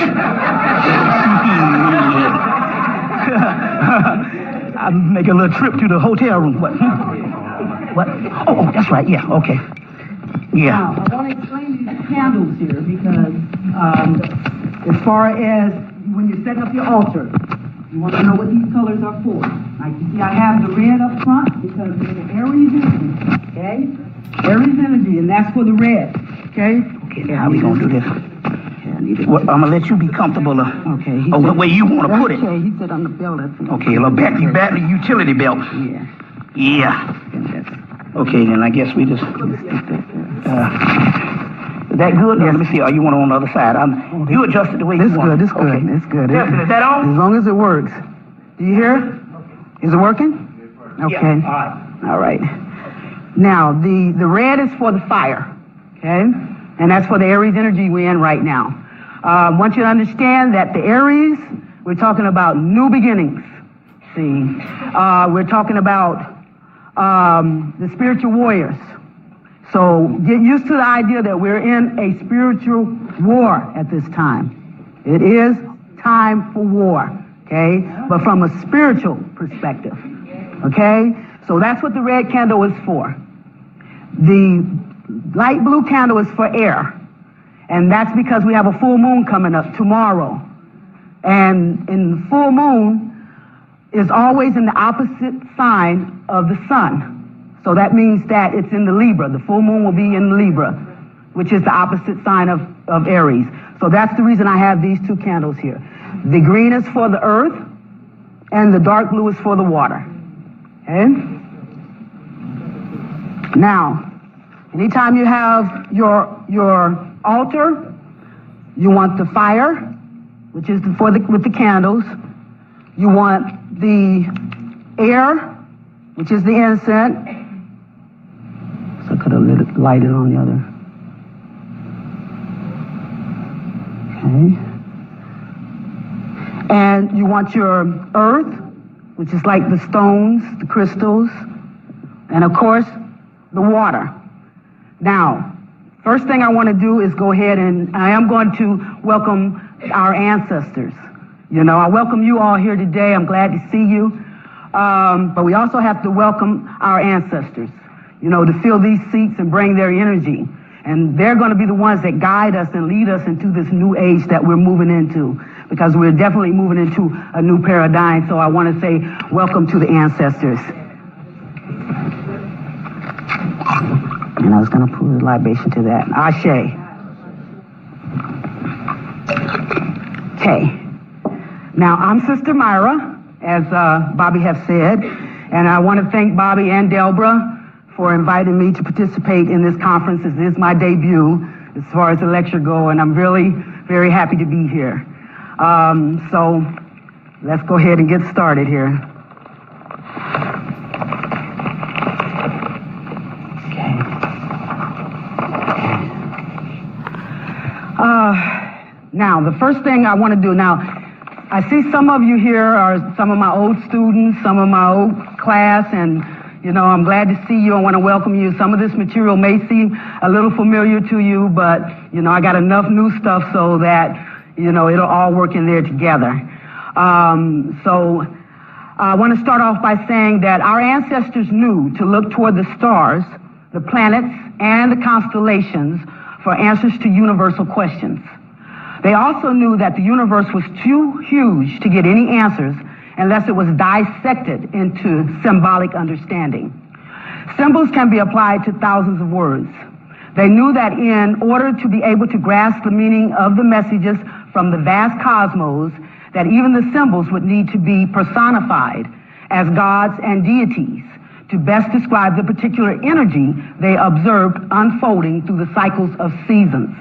I make a little trip to the hotel room. What? What? Oh, that's right. Yeah. Okay. Yeah. Now, I want to explain these candles here because as far as when you're setting up your altar, you want to know what these colors are for. Like you see, I have the red up front because it's an Aries energy, okay? Aries energy, and that's for the red, okay? Okay, how we going to do this? Well, I'm going to let you be comfortable. Okay. What way you want to put it. Okay, he said on the belt. Okay, a little battery utility belt. Yeah. Yeah. Okay, then I guess we just... is that good? Yes. Let me see. You want it on the other side? You adjusted the way you want it. It's good. Okay. It's good. Yes, is that on? As long as it works. Do you hear? Is it working? Okay. Yeah. All right. All right. Now, the red is for the fire, okay? And that's for the Aries energy we're in right now. I want you to understand that the Aries, we're talking about new beginnings. See, we're talking about the spiritual warriors. So get used to the idea that we're in a spiritual war at this time. It is time for war, okay? But from a spiritual perspective, okay? So that's what the red candle is for. The light blue candle is for air. And that's because we have a full moon coming up tomorrow. And in the full moon is always in the opposite sign of the sun. So that means that it's in the Libra. The full moon will be in Libra, which is the opposite sign of Aries. So that's the reason I have these two candles here. The green is for the earth, and the dark blue is for the water. Okay? Now, anytime you have your altar, you want the fire, which is with the candles. You want the air, which is the incense. So I could have lighted on the other. Okay. And you want your earth, which is like the stones, the crystals, and of course, the water. Now, first thing I want to do is go ahead and I am going to welcome our ancestors. You know, I welcome you all here today. I'm glad to see you. But we also have to welcome our ancestors, you know, to fill these seats and bring their energy. And they're going to be the ones that guide us and lead us into this new age that we're moving into, because we're definitely moving into a new paradigm. So I want to say welcome to the ancestors. And I was going to pour the libation to that. Ashe. Okay. Now, I'm Sister Myra, as Bobby has said, and I want to thank Bobby and Delbra for inviting me to participate in this conference. This is my debut as far as the lecture go, and I'm really very happy to be here. So let's go ahead and get started here. Okay. Now, the first thing I want to do now, I see some of you here are some of my old students, some of my old class, and you know, I'm glad to see you. I want to welcome you. Some of this material may seem a little familiar to you, but you know, I got enough new stuff so that, you know, it'll all work in there together. So I want to start off by saying that our ancestors knew to look toward the stars, the planets, and the constellations for answers to universal questions. They also knew that the universe was too huge to get any answers unless it was dissected into symbolic understanding. Symbols can be applied to thousands of words. They knew that in order to be able to grasp the meaning of the messages from the vast cosmos, that even the symbols would need to be personified as gods and deities to best describe the particular energy they observed unfolding through the cycles of seasons.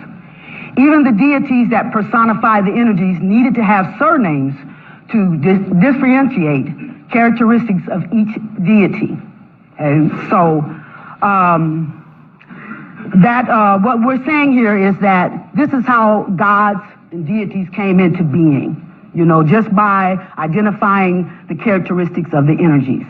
Even the deities that personify the energies needed to have surnames to differentiate characteristics of each deity. And so what we're saying here is that this is how gods and deities came into being, you know, just by identifying the characteristics of the energies.